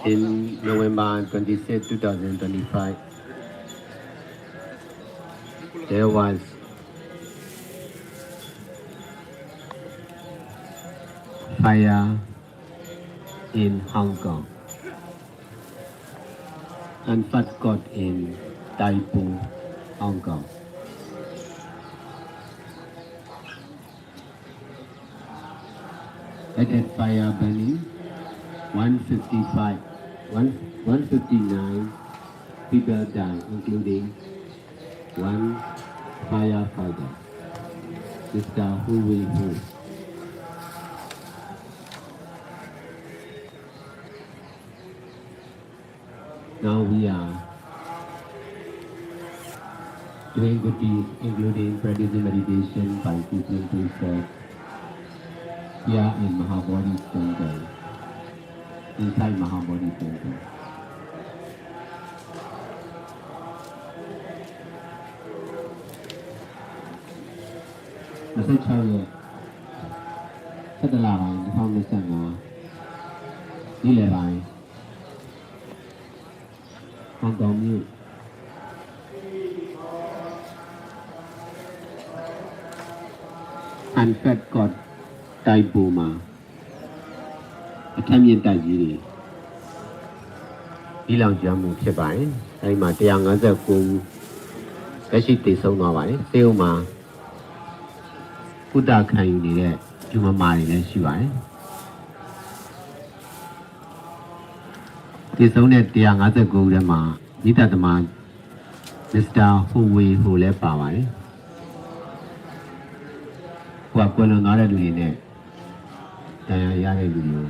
in November 26, 2025, there was fire in Hong Kong and first got in Tai Po, Hong Kong. At that fire burning, 155, 159 people died, including one firefighter, Mr. Hu Wei Hu. Now we are doing good deeds, including practicing meditation by teaching precepts here in Mahabodhi Temple, inside Mahabodhi Temple. Mr. Charlie, 17 လပိုင်း2025နေ့လယ်ပိုင်းဟောင်ကောင်မြို့ and fed got တိုင်ပိုမှာအထက်မြင့်တိုက်ကြီးတွေဒီလောင်ကျွမ်းမှုဖြစ်ပါတယ်အဲဒီမှာ159ဦးလက်ရှိတည်ဆုံးသွားပါတယ်စေုံမှာကုသခံယူနေတဲ့ဂျူမမာတွေလည်းရှိပါတယ်တည်ဆုံးတဲ့159ဦးထဲမှာမိသားသမားမစ္စတာဟိုဝေဟိုလည်းပါပါတယ်ဟိုကကွယ်လွန်သွားတဲ့လူတွေနဲ့တရားရတဲ့လူမျိုး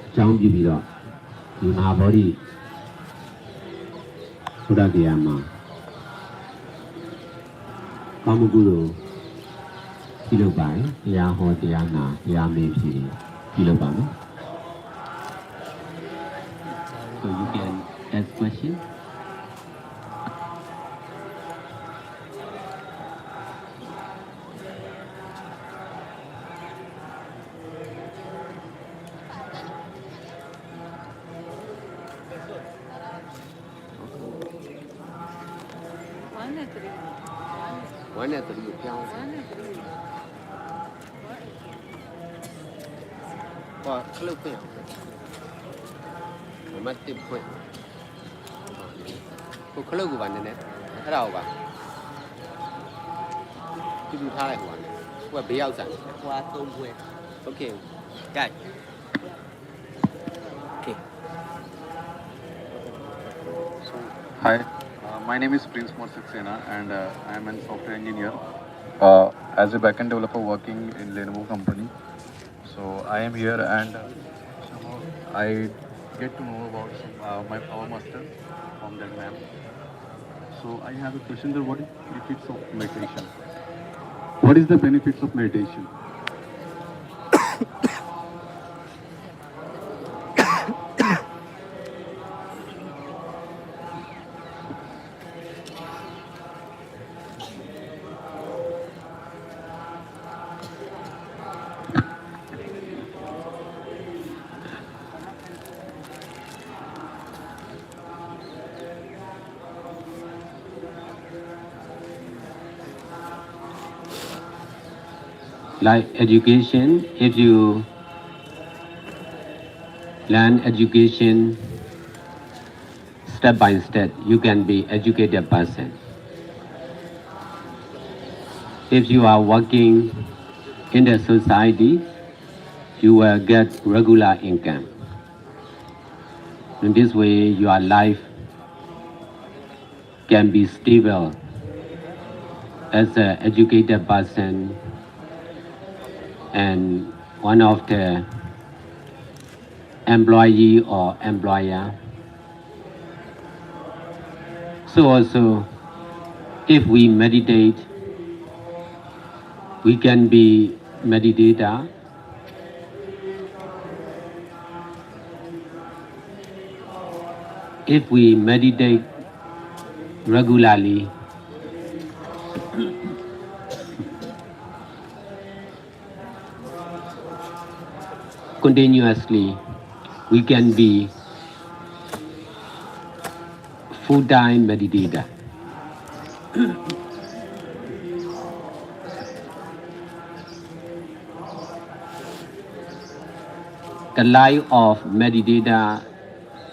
အကြောင်းပြပြီးတော့ဒီမဟာဗောဓိဘုရားတရားမှာကောင်းမှုကုသိုလ်ပြုလုပ်ပါတယ်တရားဟောတရားနာတရားမေးဖြစ်ပြုလုပ်ပါမယ် So you can ask question One at three. Và khâu quẹo, mắt tiếp quẹo, cô khâu của bạn này, thế nào bạn? Chú đưa thang lại của bạn, qua bì áo sẵn, qua tôm quẹo, ok, cài, ok. Hi, my name is Prince Morsaksena and I am a software engineer. As a backend developer working in Lenovo company. So I am here and I get to know about my Power Master from that ma'am. So I have a question there, what is the benefits of meditation? What is the benefits of meditation? Like education, if you learn education step by step, you can be educated person. If you are working in the society, you will get regular income. In this way, your life can be stable as an educated person and one of the employee or employer. So also, if we meditate, we can be meditator. If we meditate regularly, continuously, we can be full-time meditator. The life of meditator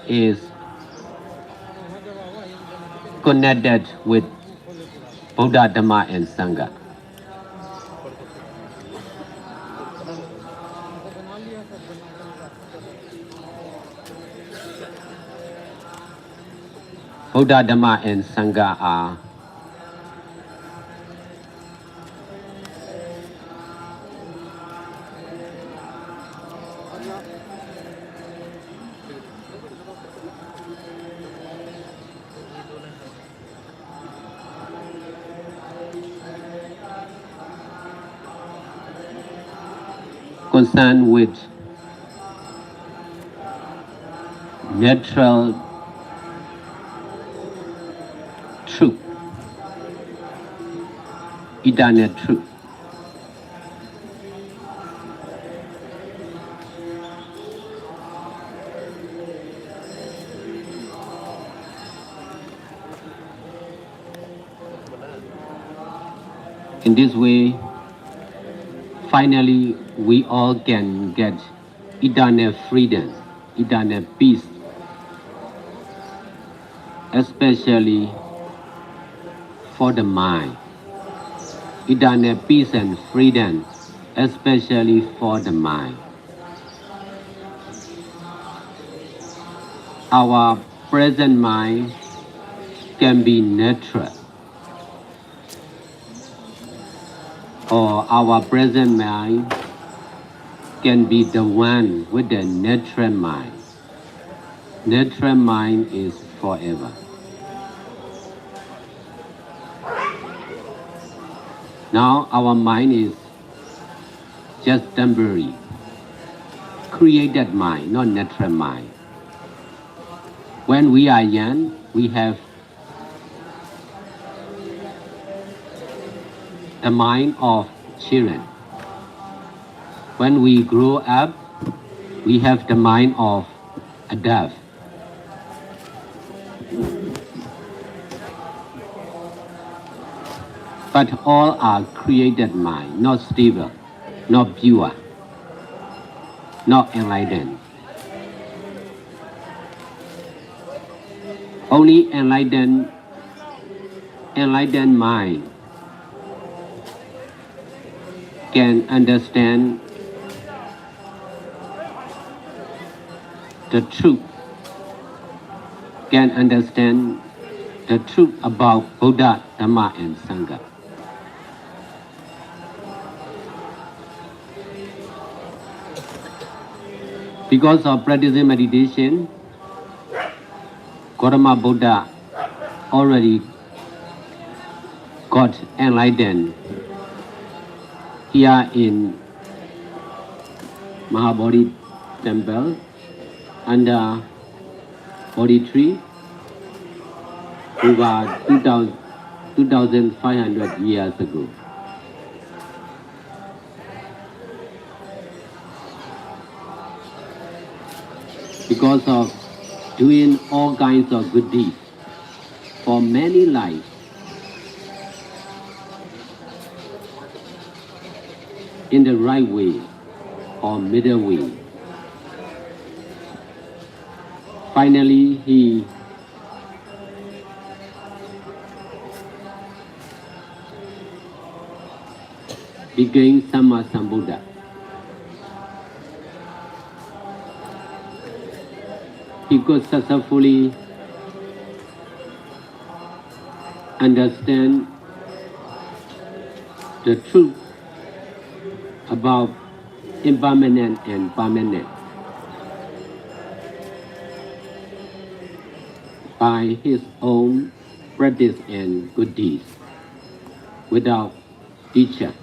is connected with Buddha, Dhamma, and Sangha. Buddha, Dhamma, and Sangha are concerned with natural truth, eternal truth. In this way, finally, we all can get eternal freedom, eternal peace, especially for the mind. Eternal peace and freedom, especially for the mind. Our present mind can be neutral, or our present mind can be the one with the natural mind. Natural mind is forever. Now our mind is just temporary, created mind, not natural mind. When we are young, we have the mind of children. When we grow up, we have the mind of adult. But all are created mind, not stable, not pure, not enlightened. Only enlightened mind can understand the truth, can understand the truth about Buddha, Dhamma, and Sangha. Because of practicing meditation, Gautama Buddha already got enlightened here in Mahabodhi temple under Bodhi tree over 2,500 years ago. Because of doing all kinds of good deeds for many lives, in the right way or middle way. Finally, he became Sammasambuddha. He could successfully understand the truth about impermanent and permanent by his own practice and good deeds without teacher.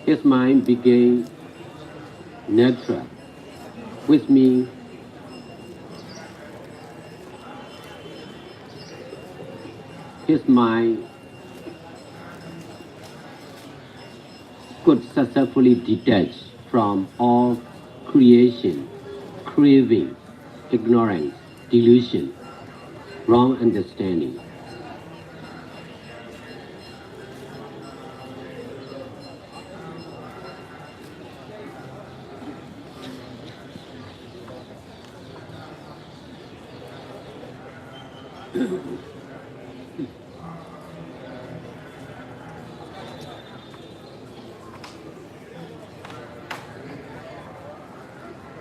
His mind became neutral, which means his mind could successfully detach from all creation, craving, ignorance, delusion, wrong understanding.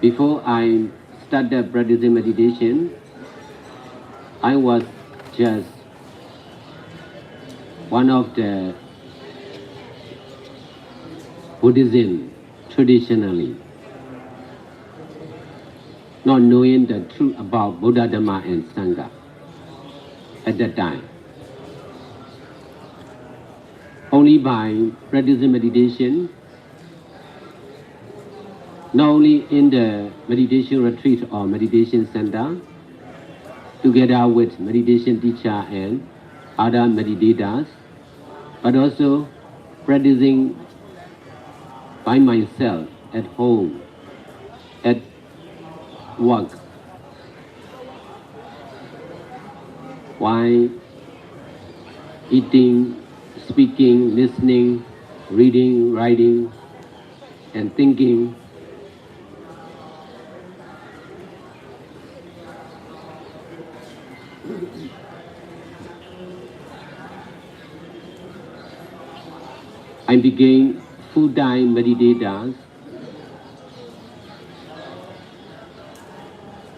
Before I started practicing meditation, I was just one of the Buddhism traditionally, not knowing the truth about Buddha, Dhamma, and Sangha at that time. Only by practicing meditation, not only in the meditation retreat or meditation center, together with meditation teacher and other meditators, but also practicing by myself at home, at work, while eating, speaking, listening, reading, writing, and thinking. I became full-time meditator,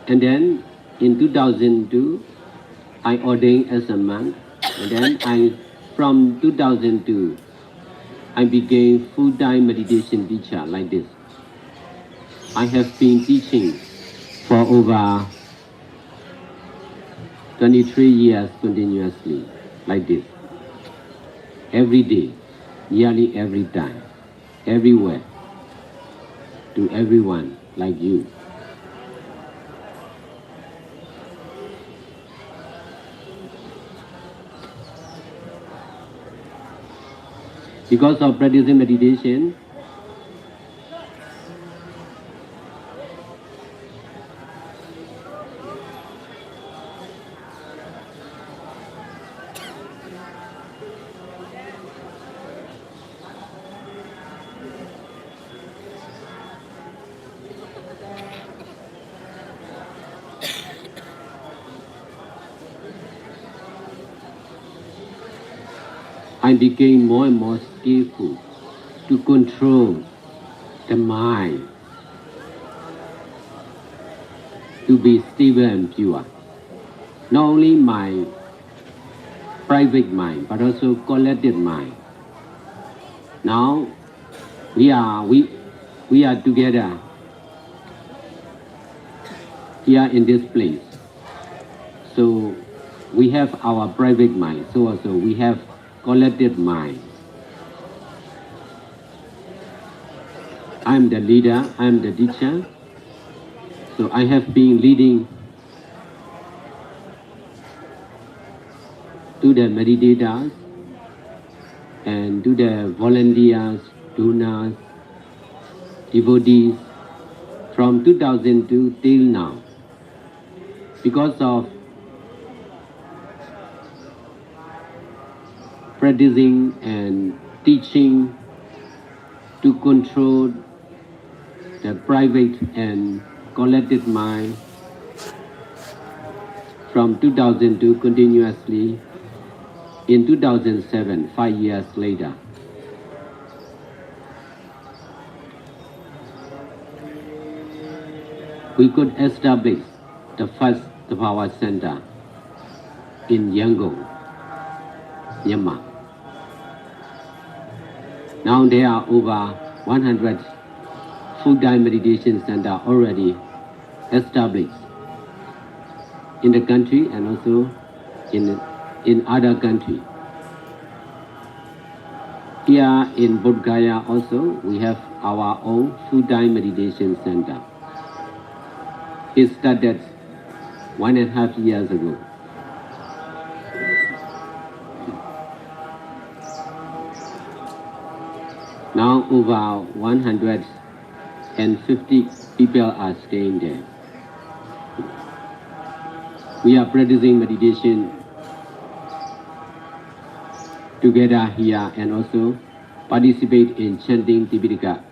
and then in 2002, I ordained as a monk, and then from 2002, I became full-time meditation teacher like this. I have been teaching for over 23 years continuously like this, every day, nearly every time, everywhere, to everyone like you. Because of practicing meditation, I became more and more skillful to control the mind to be stable and pure. Not only my private mind, but also collective mind. Now we are together here in this place. So we have our private mind. So also we have collective mind. I'm the leader, I'm the teacher. So I have been leading to the meditators and to the volunteers, donors, devotees from 2002 till now. Because of practicing and teaching to control the private and collective mind from 2002 continuously in 2007, 5 years later. We could establish the first Power Center in Yangon, Myanmar. Now there are over 100 full-time meditation centers already established in the country and also in other countries. Here in Bodh Gaya also, we have our own Full Time Meditation Center. It started 1.5 years ago. Now over 150 people are staying there. We are practicing meditation together here and also participate in chanting Tipitaka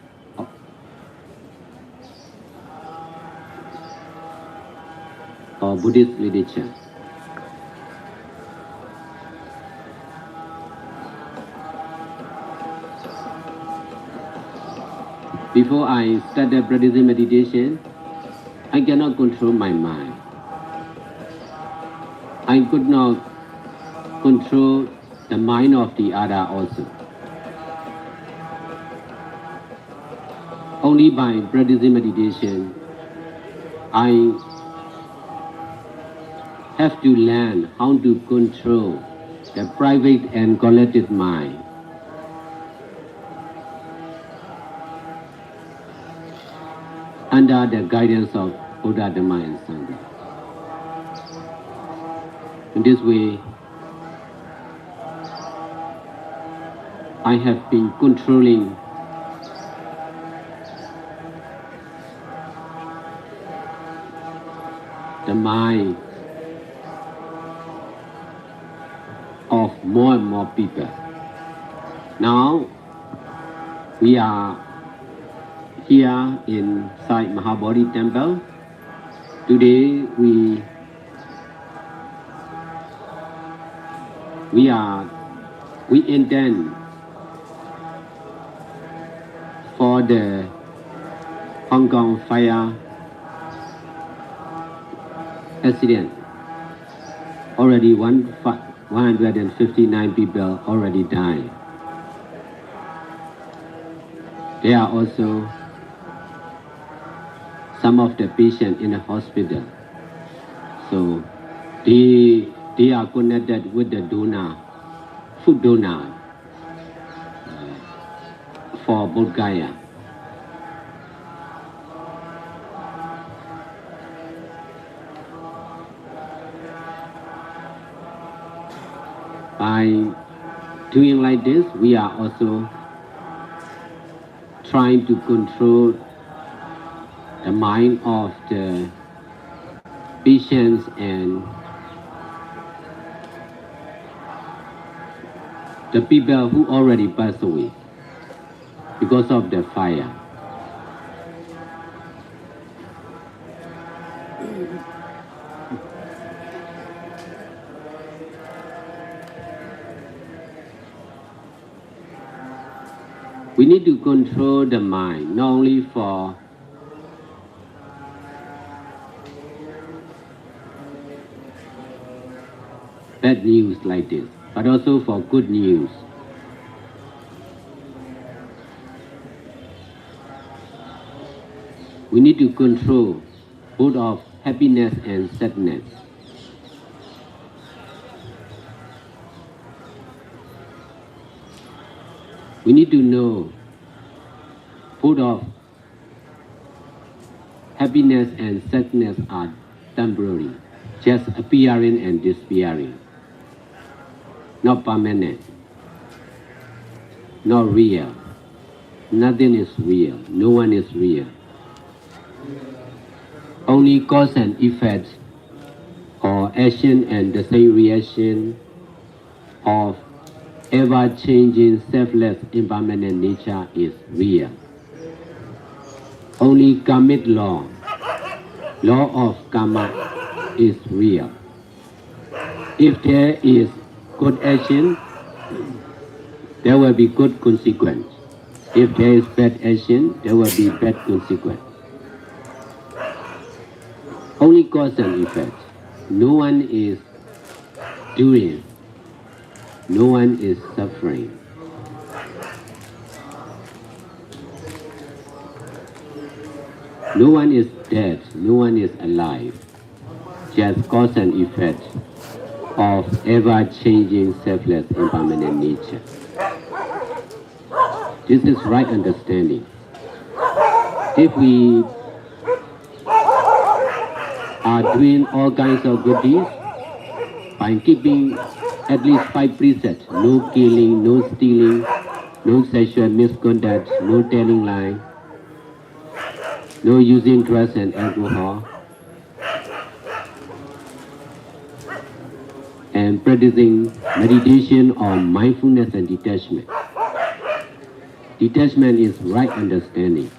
or Buddhist literature. Before I started practicing meditation, I cannot control my mind. I could not control the mind of the other also. Only by practicing meditation, I have to learn how to control the private and collective mind. Under the guidance of Buddha, Dhamma and Sangha. In this way, I have been controlling the mind of more and more people. Now, we are here inside Mahabodhi Temple. Today we intend for the Hong Kong fire accident. Already 159 people already died. There are also some of the patients in the hospital. So they are connected with the donor, food donor for Bodh Gaya. By doing like this, we are also trying to control the mind of the patients and the people who already passed away because of the fire. We need to control the mind, not only for bad news like this, but also for good news. We need to control both of happiness and sadness. We need to know both of happiness and sadness are temporary, just appearing and disappearing, not permanent, not real. Nothing is real, no one is real. Only cause and effect or action and the same reaction of ever-changing, selfless, impermanent nature is real. Only karmic law of karma is real. If there is good action, there will be good consequence. If there is bad action, there will be bad consequence. Only cause and effect. No one is doing. No one is suffering. No one is dead. No one is alive. Just cause and effect of ever-changing, selfless, impermanent nature. This is right understanding. If we are doing all kinds of good deeds by keeping at least 5 precepts: no killing, no stealing, no sexual misconduct, no telling lie, no using drugs and alcohol, and practicing meditation on mindfulness and detachment. Detachment is right understanding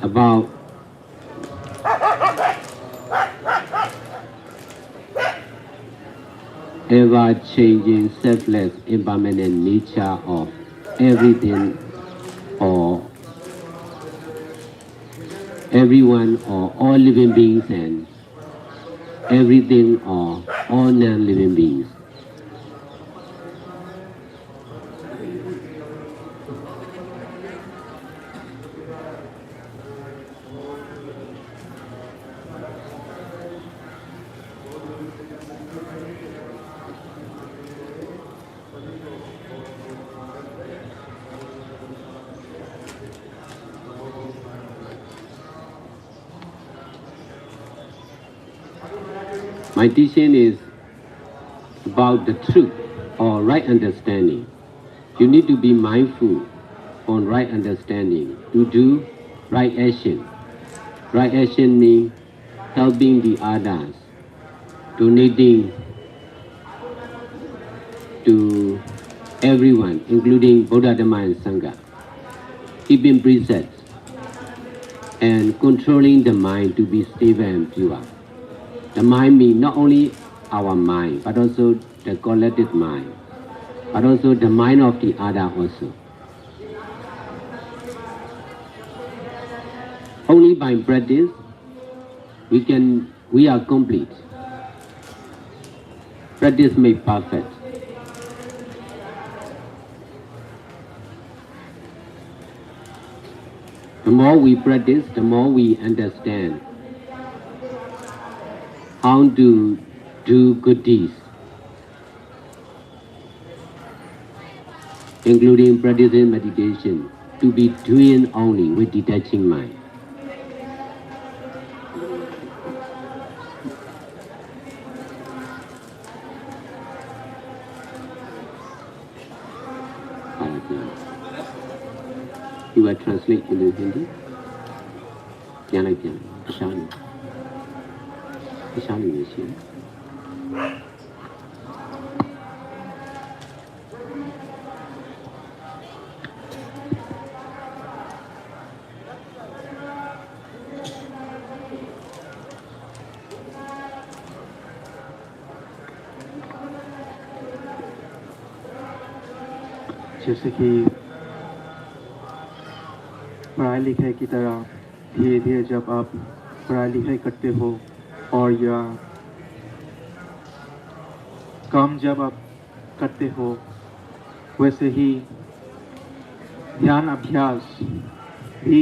about ever-changing, selfless, impermanent nature of everything or everyone or all living beings and everything or all non-living beings. My teaching is about the truth or right understanding. You need to be mindful on right understanding to do right action. Right action means helping the others, donating to everyone, including Buddha, Dhamma, and Sangha, keeping precepts, and controlling the mind to be stable and pure. The mind means not only our mind, but also the collective mind, but also the mind of the other also. Only by practice we are complete. Practice makes perfect. The more we practice, the more we understand how to do good deeds, including practicing meditation, to be doing only with detaching mind. You will translate into Hindi? ပြန်လိုက်ပြန်တခြားလူတွေရှိတယ်जैसे कि पढ़ाई लिखाई की तरह धीरे धीरे जब आप पढ़ाई लिखाई करते हो और या काम जब आप करते हो, वैसे ही ध्यान अभ्यास भी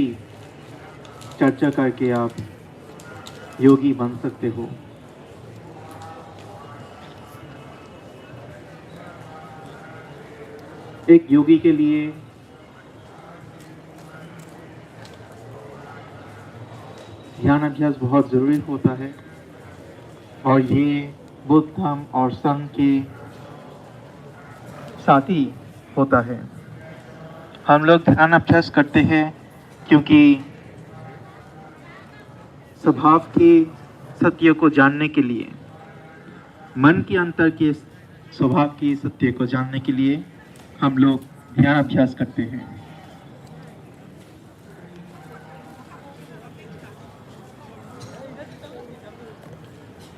चर्चा करके आप योगी बन सकते हो। एक योगी के लिए ध्यान अभ्यास बहुत ज़रूरी होता है और ये बुद्ध धर्म और संघ के साथी होता है। हम लोग ध्यान अभ्यास करते हैं क्योंकि स्वभाव के सत्य को जानने के लिए, मन के अंतर के स्वभाव के सत्य को जानने के लिए हम लोग ध्यान अभ्यास करते हैं।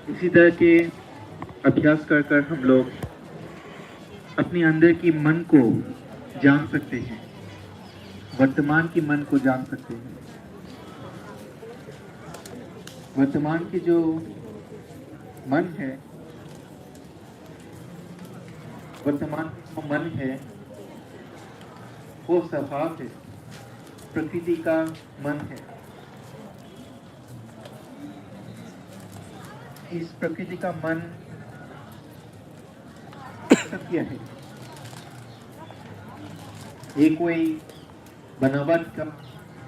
इसी तरह के अभ्यास कर कर हम लोग अपने अंदर की मन को जान सकते हैं, वर्तमान की मन को जान सकते हैं। वर्तमान की जो मन है, वर्तमान का मन है, वो स्वभाव है, प्रकृति का मन है। इस प्रकृति का मन सत्य है ये कोई बनावट का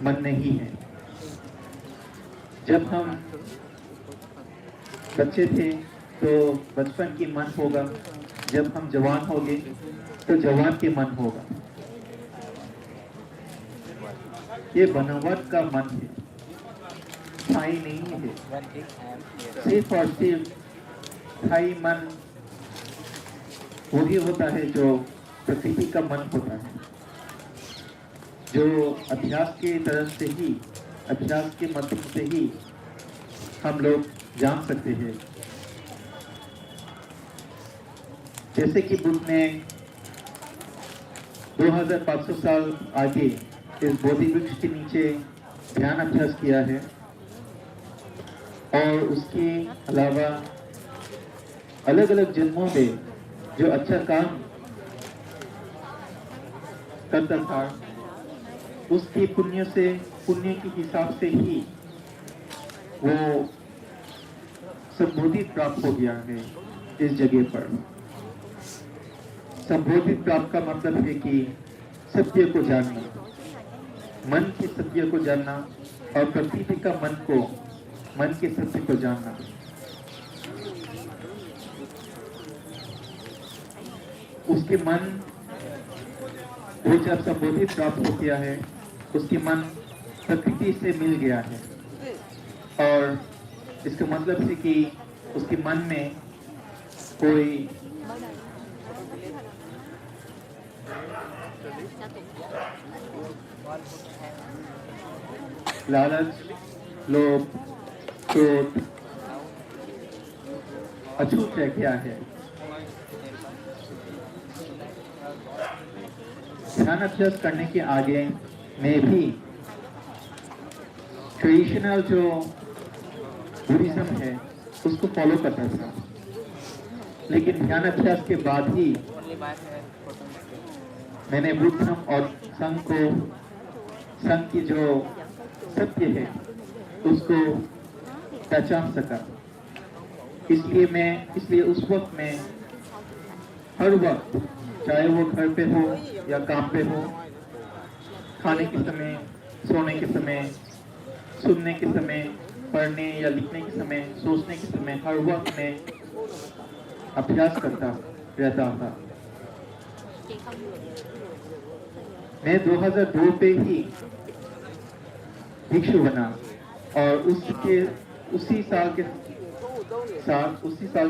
मन नहीं है। जब हम बच्चे थे तो बचपन की मन होगा, जब हम जवान होंगे तो जवान के मन होगा। ये बनावट का मन है, स्थायी नहीं है। सिर्फ और सिर्फ स्थायी मन वही होता है जो प्रकृति का मन होता है, जो अभ्यास के तरफ से ही, अभ्यास के माध्यम से ही हम लोग जान सकते हैं। जैसे कि बुद्ध ने 2500 साल आगे इस बोधि वृक्ष के नीचे ध्यान अभ्यास किया है, और उसके अलावा अलग अलग जन्मों में जो अच्छा काम करता था उसके पुण्य के हिसाब से ही वो संबोधि प्राप्त हो गया है इस जगह पर। संबोधि प्राप्त का मतलब है कि सत्य को जानना, मन के सत्य को जानना, और प्रकृति का मन के सत्य को जानना। उसके मन वो जब संबोधित प्राप्त हो गया है, उसके मन प्रकृति से मिल गया है, और इसका मतलब है कि उसके मन में कोई लालच, लोभ, क्रोध अछूत रह गया है। ध्यान अभ्यास करने के आगे मैं भी ट्रेडिशनल जो बुद्धिज्म है उसको फॉलो करता था, लेकिन ध्यान अभ्यास के बाद ही मैंने बुद्धिज्म और संघ की जो सत्य है उसको पहचान सका। इसलिए उस वक्त में हर वक्त, चाहे वो घर पे हो या काम पे हो, खाने के समय, सोने के समय, सुनने के समय, पढ़ने या लिखने के समय, सोचने के समय, हर वक्त में अभ्यास करता रहता था। मैं 2002 पे ही भिक्षु बना, और उसी साल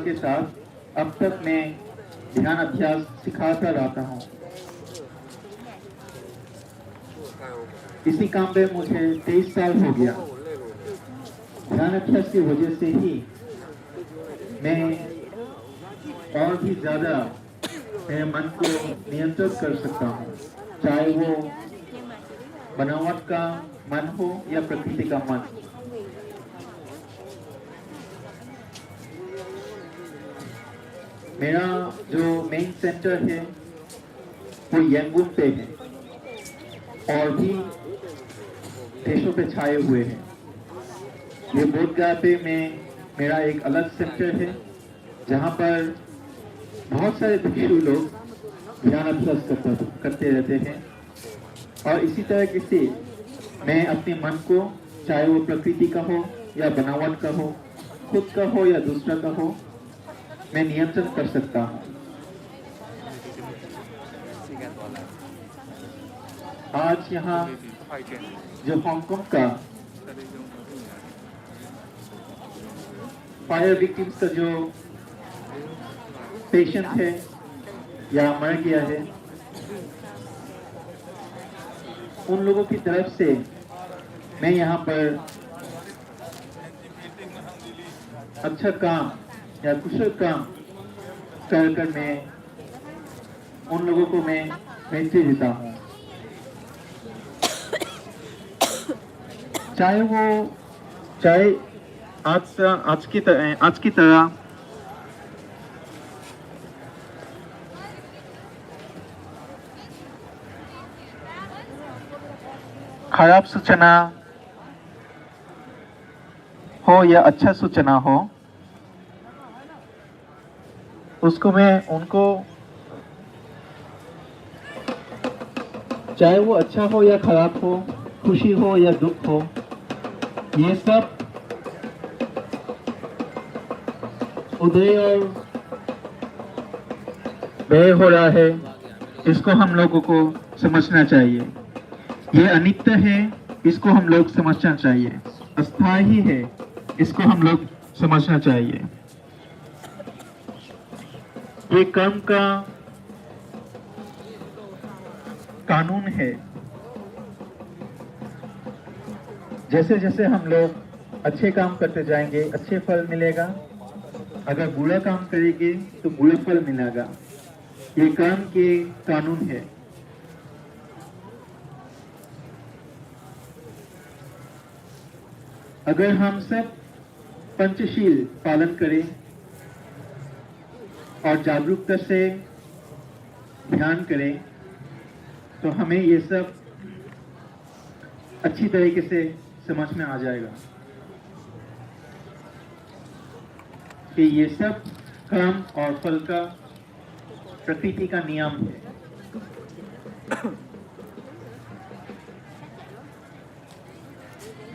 के साथ अब तक मैं ध्यान अभ्यास सिखाता रहता हूँ। इसी काम पे मुझे 23 साल हो गया। ध्यान अभ्यास की वजह से ही मैं और भी ज्यादा मेरे मन को नियंत्रित कर सकता हूँ, चाहे वो बनावट का मन हो या प्रकृति का मन। मेरा जो मेन सेंटर है वो यांगून पे है, और भी देशों पे छाए हुए हैं। ये बोधगया पे मेरा एक अलग सेंटर है, जहाँ पर बहुत सारे भिक्षु लोग ध्यान अभ्यास करते रहते हैं। और इसी तरह से मैं अपने मन को, चाहे वो प्रकृति का हो या बनावट का हो, खुद का हो या दूसरा का हो, मैं नियंत्रण कर सकता हूँ। आज यहाँ जो हांगकांग का फायर विक्टिम्स का जो पेशेंट है या मर गया है, उन लोगों की तरफ से मैं यहाँ पर अच्छा काम या कुशल काम कर मैं उन लोगों को मैं मैत्री देता हूँ। चाहे आज की तरह खराब सूचना हो या अच्छा सूचना हो, उसको मैं उनको चाहे वो अच्छा हो या खराब हो, खुशी हो या दुख हो, ये सब उदय और व्यय हो रहा है, इसको हम लोगों को समझना चाहिए। ये अनित्य है, इसको हम लोग समझना चाहिए। अस्थायी है, इसको हम लोग समझना चाहिए। ये कर्म का कानून है। जैसे जैसे हम लोग अच्छे काम करते जाएंगे, अच्छे फल मिलेगा। अगर बुरा काम करेंगे तो बुरा फल मिलेगा। ये कर्म के कानून है। अगर हम सब पंचशील पालन करें और जागरूकता से ध्यान करें तो हमें ये सब अच्छी तरीके से समझ में आ जाएगा कि ये सब कर्म और फल का प्रकृति का नियम है।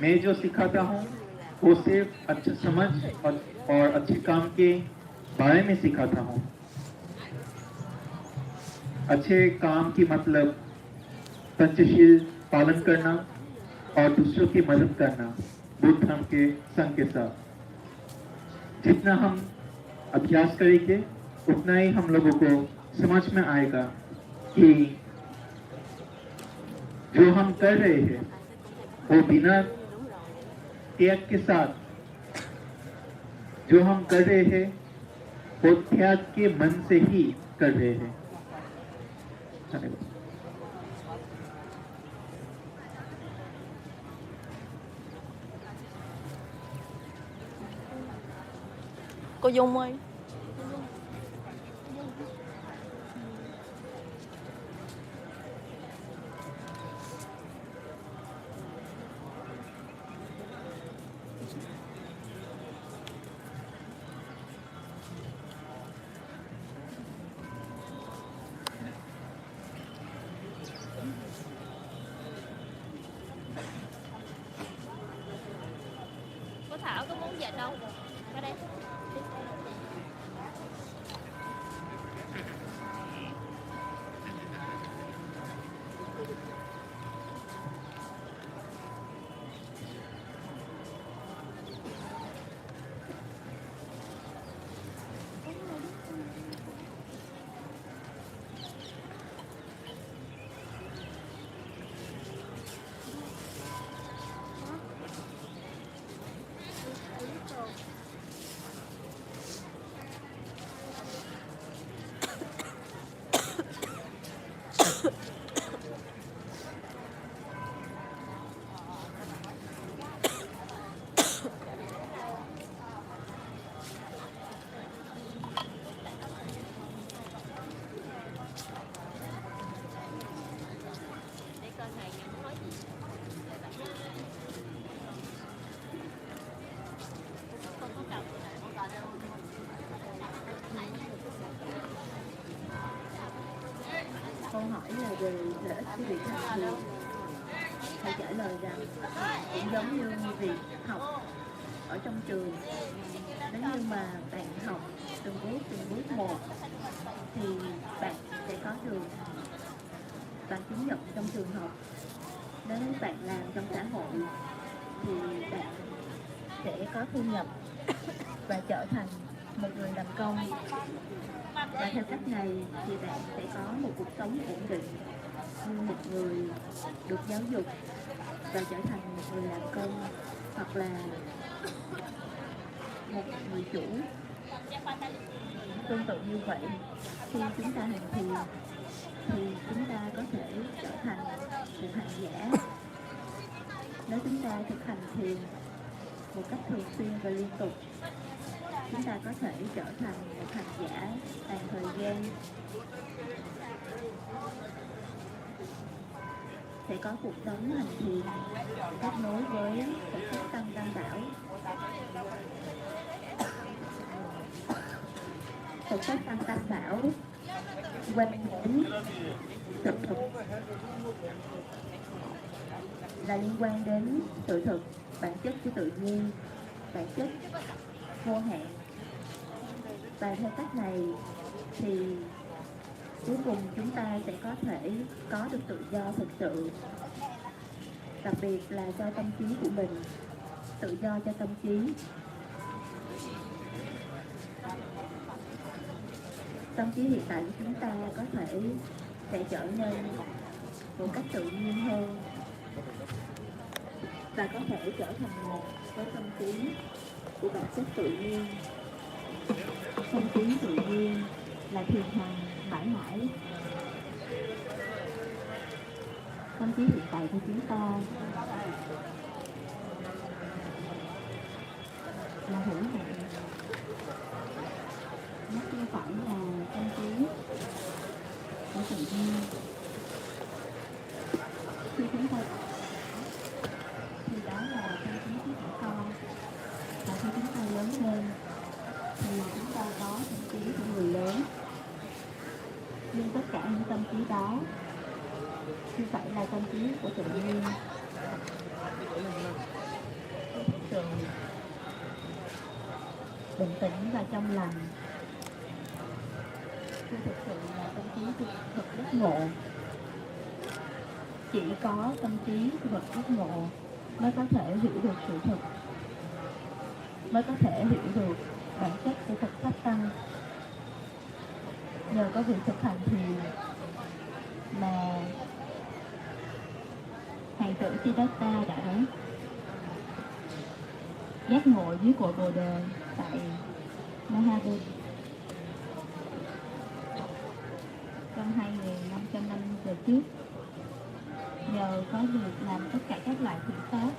मैं जो सिखाता हूँ वो सिर्फ अच्छा समझ और अच्छे काम के बारे में सिखाता हूँ। अच्छे काम की मतलब पंचशील पालन करना और दूसरों की मदद करना बुद्ध धर्म के संग के साथ। जितना हम अभ्यास करेंगे उतना ही हम लोगों को समझ में आएगा कि जो हम कर रहे हैं वो बिना त्याग के साथ जो हम कर रहे हैं वो त्याग के मन से ही कर रहे हैं। धन्यवाद। Cô Dung ơi. Cô Thảo có muốn dệt đâu? Ở đây. Để coi thầy nhận nói gì. Con có cầm cái này, con cầm đâu. Câu hỏi là về lợi ích của việc học thiền. Thầy trả lời rằng cũng giống như việc học ở trong trường. Nếu như mà bạn học từng bước một thì bạn sẽ có được bằng chứng nhận trong trường học. Nếu bạn làm trong xã hội thì bạn sẽ có thu nhập và trở thành một người làm công. Và theo cách này thì bạn sẽ có một cuộc sống ổn định như một người được giáo dục và trở thành một người làm công, hoặc là một người chủ. Tương tự như vậy, khi chúng ta hành thiền thì chúng ta có thể trở thành một hành giả. Nếu chúng ta thực hành thiền một cách thường xuyên và liên tục, chúng ta có thể trở thành một hành giả toàn thời gian, sẽ có cuộc sống hành thiền kết nối với Phật pháp Tăng Tam Bảo. Phật pháp Tăng Tam Bảo quan đến sự thực, là liên quan đến sự thực, bản chất của tự nhiên, bản chất vô hạn. Và theo cách này thì cuối cùng chúng ta sẽ có thể có được tự do thực sự, đặc biệt là cho tâm trí của mình, tự do cho tâm trí. Tâm trí hiện tại của chúng ta có thể sẽ trở nên một cách tự nhiên hơn và có thể trở thành một với tâm trí của bản chất tự nhiên. Tâm trí tự nhiên là thường hằng mãi mãi. Tâm trí hiện tại của chúng ta là hữu hạn, nó không phải là tâm trí của tự nhiên. Khi chúng ta thì đó là tâm trí của trẻ con, và khi chúng ta lớn lên thì chúng ta có tâm trí của người lớn. Nhưng tất cả những tâm trí đó không phải là tâm trí của tự nhiên. Thực sự bình tĩnh và trong lành, thực sự là tâm trí thực giác ngộ. Chỉ có tâm trí thực giác ngộ mới có thể hiểu được sự thực, mới có thể hiểu được bản chất của thực pháp tăng. Nhờ có việc thực hành thiền mà hàng tử Siddhartha đã giác ngộ dưới cội Bồ Đề tại Mahabodhi trong 2.500 năm về trước. Nhờ có việc làm tất cả các loại thiện pháp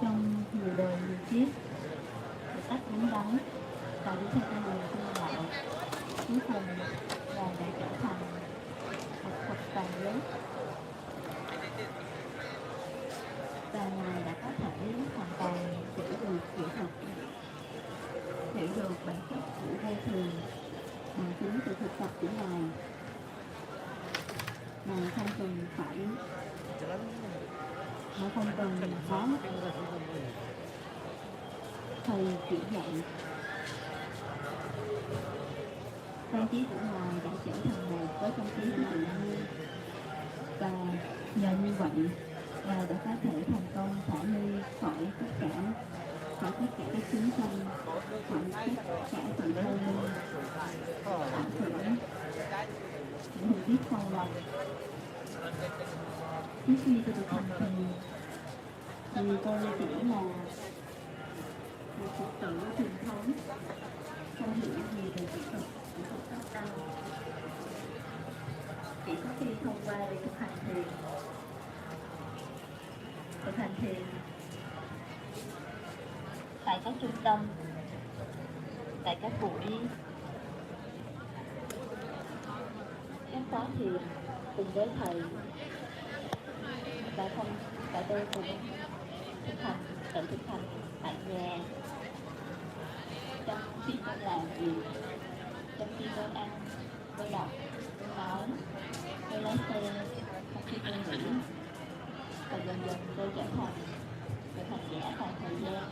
trong nhiều đời nhiều kiếp một cách đúng đắn và đi theo con đường tu đạo, cuối cùng là đã trở thành một Phật toàn giới. Và Ngài đã có thể hoàn toàn hiểu được sự thật, hiểu được bản chất của vô thường bằng chính sự thực tập của Ngài, mà không cần phải, mà không cần có thầy chỉ dạy. Tâm trí của Ngài đã trở thành một với tâm trí của tự nhiên, và nhờ như vậy Ngài đã có thể thành công xả ly khỏi tất cả các chiến tranh, khỏi tất cả sự đau thương, ảnh hưởng, những hiểu biết sai lầm. Trước khi tôi được thành thì tôi chỉ là một Phật tử truyền thống, không hiểu gì về kỹ thuật của Phật pháp tăng. Chỉ có khi thông qua việc thực hành thiền tại các trung tâm, tại các buổi khám phá thiền cùng với thầy, và tôi cùng tự thực hành tại nhà, trong khi tôi làm việc, trong khi tôi ăn, tôi đọc, tôi nói, tôi lái xe, trong khi tôi nghỉ. Và dần dần tôi trở thành giả tại thời gian.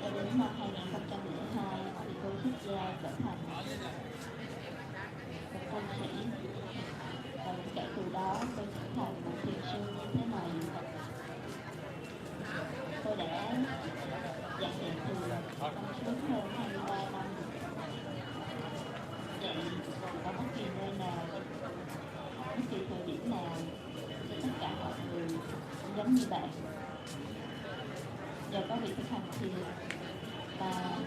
Cho đến năm 2002 thì tôi xuất gia trở thành một tu sĩ, và kể từ đó tôi trở thành một thiền sư như thế này. Tôi đã giảng dạy thiền trong suốt hơn 23 năm. Vậy ở bất kỳ nơi nào, bất kỳ thời điểm nào, cho tất cả mọi người cũng giống như bạn. Nhờ có việc thực hành thiền và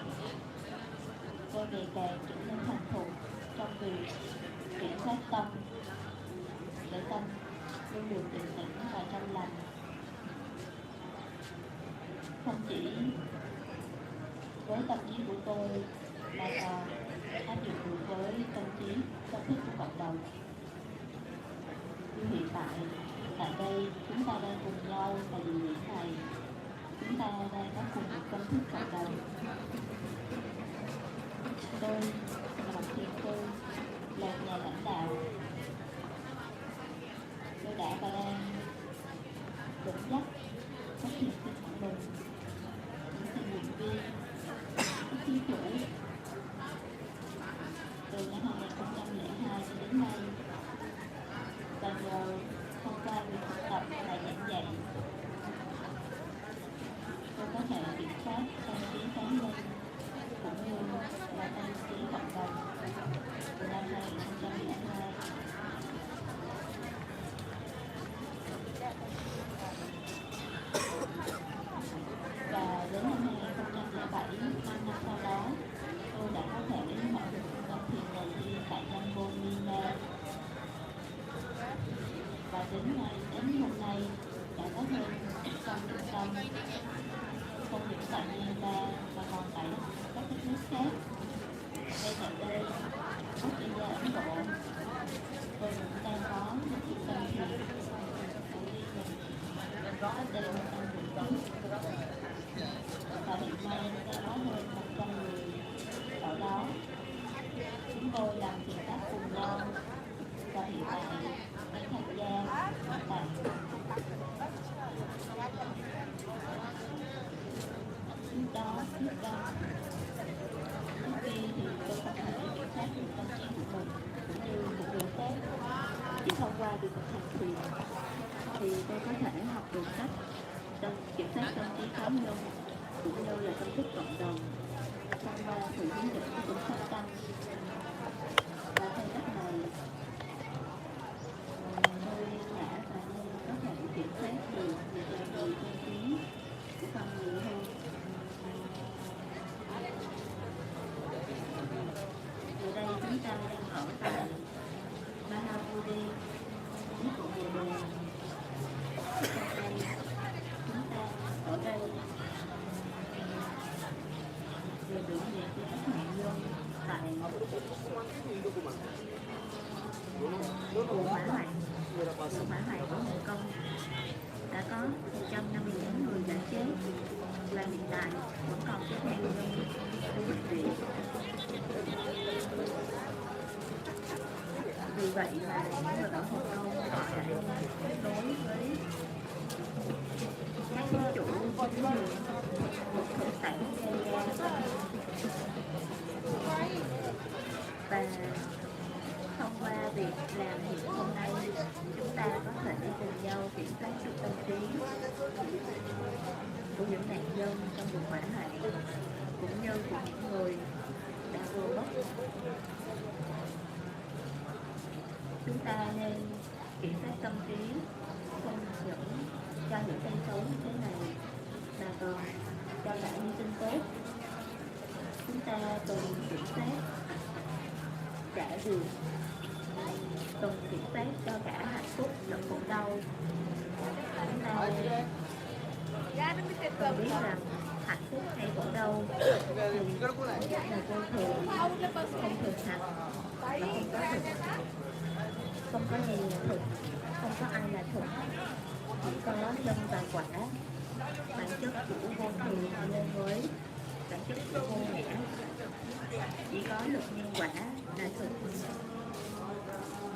tôi ngày càng trở nên thành thục trong việc kiểm soát tâm, để tâm luôn được bình tĩnh và trong lành. Không chỉ với tâm trí của tôi mà còn áp dụng được với tâm trí, tâm thức của cộng đồng. Hiện tại đây chúng ta đang cùng nhau tại địa điểm này, chúng ta đang có cùng một tâm thức cộng đồng. Tôi là một thiền sư, là nhà lãnh đạo Chí Phủ. Từ năm 2002 cho đến nay, và nhờ thông qua việc học tập và giảng dạy, tôi có thể kiểm soát tâm trí cá nhân cũng như là tâm trí cộng đồng từ năm 2002. Và đến năm 2007, 5 năm sau đó, tôi đã có thể mở được trung tâm thiền đầu tiên tại Jambo, Myanmar. Và đến hôm nay đã có hơn 100 trung tâm, không những tại Myanmar mà còn tại các đất nước khác. Ngay tại đây, Australia, Ấn Độ, tôi cũng đang có một trung tâm thiền của riêng mình cách đây 1 năm rưỡi trước. Và hiện nay đã có hơn 100 người ở đó. Chúng tôi làm thiện tác cùng nhau và hiện tại đã tham gia tại trước đó trước khi thì tôi không thể kiểm soát được tâm trí của mình cũng như một người khác. Chỉ thông qua việc thực hành thiền thì tôi có thể học được cách kiểm soát tâm trí cá nhân cũng như là tâm thức cộng đồng thông qua sự hướng dẫn của Pháp Tăng. Và theo cách này, tôi đã và nên có thể kiểm soát được việc làm người tâm trí của con người hơn. Giờ đây chúng ta đang ở tại Mahabodhi, nước của Bồ Đề. Chúng ta ở đây để tưởng niệm cho các nạn nhân tại vụ hỏa hoạn của Hồng Kông. Đã có 159 người đã chết và hiện tại vẫn còn các nạn nhân trong bệnh viện. Vì vậy mà những người ở Hồng Kông họ đã kết nối với các chính chủ chính quyền một thực sản Australia và thông qua việc làm hiện hôm nay, chúng ta có thể cùng nhau kiểm soát được tâm trí của những nạn nhân trong vụ hỏa hoạn cũng như của những người đã vừa mất. Chúng ta nên kiểm soát tâm trí không những cho những tay xấu như thế này mà còn cho cả những tin tốt. Chúng ta cần kiểm soát cả điều, cần kiểm soát cho cả hạnh phúc lẫn khổ đau. Chúng ta cần biết rằng hạnh phúc hay khổ đau thì là vô thường, không thường hạnh và không có thực. Không có gì là thực, không có ai là thực, chỉ có nhân và quả. Bản chất của vô thường lên với bản chất của vô nghĩa. Chỉ có lực nhân quả là thực.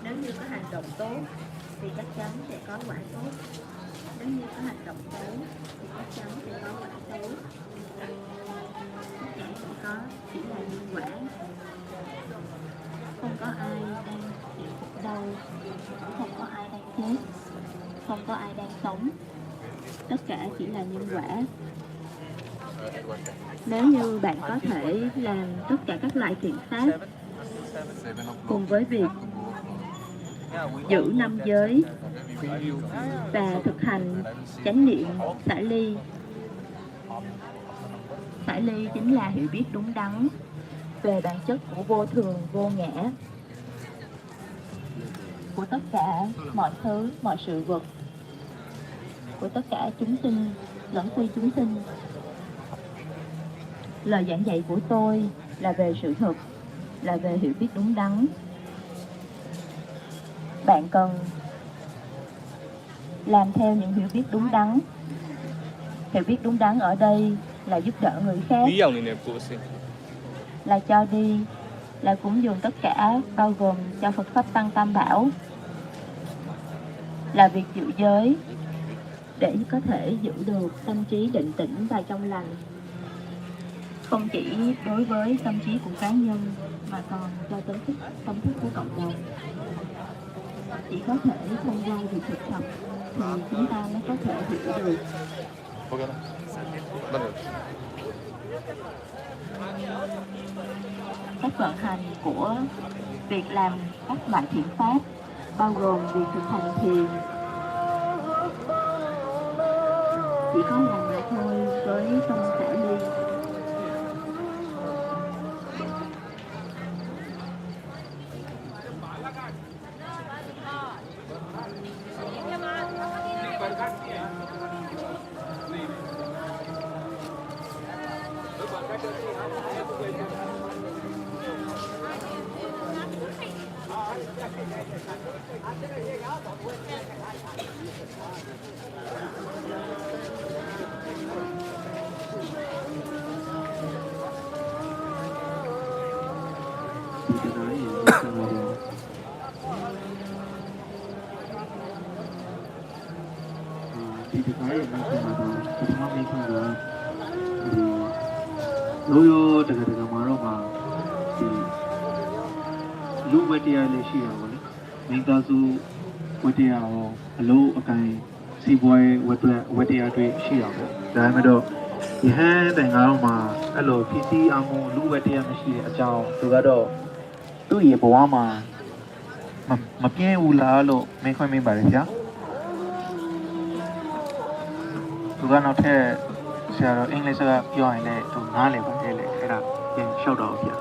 Nếu như có hành động tốt thì chắc chắn sẽ có quả tốt. Nếu như có hành động xấu thì chắc chắn sẽ có quả xấu. Tất cả chỉ là nhân quả. Không có ai đang chịu khổ đau, không có ai đang chết, không có ai đang sống. Tất cả chỉ là nhân quả. Nếu như bạn có thể làm tất cả các loại thiện pháp cùng với việc giữ 5 giới và thực hành chánh niệm xả ly. Xả ly chính là hiểu biết đúng đắn về bản chất của vô thường, vô ngã của tất cả mọi thứ, mọi sự vật, của tất cả chúng sinh lẫn phi chúng sinh. Lời giảng dạy của tôi là về sự thực, là về hiểu biết đúng đắn. Bạn cần làm theo những hiểu biết đúng đắn. Hiểu biết đúng đắn ở đây là giúp đỡ người khác, là cho đi, là cúng dường tất cả, bao gồm cho Phật Pháp Tăng Tam Bảo, là việc giữ giới để có thể giữ được tâm trí định tĩnh và trong lành. không chỉ đối với tâm trí của cá nhân mà còn cho tới tâm thức của cộng đồng. Chỉ có thể thông qua việc thực tập thì chúng ta mới có thể hiểu được Ok đó. Bắt đầu. cách vận hành của việc làm các loại thiện pháp, bao gồm việc thực hành thiền. Chỉ có lần này thôi với tâm xả ly.ဒီတကားရဲ့နောက်ဆုံးမှာတော့ပထမမိခွန်းကဒီရိုးရိုးတကယ်မှာတော့မှာဒီလူဝတ္တရားလည်းရှိရပါလေမိသားစုဝတ္တရားရောအလို့အကိုင်စီပွားရေးဝတ္တရားတွေရှိရပါဒါပေမဲ့တော့ဒီဟန်တိုင်ကတော့မှာအဲ့လိုဖြစ်စီအောင်လူဝတ္တရားမရှိတဲ့အကြောင်းသူကတော့သူ့ရဲ့ဘဝမှာမပြင်းဘူးလားလို့မင်းခွင့်မိပါတယ်ဗျာသူကနောက်ထပ်ဆရာတော်အင်္ဂလိပ်စကားပြောရင်လည်းသူနားလည်ပါတယ်လေအဲ့ဒါပြန်လျှောက်တော့ဗျာ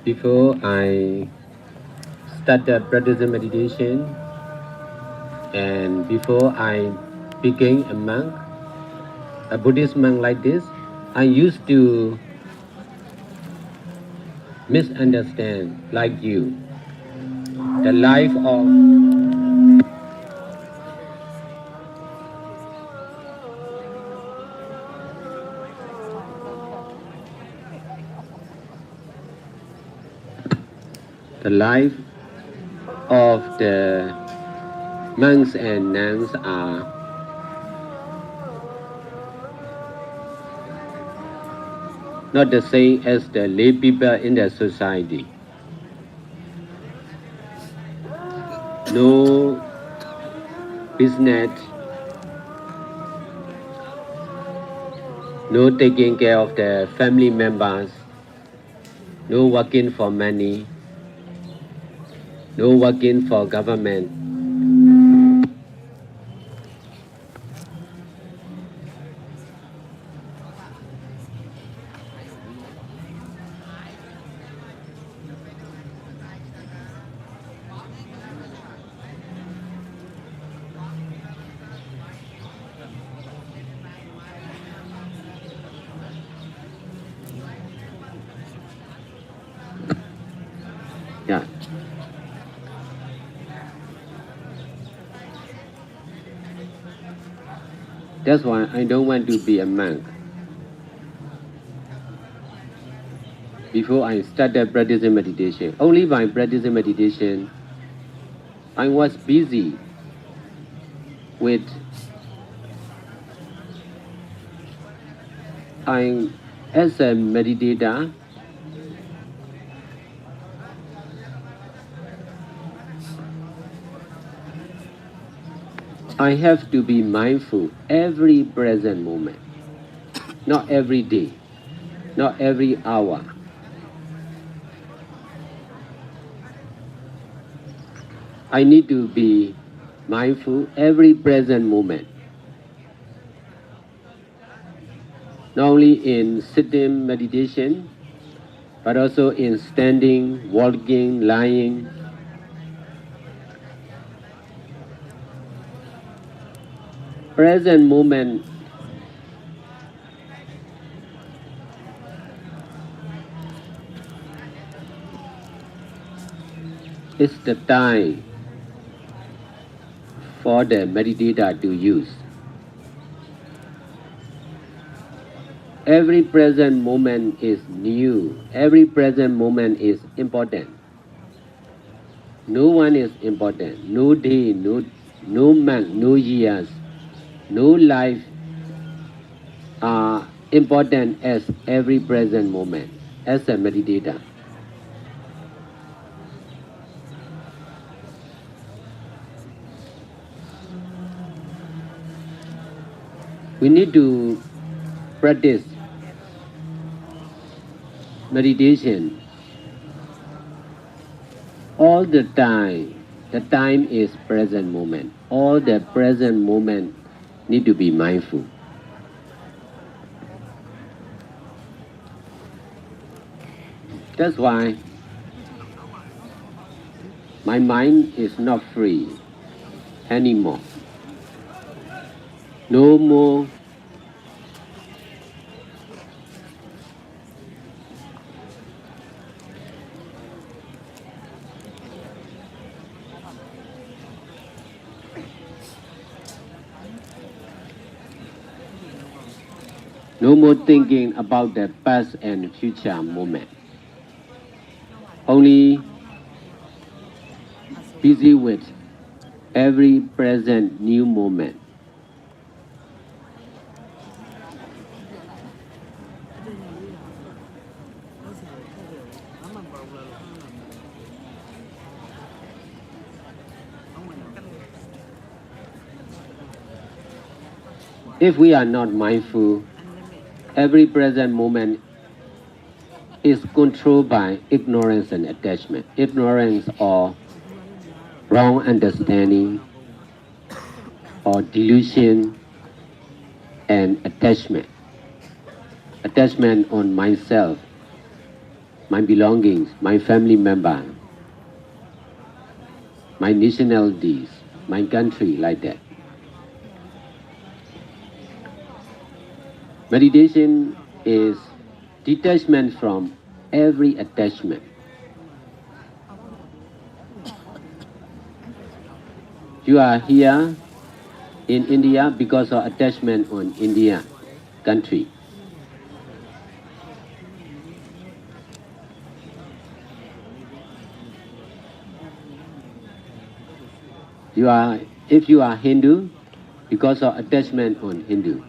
Before I started practicing meditation and before I became a monk, a Buddhist monk like this, I used to misunderstand like you the life of the monks and nuns are not the same as the lay people in the society. No business, no taking care of the family members, no working for money, no working for government. Yeah. That's why I don't want to be a monk. Before I started practicing meditation, only by practicing meditation, I was busy with as a meditator, I have to be mindful every present moment, not every day, not every hour. I need to be mindful every present moment, not only in sitting meditation, but also in standing, walking, lying. Present moment It's the time for the meditator to use. Every present moment is new. Every present moment is important. No one is important. No day, no month, no years, no life are important as every present moment as a meditator. We need to practice meditation all the time. The time is present moment. All the present moment need to be mindful. That's why my mind is not free anymore. No more no more thinking about the past and future moment. Only busy with every present new moment. If we are not mindful, every present moment is controlled by ignorance and attachment. Ignorance or wrong understanding or delusion and attachment. Attachment on myself, my belongings, my family member, my nationalities, my country, like that. Meditation is detachment from every attachment. You are here in India because of attachment on India country. If you are Hindu, because of attachment on Hindu.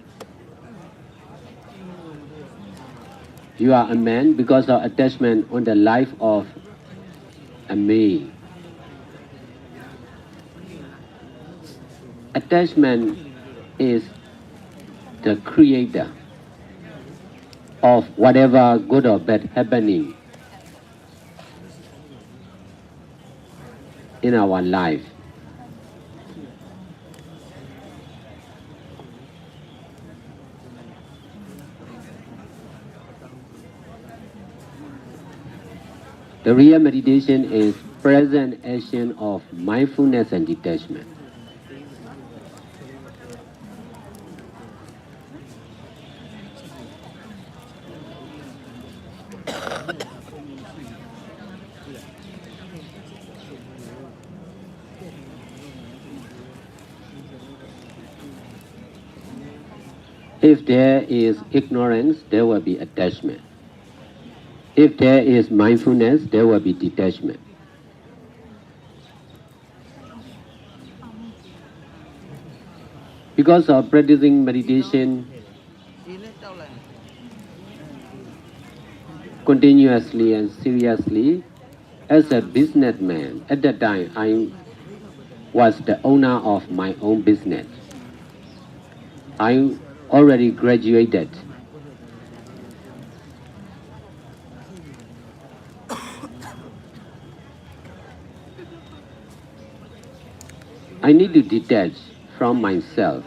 You are a man because of attachment on the life of a male. Attachment is the creator of whatever good or bad happening in our life. The real meditation is present action of mindfulness and detachment. If there is ignorance, there will be attachment. If there is mindfulness, there will be detachment. Because of practicing meditation continuously and seriously, as a businessman, at that time I was the owner of my own business. I already graduated. I need to detach from myself.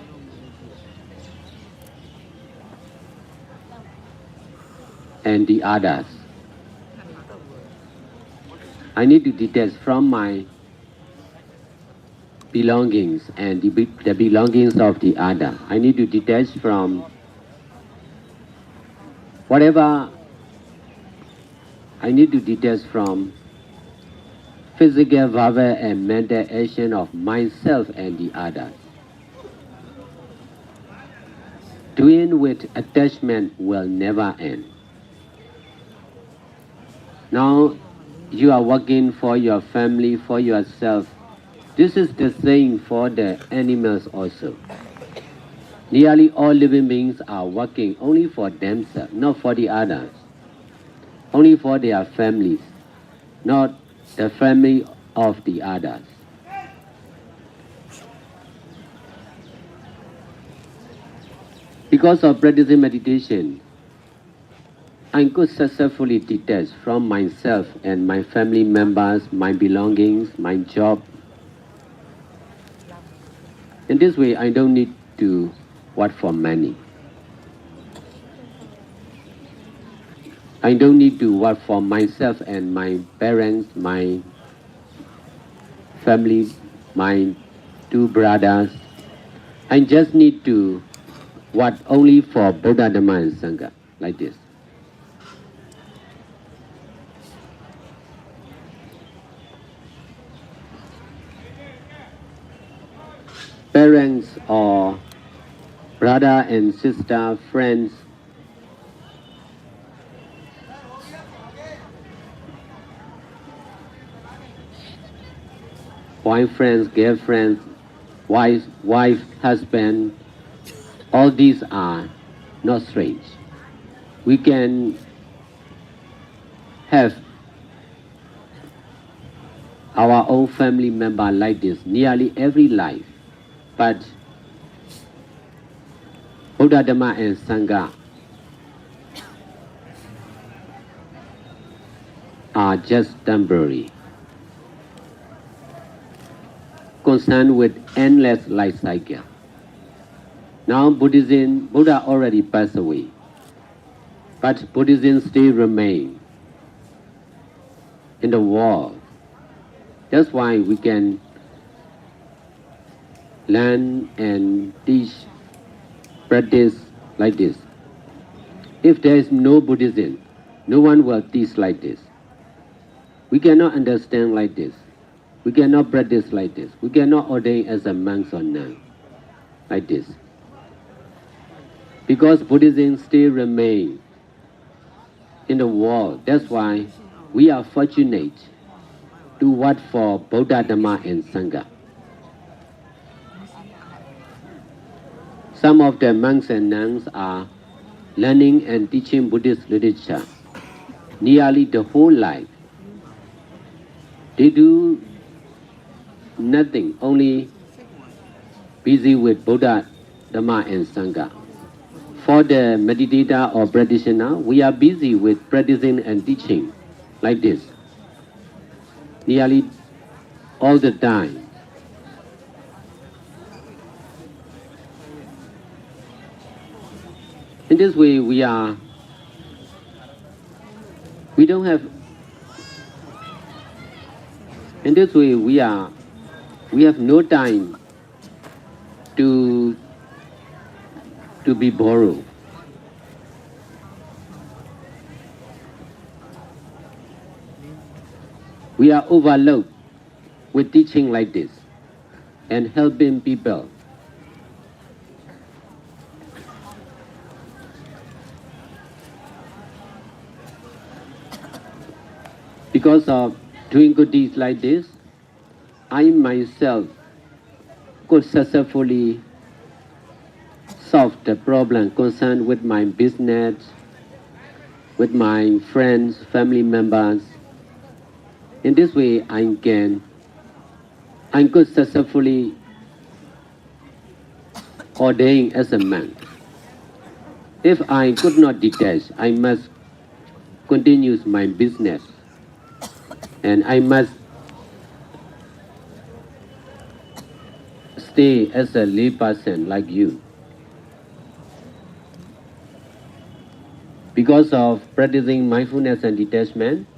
And the others. I need to detach from my belongings and the belongings of the other. I need to detach from whatever. I need to detach from physical, verbal, and mental action of myself and the others. Doing with attachment will never end. Now you are working for your family, for yourself. This is the same for the animals also. Nearly all living beings are working only for themselves, not for the others. Only for their families, not the family of the others. Because of practicing meditation, I could successfully detach from myself and my family members, my belongings, my job. In this way, I don't need to work for money. I don't need to work for myself and my parents, my family, my two brothers. I just need to work only for Buddha, Dhamma, and Sangha, like this. Parents or brother and sister, friends, boyfriends, girlfriends, wife, husband, all these are not strange. We can have our own family member like this nearly every life. But Buddha, Dhamma, and Sangha are just temporary, concerned with endless life cycle. Now Buddha already passed away, but Buddhism still remains in the world. That's why we can learn and teach, practice like this. If there is no Buddhism, no one will teach like this. We cannot understand like this. We cannot practice like this. We cannot ordain as a monk or nun like this. Because Buddhism still remains in the world. That's why we are fortunate to work for Buddha, Dhamma, and Sangha. Some of the monks and nuns are learning and teaching Buddhist literature nearly the whole life. They do nothing, only busy with Buddha, Dhamma, and Sangha. For the meditator or practitioner, we are busy with practicing and teaching like this, nearly all the time. In this way, we don't have. In this way, we have no time to be borrowed. We are overloaded with teaching like this and helping people. Because of doing good deeds like this, I myself could successfully solve the problem concerned with my business, with my friends, family members. In this way, I could successfully ordain as a monk. If I could not detach, I must continue my business, and I must stay as a lay person like you. Because of practicing mindfulness and detachment,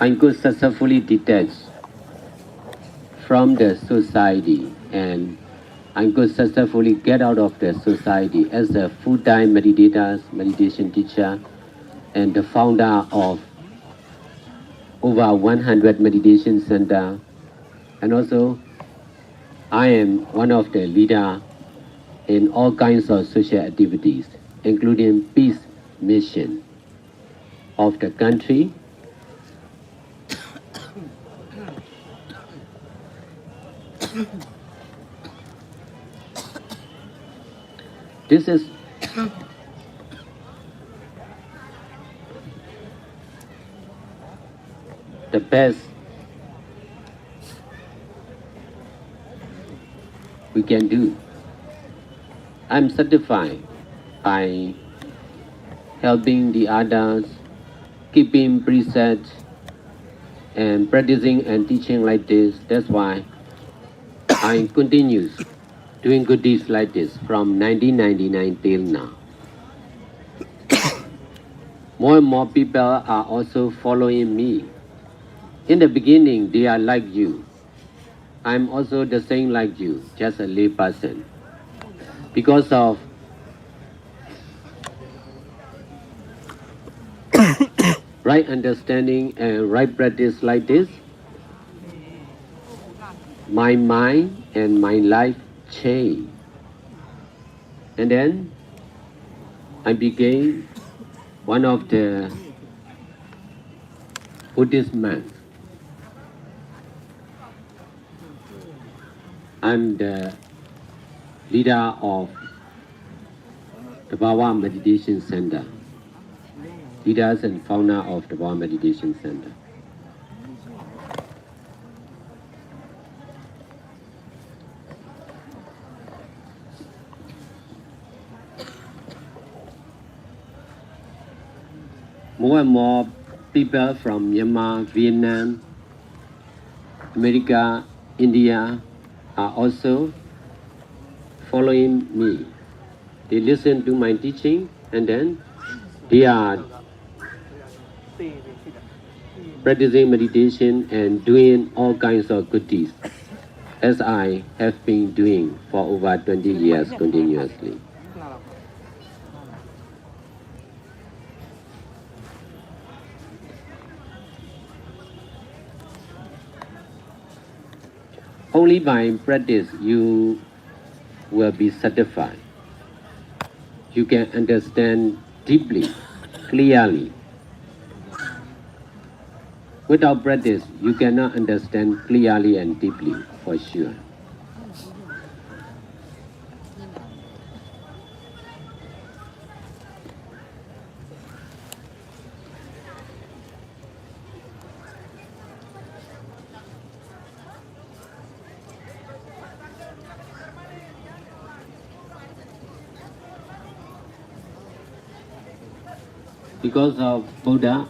I could successfully detach from the society, and I could successfully get out of the society as a full-time meditator, meditation teacher, and the founder of over 100 meditation center, and also I am one of the leader in all kinds of social activities, including peace mission of the country. This is the best we can do. I'm certified by helping the others, keeping precepts, and practicing and teaching like this. That's why I continue doing good deeds like this from 1999 till now. More and more people are also following me. In the beginning, they are like you. I'm also the same like you, just a lay person. Because of right understanding and right practice like this, my mind and my life changed. And then I became one of the Buddhist monks. I'm the leader of the Bhawa Meditation Center, leaders and founder of the Bhawa Meditation Center. More and more people from Myanmar, Vietnam, America, India are also following me. They listen to my teaching and then they are practicing meditation and doing all kinds of good deeds, as I have been doing for over 20 years continuously. Only by practice you will be satisfied. You can understand deeply, clearly. Without practice, you cannot understand clearly and deeply, for sure. Because of Buddha,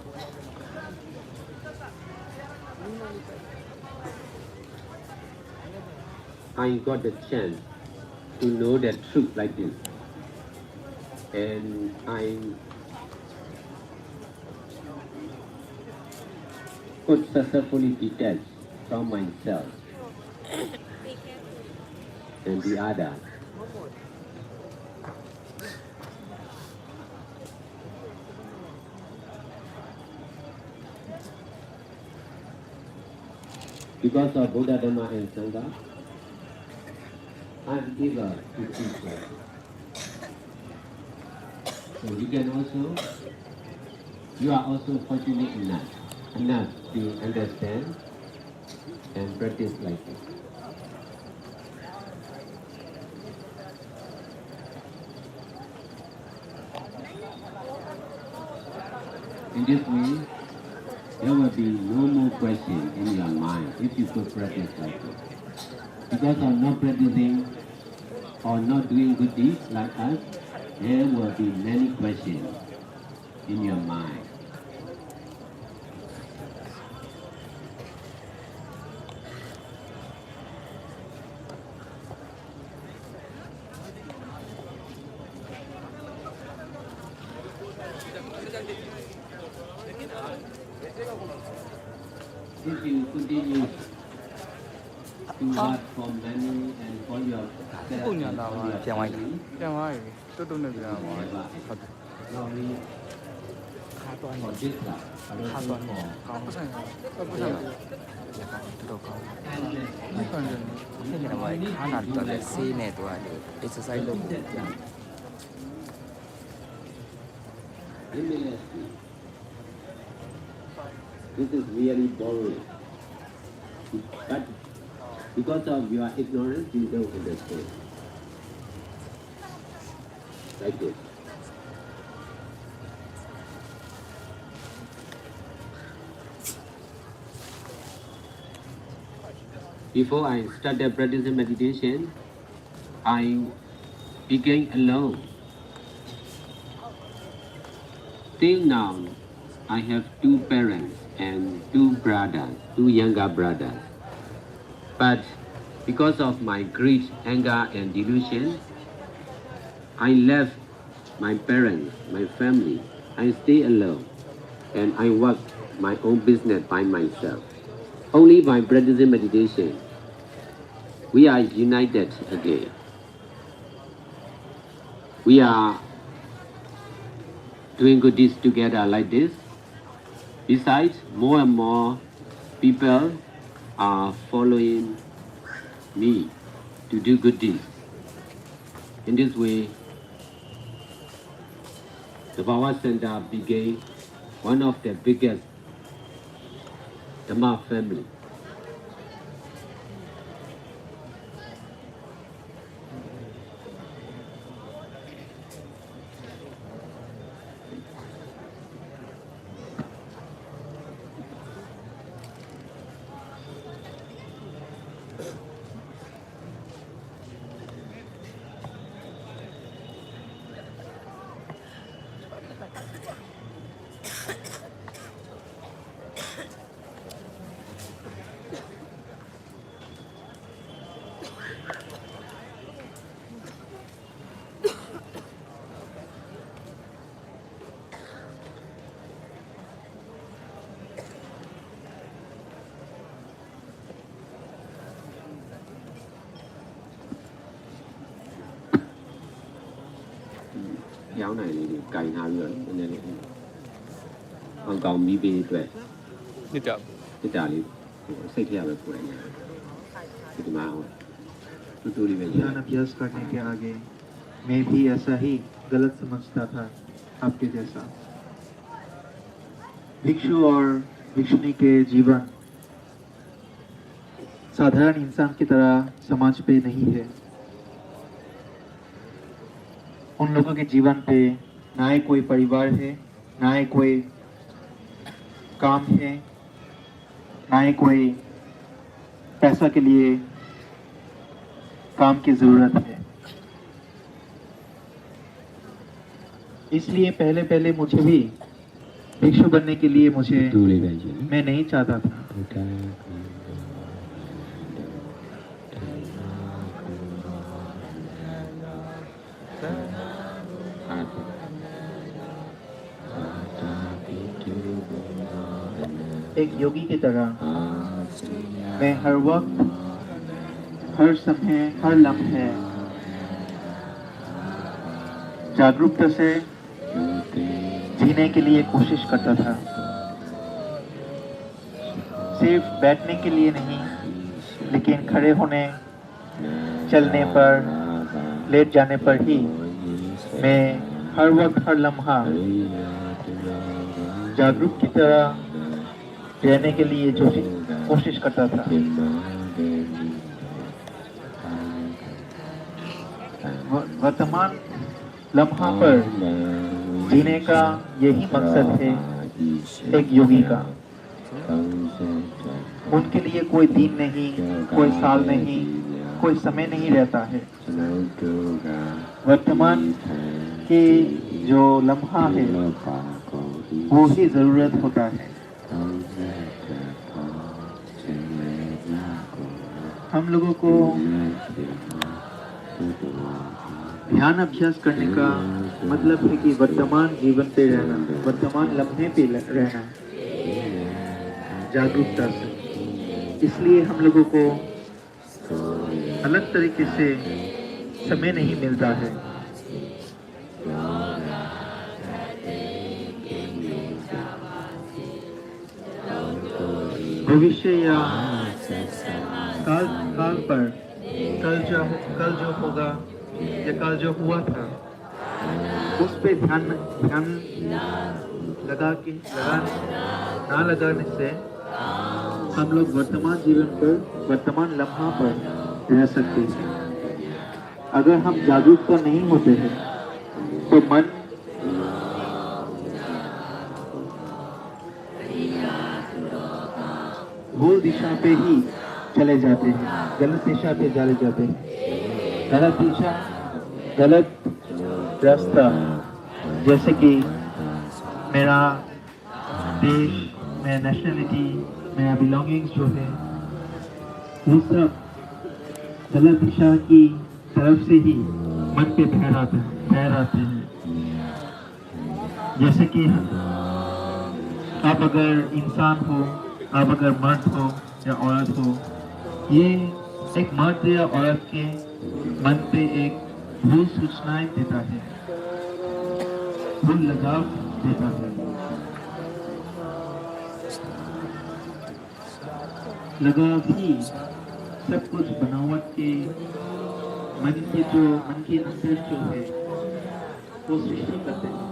I got the chance to know the truth like this. And I could successfully detach from myself and the other. Because of Buddha, Dhamma, and Sangha, I'm able to teach like this. So you can also, you are also fortunate enough to understand and practice like this. In this way, there will be no more question in your mind if you could practice like this. Because of not practicing or not doing good deeds like us, there will be many questions in your mind. If you continue to work for money and for your ခုညလာပါပြန်သွားပြီပြန်သွားပြီတွတ်တွတ်နဲ့ပြန်သွားပြီဟုတ်တယ် Slowly 端你他端你高thế là vậy khá là toàn là si này tụi anh exercise luôn Let me ask you. This is really boring. But because of your ignorance, you don't understand. Like this. Before I started practicing meditation, I began alone. Till now, I have two parents and two brothers, two younger brothers. But because of my greed, anger, and delusion, I left my parents, my family. I stay alone, and I work my own business by myself. Only by practicing meditation, we are united again. We are doing good deeds together like this. Besides, more and more people are following me to do good deeds. In this way, the Power Center became one of the biggest Dhamma family. Giáo này thì cày hai người cho nên còn còn mi bê tuệ như chậm cái trả lý xây theo về của nhà thì mà tôi đi về ध्यान अभ्यास करने के आगे मैं भी ऐसा ही गलत समझता था आपके जैसा। भिक्षु और भिक्षुनी के जीवन साधारण इंसान की तरह समाज पे नहीं है। उन लोगों के जीवन पे ना ही कोई परिवार है, ना ही कोई काम है, ना ही कोई पैसा के लिए काम की जरूरत है। इसलिए पहले पहले मुझे भी भिक्षु बनने के लिए मैं नहीं चाहता था। एक योगी की तरह मैं हर वक्त, हर समय, हर लम्हे जागरूकता से जीने के लिए कोशिश करता था। सिर्फ बैठने के लिए नहीं, लेकिन खड़े होने, चलने पर, लेट जाने पर ही मैं हर वक्त, हर लम्हा जागरूक की तरह रहने के लिए जो कोशिश करता था। वर्तमान लम्हा पर जीने का यही मकसद है एक योगी का। उनके लिए कोई दिन नहीं, कोई साल नहीं, कोई समय नहीं रहता है। वर्तमान के जो लम्हा है वो ही जरूरत होता है। हम लोगों को ध्यान अभ्यास करने का मतलब है कि वर्तमान जीवन पे रहना, वर्तमान लम्हे पे रहना जागरूकता से। इसलिए हम लोगों को अलग तरीके से समय नहीं मिलता है। भविष्य या काल पर कल जो होगा या कल जो हुआ था उस पे ध्यान ना लगाने से हम लोग वर्तमान जीवन पर वर्तमान लम्हा पर रह सकते हैं। अगर हम जागरूकता नहीं होते हैं तो मन भूल दिशा पे ही चले जाते हैं, गलत दिशा पे चले जाते हैं। गलत दिशा, गलत रास्ता, जैसे कि मेरा देश, मेरा नेशनलिटी, मेरा बिलोंगिंग्स जो है वो सब गलत दिशा की तरफ से ही मन पे ठहराते हैं। जैसे कि आप अगर इंसान हो, आप अगर मर्द हो या औरत हो, ये एक मर्द या औरत के मन पे एक भूल सूचनाएं देता है, भूल लगाव देता है। लगाव ही सब कुछ बनावट के मन के अंदर जो है वो सृष्टि करते हैं।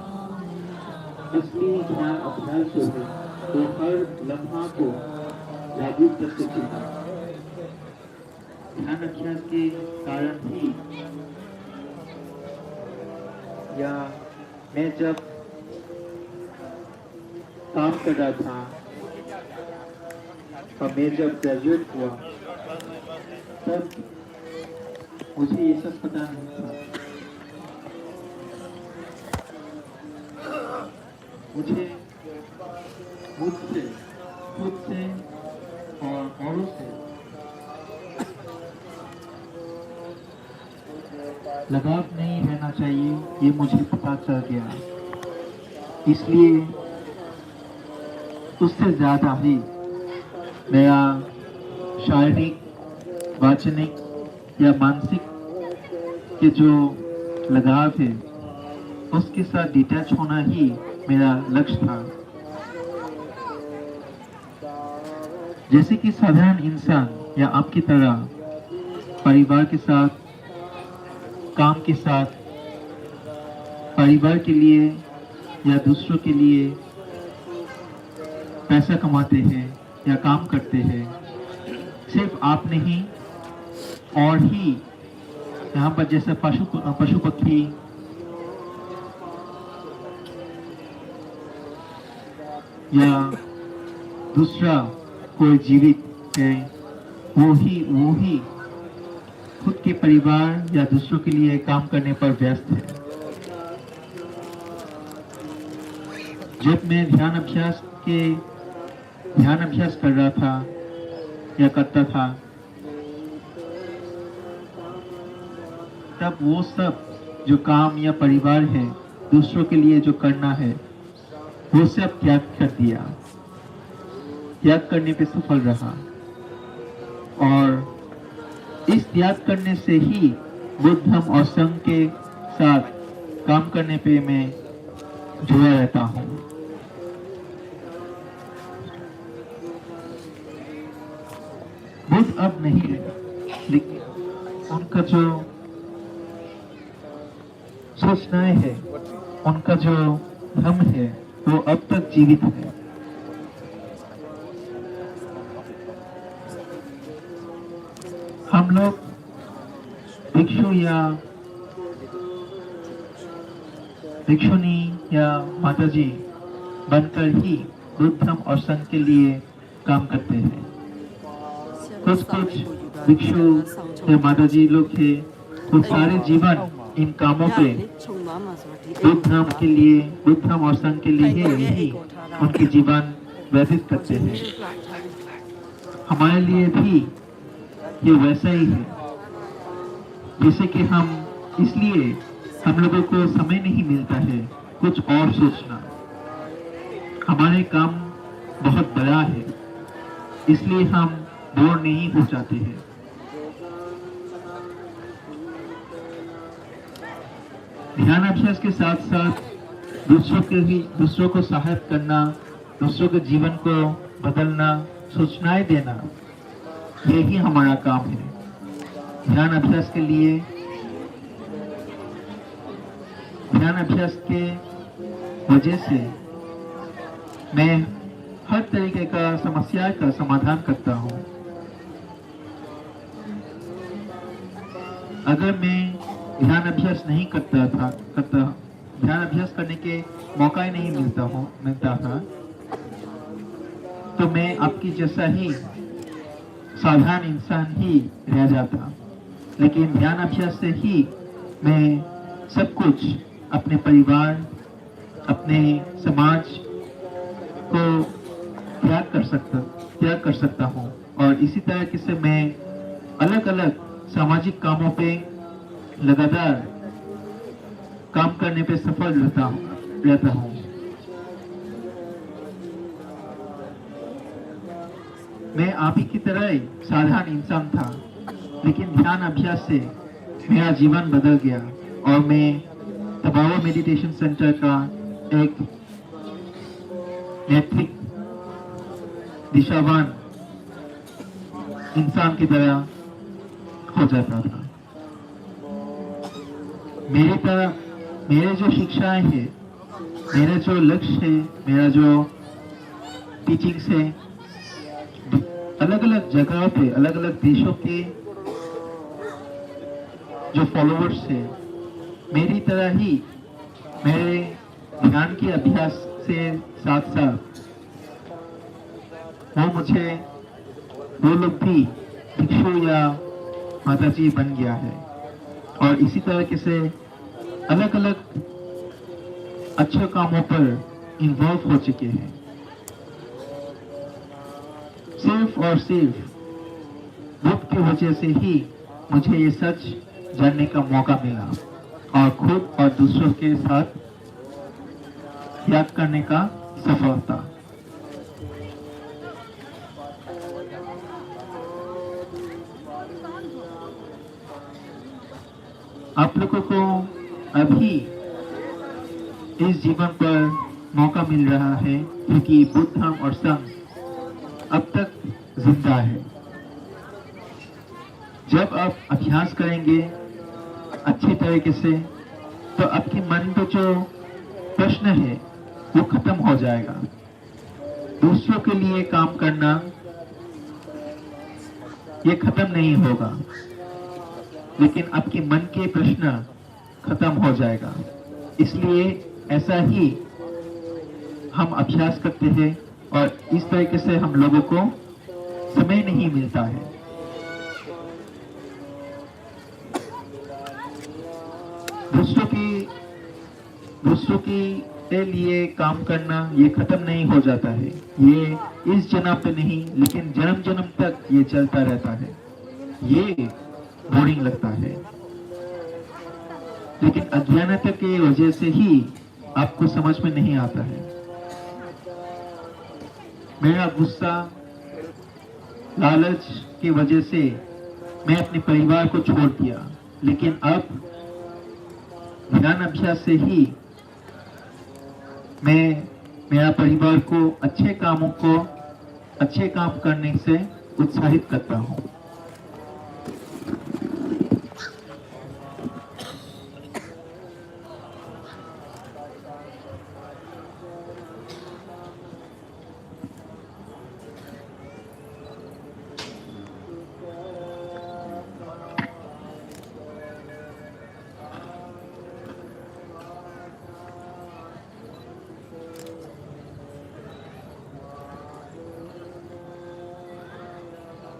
इसलिए ध्यान अभ्यास जो है वो हर लम्हा को जागरूक कर सकते हैं। ध्यान अभ्यास के कारण ही या मैं जब काम कर रहा था और मैं जब ग्रेजुएट हुआ तब मुझे ये सब पता नहीं था। मुझे खुद से और औरों से लगाव नहीं रहना चाहिए, ये मुझे पता चल गया। इसलिए उससे ज़्यादा ही मेरा शारीरिक, वाचनिक या मानसिक के जो लगाव है उसके साथ डिटैच होना ही मेरा लक्ष्य था। जैसे कि साधारण इंसान या आपकी तरह परिवार के साथ, काम के साथ, परिवार के लिए या दूसरों के लिए पैसा कमाते हैं या काम करते हैं, सिर्फ आप नहीं और ही यहाँ पर जैसे पशु पक्षी या दूसरा कोई जीवित है, वो ही खुद के परिवार या दूसरों के लिए काम करने पर व्यस्त है। जब मैं ध्यान अभ्यास कर रहा था या करता था, तब वो सब जो काम या परिवार है, दूसरों के लिए जो करना है, वो सब त्याग कर दिया। त्याग करने पे सफल रहा और इस त्याग करने से ही बुद्ध धम्म और संघ के साथ काम करने पे मैं जुड़ा रहता हूँ। बुद्ध अब नहीं रहे, लेकिन उनका जो सूचनाएं है, उनका जो धम्म है, वो अब तक जीवित है। हम लोग भिक्षु या भिक्षुनी या माताजी बनकर ही बुद्ध धम्म और संघ के लिए काम करते हैं। कुछ भिक्षु या माताजी लोग थे, वो सारे जीवन इन कामों पे बुद्ध धम्म के लिए, बुद्ध धम्म और संघ के लिए ही उनके जीवन व्यतीत करते हैं। हमारे लिए भी ये वैसा ही है, जैसे कि इसलिए हम लोगों को समय नहीं मिलता है कुछ और सोचना। हमारे काम बहुत बड़ा है, इसलिए हम बोर नहीं हो जाते हैं। ध्यान अभ्यास के साथ साथ दूसरों को सहायता करना, दूसरों के जीवन को बदलना सूचनाएं देना, यही हमारा काम है। ध्यान अभ्यास के लिए, ध्यान अभ्यास के वजह से मैं हर तरीके का समस्या का समाधान करता हूँ। अगर मैं ध्यान अभ्यास नहीं ध्यान अभ्यास करने के मौका ही नहीं मिलता था, तो मैं आपकी जैसा ही साधारण इंसान ही रह जाता। लेकिन ध्यान अभ्यास से ही मैं सब कुछ अपने परिवार, अपने समाज को त्याग कर सकता हूँ। और इसी तरह से मैं अलग अलग सामाजिक कामों पे लगातार काम करने पे सफल रहता हूँ। मैं आप ही की तरह ही साधारण इंसान था, लेकिन ध्यान अभ्यास से मेरा जीवन बदल गया और मैं तबावा मेडिटेशन सेंटर का एक नैतिक दिशावान इंसान की तरह हो जाता था। मेरे जो शिक्षाएं हैं, मेरे जो लक्ष्य है, मेरा जो टीचिंग्स है, अलग अलग जगहों पे, अलग अलग देशों के जो फॉलोअर्स है, मेरी तरह ही मेरे ध्यान के अभ्यास से साथ साथ वो लोग भी भिक्षु या माताजी बन गया है और इसी तरह से अलग अलग अच्छे कामों पर इन्वॉल्व हो चुके हैं। सिर्फ और सिर्फ बुद्ध की वजह से ही मुझे ये सच जानने का मौका मिला और खुद और दूसरों के साथ त्याग करने का सफलता। आप लोगों को अभी इस जीवन पर मौका मिल रहा है क्योंकि बुद्ध धर्म और संघ अब तक जिंदा है। जब आप अभ्यास करेंगे अच्छी तरीके से, तो आपके मन में जो प्रश्न है वो खत्म हो जाएगा। दूसरों के लिए काम करना ये खत्म नहीं होगा, लेकिन आपके मन के प्रश्न खत्म हो जाएगा। इसलिए ऐसा ही हम अभ्यास करते हैं और इस तरीके से हम लोगों को समय नहीं मिलता है। दूसरों के लिए काम करना ये खत्म नहीं हो जाता है। ये इस जन्म पे नहीं, लेकिन जन्म जन्म तक ये चलता रहता है। ये बोरिंग लगता है, लेकिन अज्ञानता के वजह से ही आपको समझ में नहीं आता है। मेरा गुस्सा, लालच की वजह से मैं अपने परिवार को छोड़ दिया, लेकिन अब ध्यान अभ्यास से ही मैं मेरा परिवार को अच्छे काम करने से उत्साहित करता हूँ।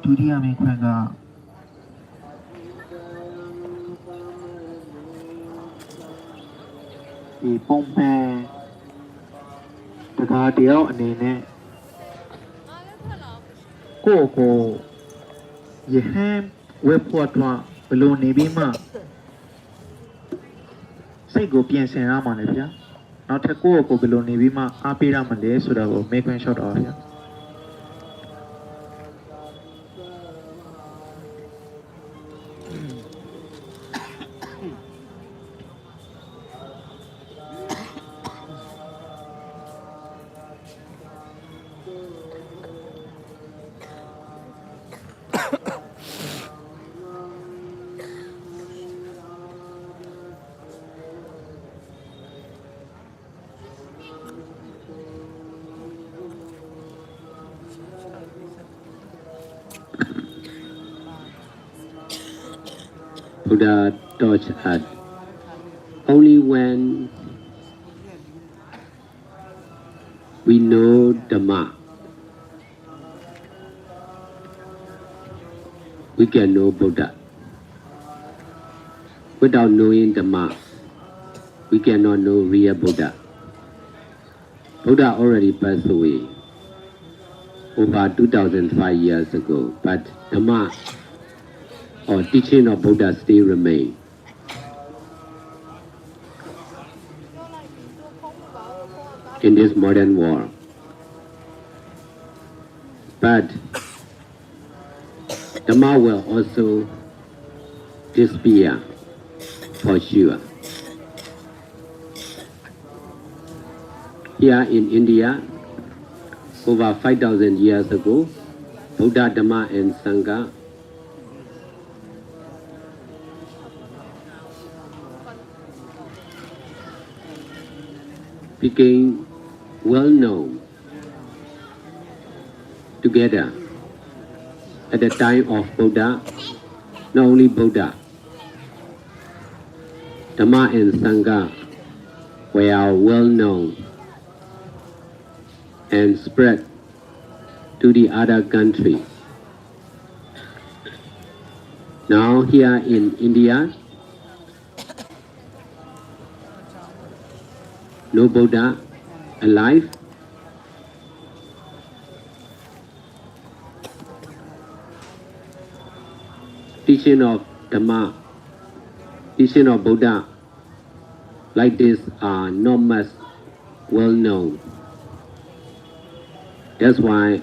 두리야 메이커가 이 뽕패 다가 되어 안에네 고고 예햄 웹포트와 블로 네비마 စိတ်ကိုပြင်ဆင်ရမှာလေဗျာနောက်ထပ်ကိုယ့်ကိုဘယ်လိုနေပြီးမှအားပေးရမလဲဆိုတာကိုမေးခွန်းလျှောက်တော့ဗျာ Buddha taught us only when we know Dhamma, we can know Buddha. Without knowing Dhamma, we cannot know real Buddha. Buddha already passed away over 2005 years ago, but Dhamma or teaching of Buddha still remain. In this modern world. But Dhamma will also disappear for sure. Here in India, over 5,000 years ago, Buddha, Dhamma and Sangha became well known together. At the time of Buddha, not only Buddha, Dhamma and Sangha were well known and spread to the other country. Now here in India, no Buddha alive. Teaching of Dhamma, teaching of Buddha like this are not much well known. That's why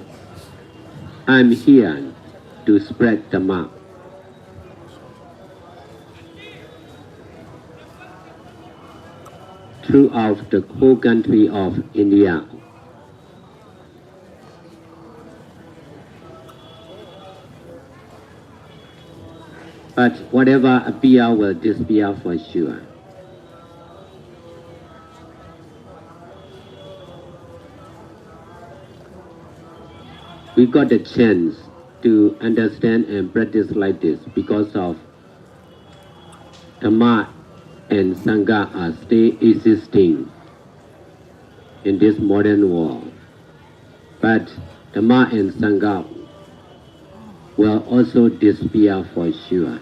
I'm here to spread Dhamma. Throughout the whole country of India. But whatever appear will disappear for sure. We got the chance to understand and practice like this because of Dhamma and Sangha are still existing in this modern world. But Dhamma and Sangha will also disappear for sure.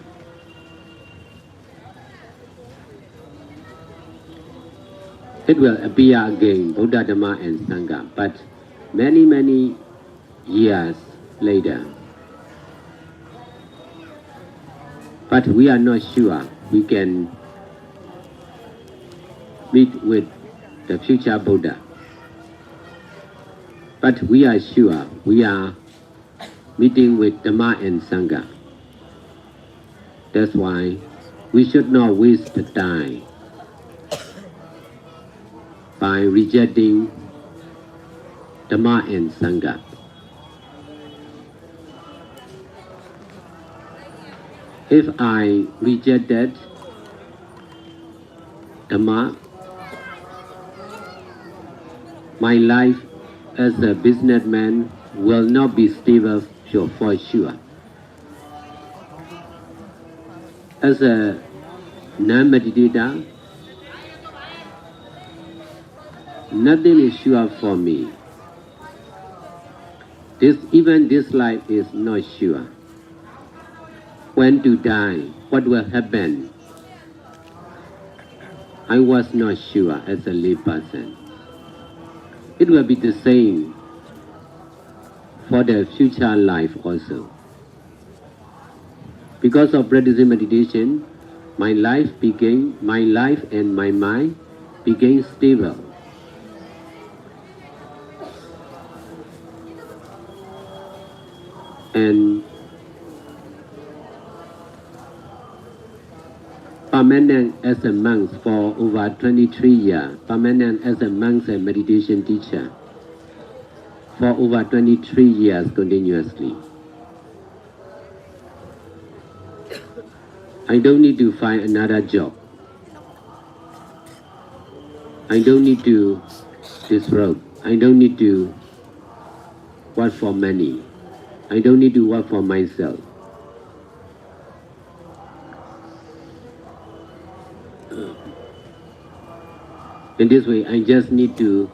It will appear again, Buddha, Dhamma and Sangha, but many years later. But we are not sure we can meet with the future Buddha. But we are sure we are meeting with Dhamma and Sangha. That's why we should not waste the time by rejecting Dhamma and Sangha. If I rejected Dhamma, my life as a businessman will not be stable for sure. As a non-meditator, nothing is sure for me. Even this life is not sure. When to die, what will happen? I was not sure as a lay person. It will be the same for the future life also. Because of practicing meditation, my life and my mind became stable. And permanent as a monk for over 23 years, permanent as a monk and meditation teacher for over 23 years continuously. I don't need to find another job. I don't need to disrobe. I don't need to work for money. I don't need to work for myself. In this way, I just need to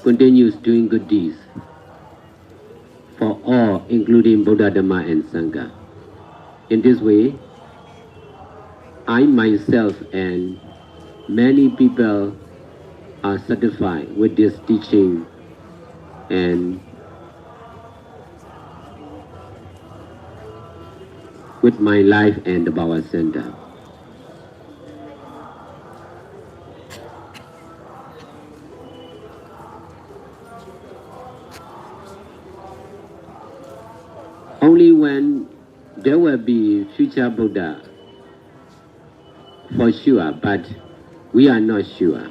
continue doing good deeds for all, including Buddha, Dhamma, and Sangha. In this way, I myself and many people are satisfied with this teaching and with my life and the Bhava Center. Only when there will be future Buddha, for sure, but we are not sure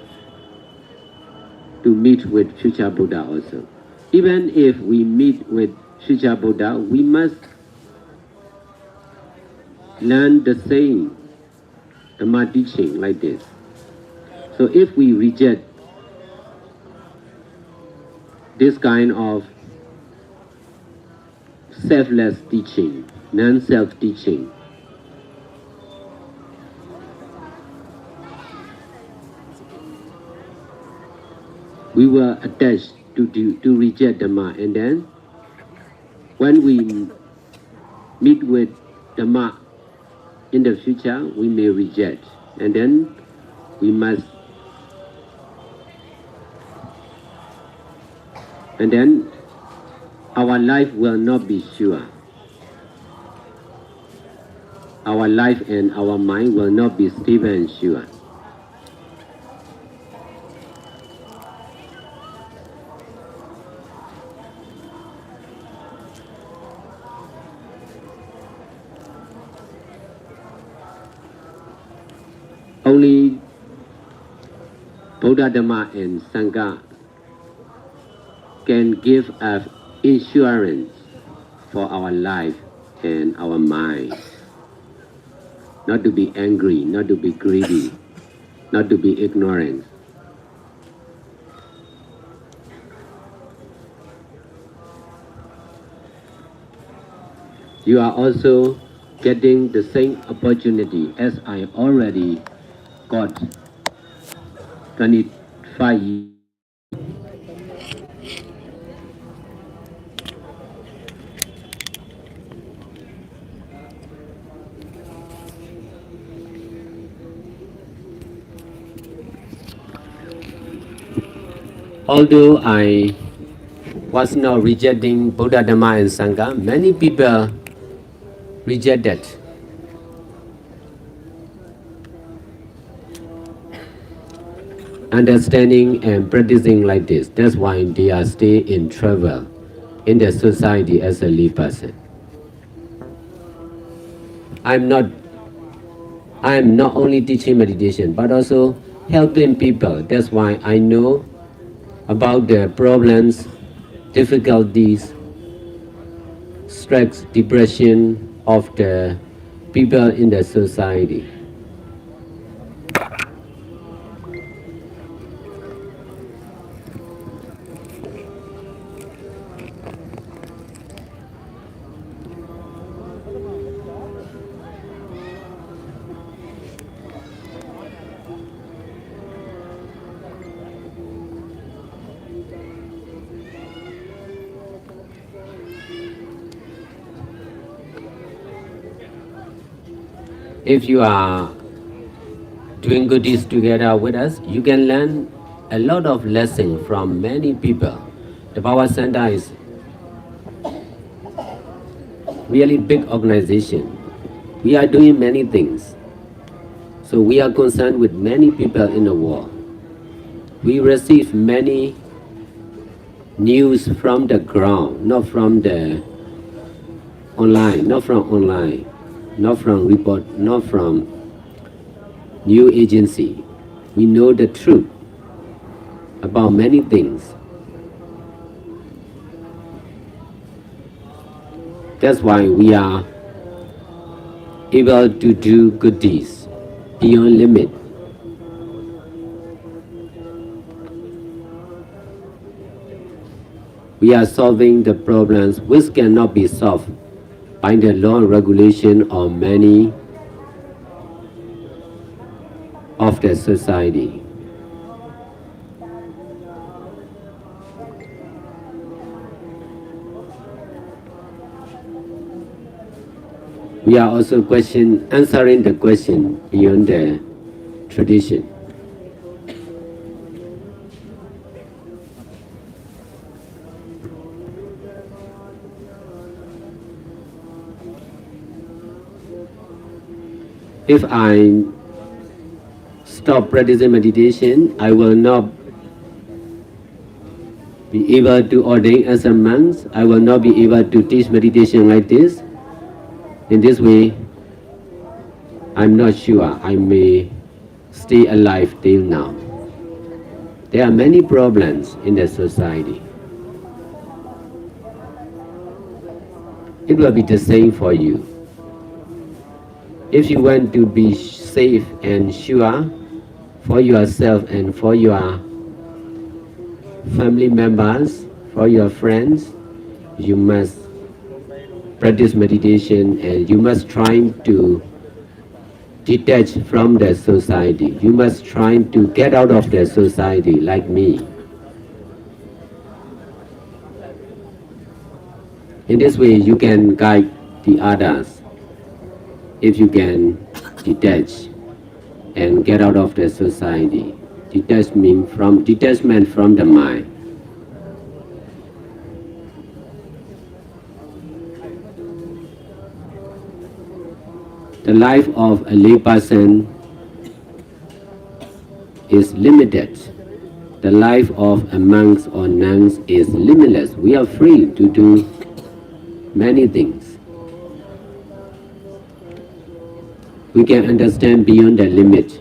to meet with future Buddha also. Even if we meet with future Buddha, we must learn the same Dhamma teaching like this. So if we reject this kind of selfless teaching, non-self teaching, we were attached to reject Dhamma, and then when we meet with Dhamma in the future, we may reject, and then we must, and then our life will not be sure. Our life and our mind will not be stable and sure. Only Buddha, Dhamma, and Sangha can give us insurance for our life and our mind. Not to be angry, not to be greedy, not to be ignorant. You are also getting the same opportunity as I already got 25 years. Although I was not rejecting Buddha, Dhamma, and Sangha, many people rejected. Understanding and practicing like this, that's why they are still in trouble in the society as a lay person. I am not only teaching meditation, but also helping people. That's why I know about the problems, difficulties, stress, depression of the people in the society. If you are doing good deeds together with us, you can learn a lot of lessons from many people. The Bhava Center is really big organization. We are doing many things. So we are concerned with many people in the world. We receive many news from the ground, not from the online, not from online, not from report, not from new agency. We know the truth about many things. That's why we are able to do good deeds beyond limit. We are solving the problems which cannot be solved by the law and regulation of many of the society. We are also answering the question beyond the tradition. If I stop practicing meditation, I will not be able to ordain as a monk. I will not be able to teach meditation like this. In this way, I'm not sure I may stay alive till now. There are many problems in the society. It will be the same for you. If you want to be safe and sure for yourself and for your family members, for your friends, you must practice meditation and you must try to detach from the society. You must try to get out of the society like me. In this way, you can guide the others if you can detach and get out of the society. Detachment from the mind. The life of a lay person is limited. The life of a monk or nuns is limitless. We are free to do many things. We can understand beyond the limit.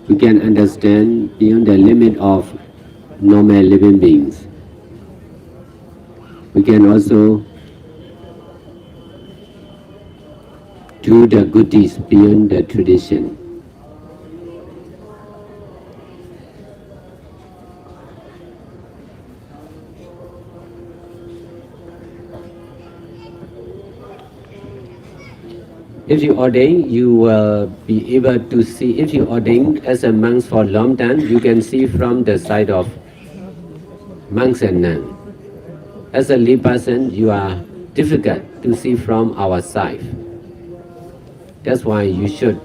We can understand beyond the limit of normal living beings. We can also do the good deeds beyond the tradition. If you ordain, you will be able to see. If you ordain as a monk for a long time, you can see from the side of monks and nuns. As a lay person, you are difficult to see from our side. That's why you should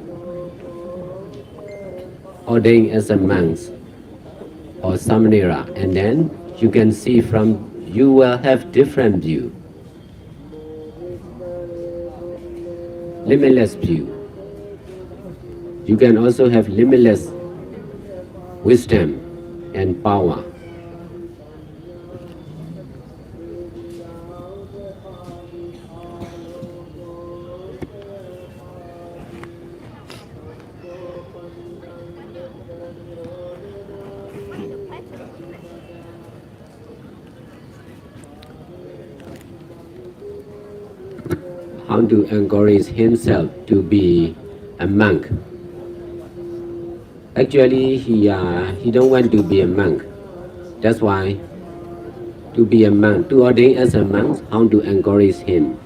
ordain as a monk or samanera, and then you can see from. You will have different view. Limitless view. You can also have limitless wisdom and power. How to encourage himself to be a monk. Actually, he don't want to be a monk. That's why to be a monk, to ordain as a monk, how to encourage him.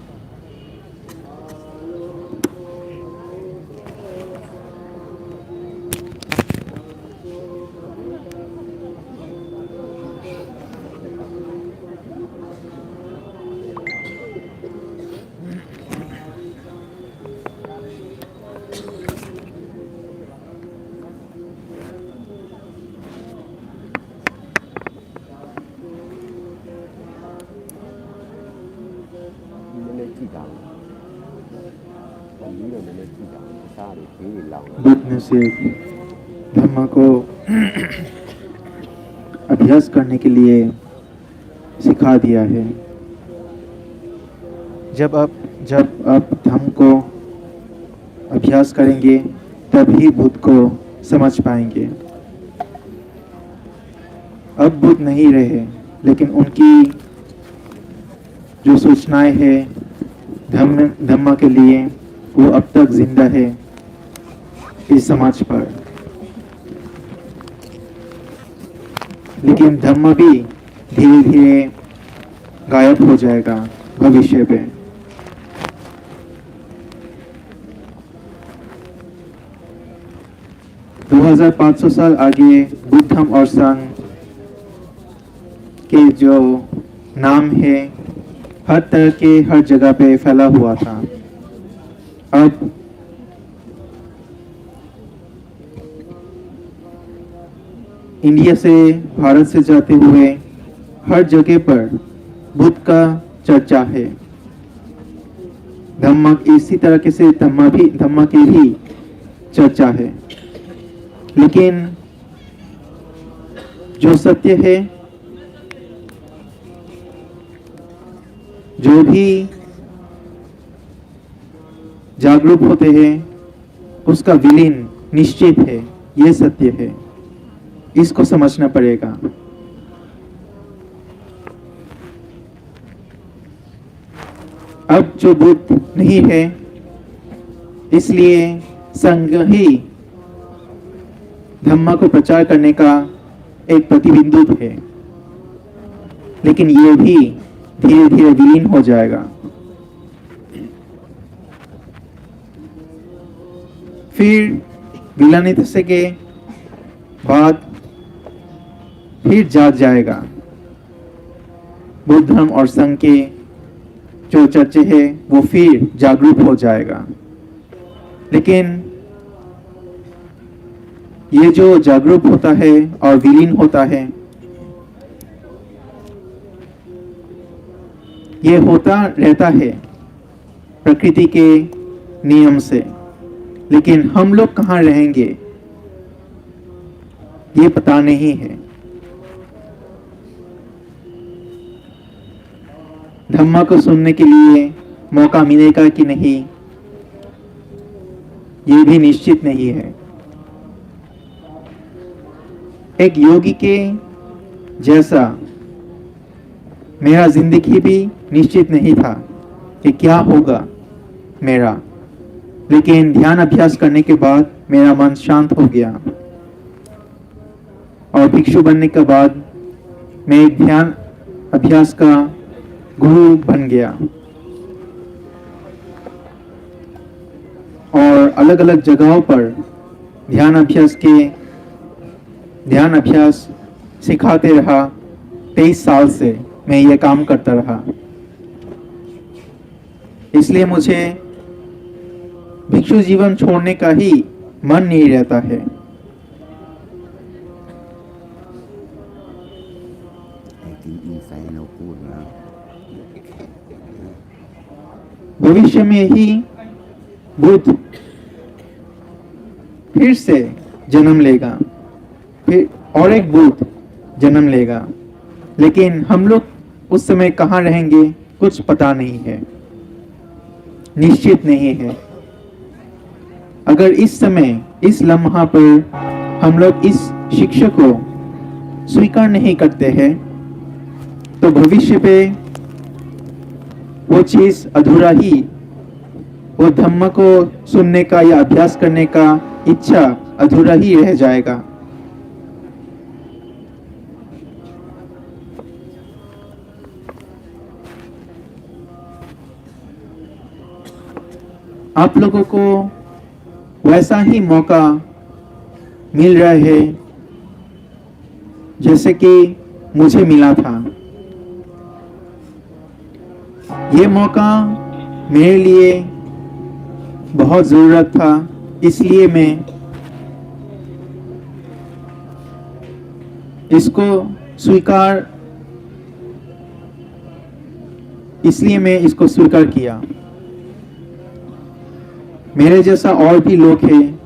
Buddha ने सिर्फ धम्म को अभ्यास करने के लिए सिखा दिया है। जब आप धम्म को अभ्यास करेंगे तब ही बुद्ध को समझ पाएंगे। अब बुद्ध नहीं रहे, लेकिन उनकी जो सूचनाएं हैं धम्म के लिए वो अब तक जिंदा है इस समाज पर। लेकिन धम्म भी धीरे धीरे गायब हो जाएगा भविष्य में। 2500 साल आगे बुद्ध धर्म और संघ के जो नाम है हर तरह के हर जगह पे फैला हुआ था। अब इंडिया से भारत से जाते हुए हर जगह पर बुद्ध का चर्चा है। धम्मा इसी तरह से धम्मा की भी चर्चा है। लेकिन जो सत्य है, जो भी जागरूक होते हैं उसका विलीन निश्चित है, ये सत्य है, इसको समझना पड़ेगा। अब जो बुद्ध नहीं है, इसलिए संघ ही धम्मा को प्रचार करने का एक प्रतिबिंदु है, लेकिन ये भी धीरे धीरे विलीन हो जाएगा। फिर विलीन से के बाद फिर जाग जाएगा। बुद्ध धर्म और संघ के जो चर्चे है वो फिर जागरूक हो जाएगा। लेकिन ये जो जागरूक होता है और विलीन होता है, ये होता रहता है प्रकृति के नियम से। लेकिन हम लोग कहाँ रहेंगे ये पता नहीं है। धम्मा को सुनने के लिए मौका मिलेगा कि नहीं, ये भी निश्चित नहीं है। एक योगी के जैसा मेरा जिंदगी भी निश्चित नहीं था कि क्या होगा मेरा, लेकिन ध्यान अभ्यास करने के बाद मेरा मन शांत हो गया और भिक्षु बनने के बाद मैं ध्यान अभ्यास का गुरु बन गया और अलग अलग जगहों पर ध्यान अभ्यास सिखाते रहा। 23 साल से मैं ये काम करता रहा। इसलिए मुझे भिक्षु जीवन छोड़ने का ही मन नहीं रहता है। भविष्य में ही बुद्ध फिर से जन्म लेगा, फिर और एक बुद्ध जन्म लेगा, लेकिन हम लोग उस समय कहाँ रहेंगे कुछ पता नहीं है, निश्चित नहीं है। अगर इस समय इस लम्हा पर हम लोग इस शिक्षा को स्वीकार नहीं करते हैं तो भविष्य पे वो चीज अधूरा ही, वो धम्म को सुनने का या अभ्यास करने का इच्छा अधूरा ही रह जाएगा। आप लोगों को वैसा ही मौका मिल रहा है जैसे कि मुझे मिला था। ये मौका मेरे लिए बहुत ज़रूरत था, इसलिए मैं इसको स्वीकार किया। मेरे जैसा और भी लोग हैं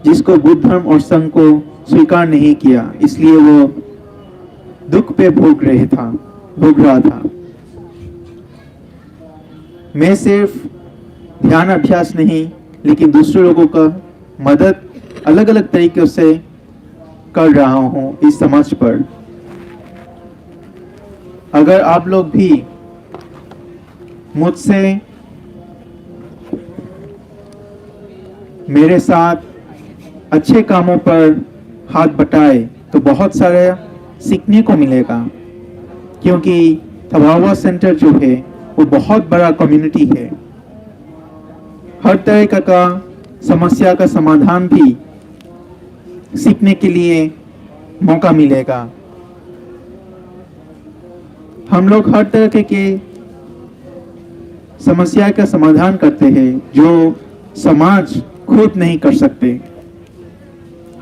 जिसको बुद्ध धर्म और संघ को स्वीकार नहीं किया, इसलिए वो दुख पे भोग रहा था। मैं सिर्फ ध्यान अभ्यास नहीं, लेकिन दूसरे लोगों का मदद अलग अलग तरीके से कर रहा हूं इस समाज पर। अगर आप लोग भी मुझसे मेरे साथ अच्छे कामों पर हाथ बटाए तो बहुत सारे सीखने को मिलेगा, क्योंकि थवावा सेंटर जो है वो बहुत बड़ा कम्युनिटी है। हर तरह का समस्या का समाधान भी सीखने के लिए मौका मिलेगा। हम लोग हर तरह के समस्या का समाधान करते हैं जो समाज खुद नहीं कर सकते।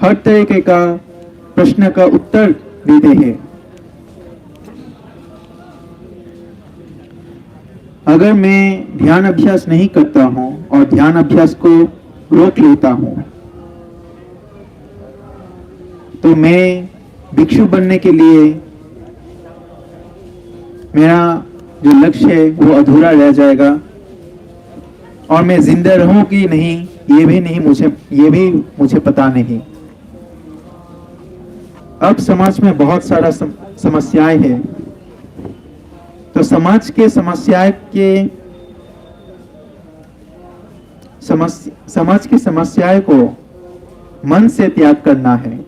हर तरीके का प्रश्न का उत्तर देते हैं। अगर मैं ध्यान अभ्यास नहीं करता हूं और ध्यान अभ्यास को रोक लेता हूं तो मैं भिक्षु बनने के लिए मेरा जो लक्ष्य है वो अधूरा रह जाएगा और मैं जिंदा रहूं कि नहीं ये भी मुझे पता नहीं। अब समाज में बहुत सारा समस्याएं हैं, तो समाज की समस्याएं को मन से त्याग करना है।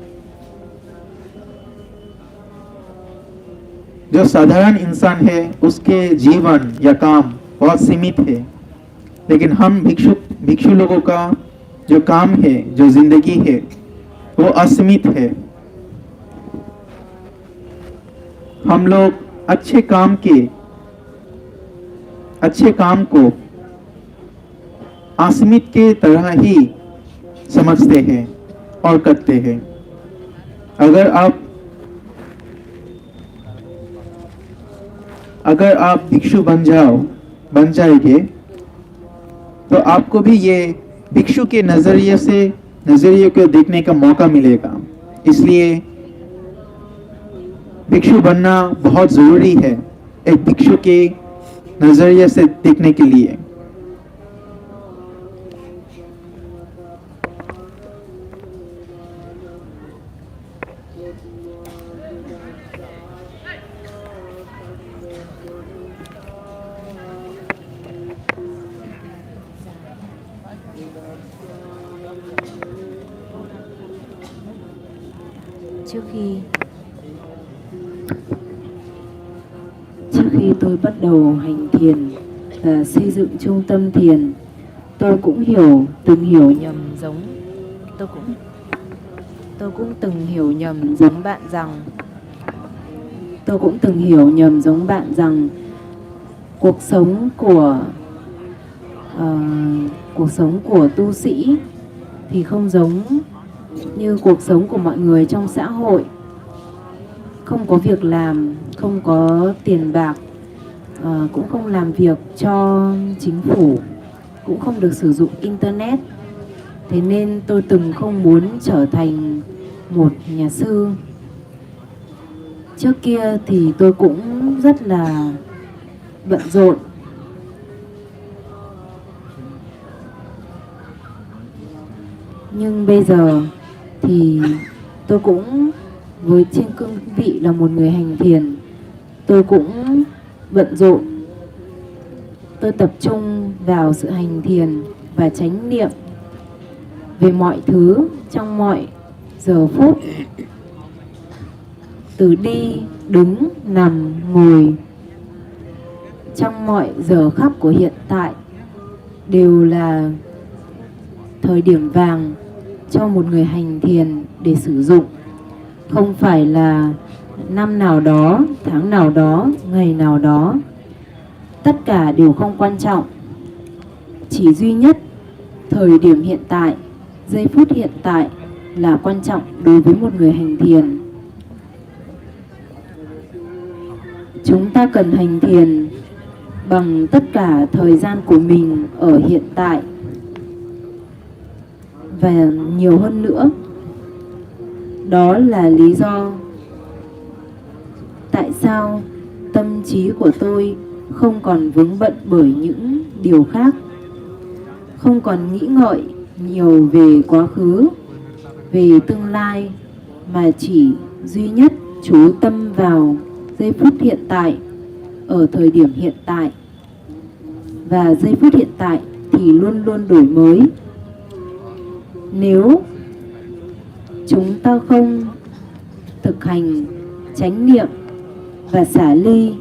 जो साधारण इंसान है उसके जीवन या काम बहुत सीमित है, लेकिन हम भिक्षु लोगों का जो काम है, जो जिंदगी है, वो असीमित है। हम लोग अच्छे काम को असीमित के तरह ही समझते हैं और करते हैं। अगर आप भिक्षु बन जाएंगे तो आपको भी ये भिक्षु के नजरिए को देखने का मौका मिलेगा। इसलिए भिक्षु बनना बहुत जरूरी है एक भिक्षु के नजरिए से देखने के लिए। Trước khi tôi bắt đầu hành thiền và xây dựng trung tâm thiền, tôi cũng từng hiểu nhầm giống bạn rằng cuộc sống của tu sĩ thì không giống như cuộc sống của mọi người trong xã hội. Không có việc làm, không có tiền bạc, cũng không làm việc cho chính phủ, cũng không được sử dụng internet. Thế nên tôi từng không muốn trở thành một nhà sư. Trước kia thì tôi cũng rất là bận rộn. Nhưng bây giờ thì tôi cũng trên cương vị là một người hành thiền, tôi cũng bận rộn. Tôi tập trung vào sự hành thiền và chánh niệm về mọi thứ trong mọi giờ phút, từ đi, đứng, nằm, ngồi, trong mọi giờ khắc của hiện tại đều là thời điểm vàng cho một người hành thiền để sử dụng. Không phải là năm nào đó, tháng nào đó, ngày nào đó. Tất cả đều không quan trọng. Chỉ duy nhất thời điểm hiện tại, giây phút hiện tại là quan trọng đối với một người hành thiền. Chúng ta cần hành thiền bằng tất cả thời gian của mình ở hiện tại và nhiều hơn nữa. Đó là lý do tại sao tâm trí của tôi không còn vướng bận bởi những điều khác, không còn nghĩ ngợi nhiều về quá khứ, về tương lai, mà chỉ duy nhất chú tâm vào giây phút hiện tại, ở thời điểm hiện tại. Và giây phút hiện tại thì luôn luôn đổi mới. Nếu chúng ta không thực hành chánh niệm và xả ly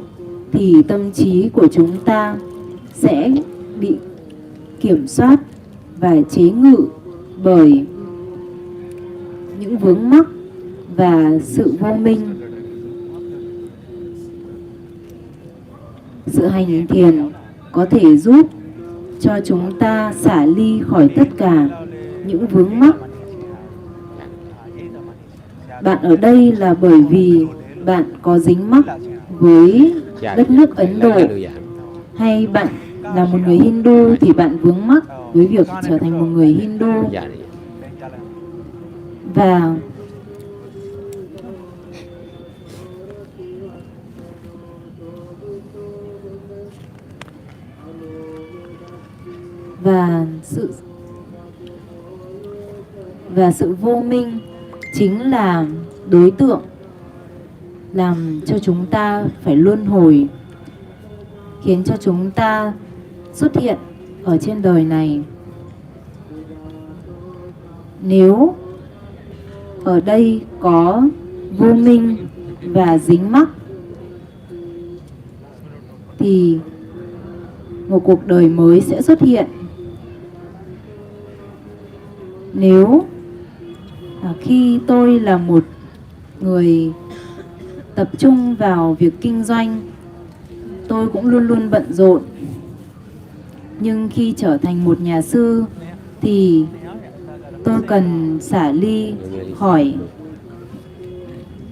thì tâm trí của chúng ta sẽ bị kiểm soát và chế ngự bởi những vướng mắc và sự vô minh. Sự hành thiền có thể giúp cho chúng ta xả ly khỏi tất cả những vướng mắc. Bạn ở đây là bởi vì bạn có dính mắc với đất nước Ấn Độ, hay bạn là một người Hindu thì bạn vướng mắc với việc trở thành một người Hindu. Và sự vô minh chính là đối tượng làm cho chúng ta phải luân hồi, khiến cho chúng ta xuất hiện ở trên đời này. Nếu ở đây có vô minh và dính mắc thì một cuộc đời mới sẽ xuất hiện. Nếu khi tôi là một người tập trung vào việc kinh doanh, tôi cũng luôn luôn bận rộn. Nhưng khi trở thành một nhà sư thì tôi cần xả ly khỏi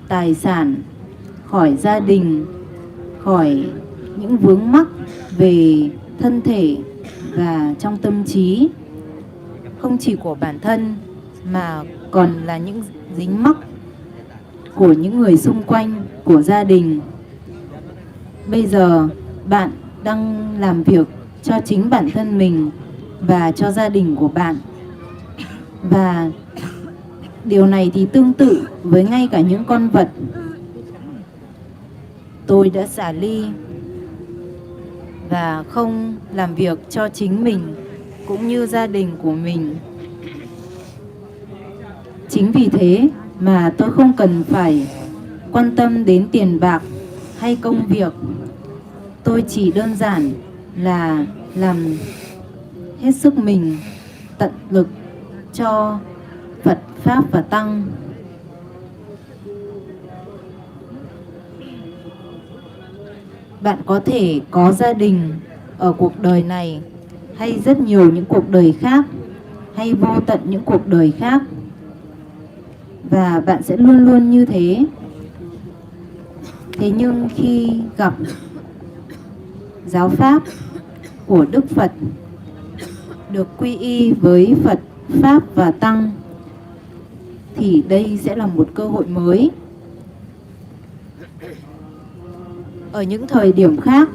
tài sản, khỏi gia đình, khỏi những vướng mắc về thân thể và trong tâm trí, không chỉ của bản thân mà còn là những dính mắc của những người xung quanh, của gia đình. Bây giờ bạn đang làm việc cho chính bản thân mình và cho gia đình của bạn. Và điều này thì tương tự với ngay cả những con vật. Tôi đã xả ly và không làm việc cho chính mình cũng như gia đình của mình. Chính vì thế mà tôi không cần phải quan tâm đến tiền bạc hay công việc. Tôi chỉ đơn giản là làm hết sức mình, tận lực cho Phật, Pháp và Tăng. Bạn có thể có gia đình ở cuộc đời này, hay rất nhiều những cuộc đời khác, hay vô tận những cuộc đời khác. Và bạn sẽ luôn luôn như thế. Thế nhưng khi gặp giáo pháp của Đức Phật, được quy y với Phật, Pháp và Tăng, thì đây sẽ là một cơ hội mới. Ở những thời điểm khác,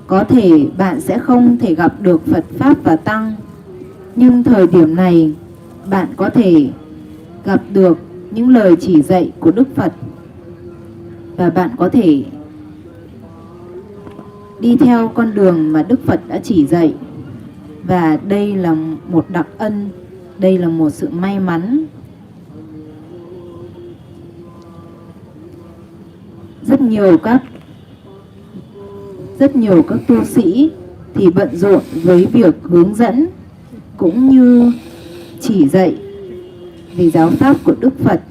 có thể bạn sẽ không thể gặp được Phật, Pháp và Tăng, nhưng thời điểm này bạn có thể gặp được những lời chỉ dạy của Đức Phật, và bạn có thể đi theo con đường mà Đức Phật đã chỉ dạy. Và đây là một đặc ân, đây là một sự may mắn. Rất nhiều các tu sĩ thì bận rộn với việc hướng dẫn cũng như chỉ dạy về giáo pháp của Đức Phật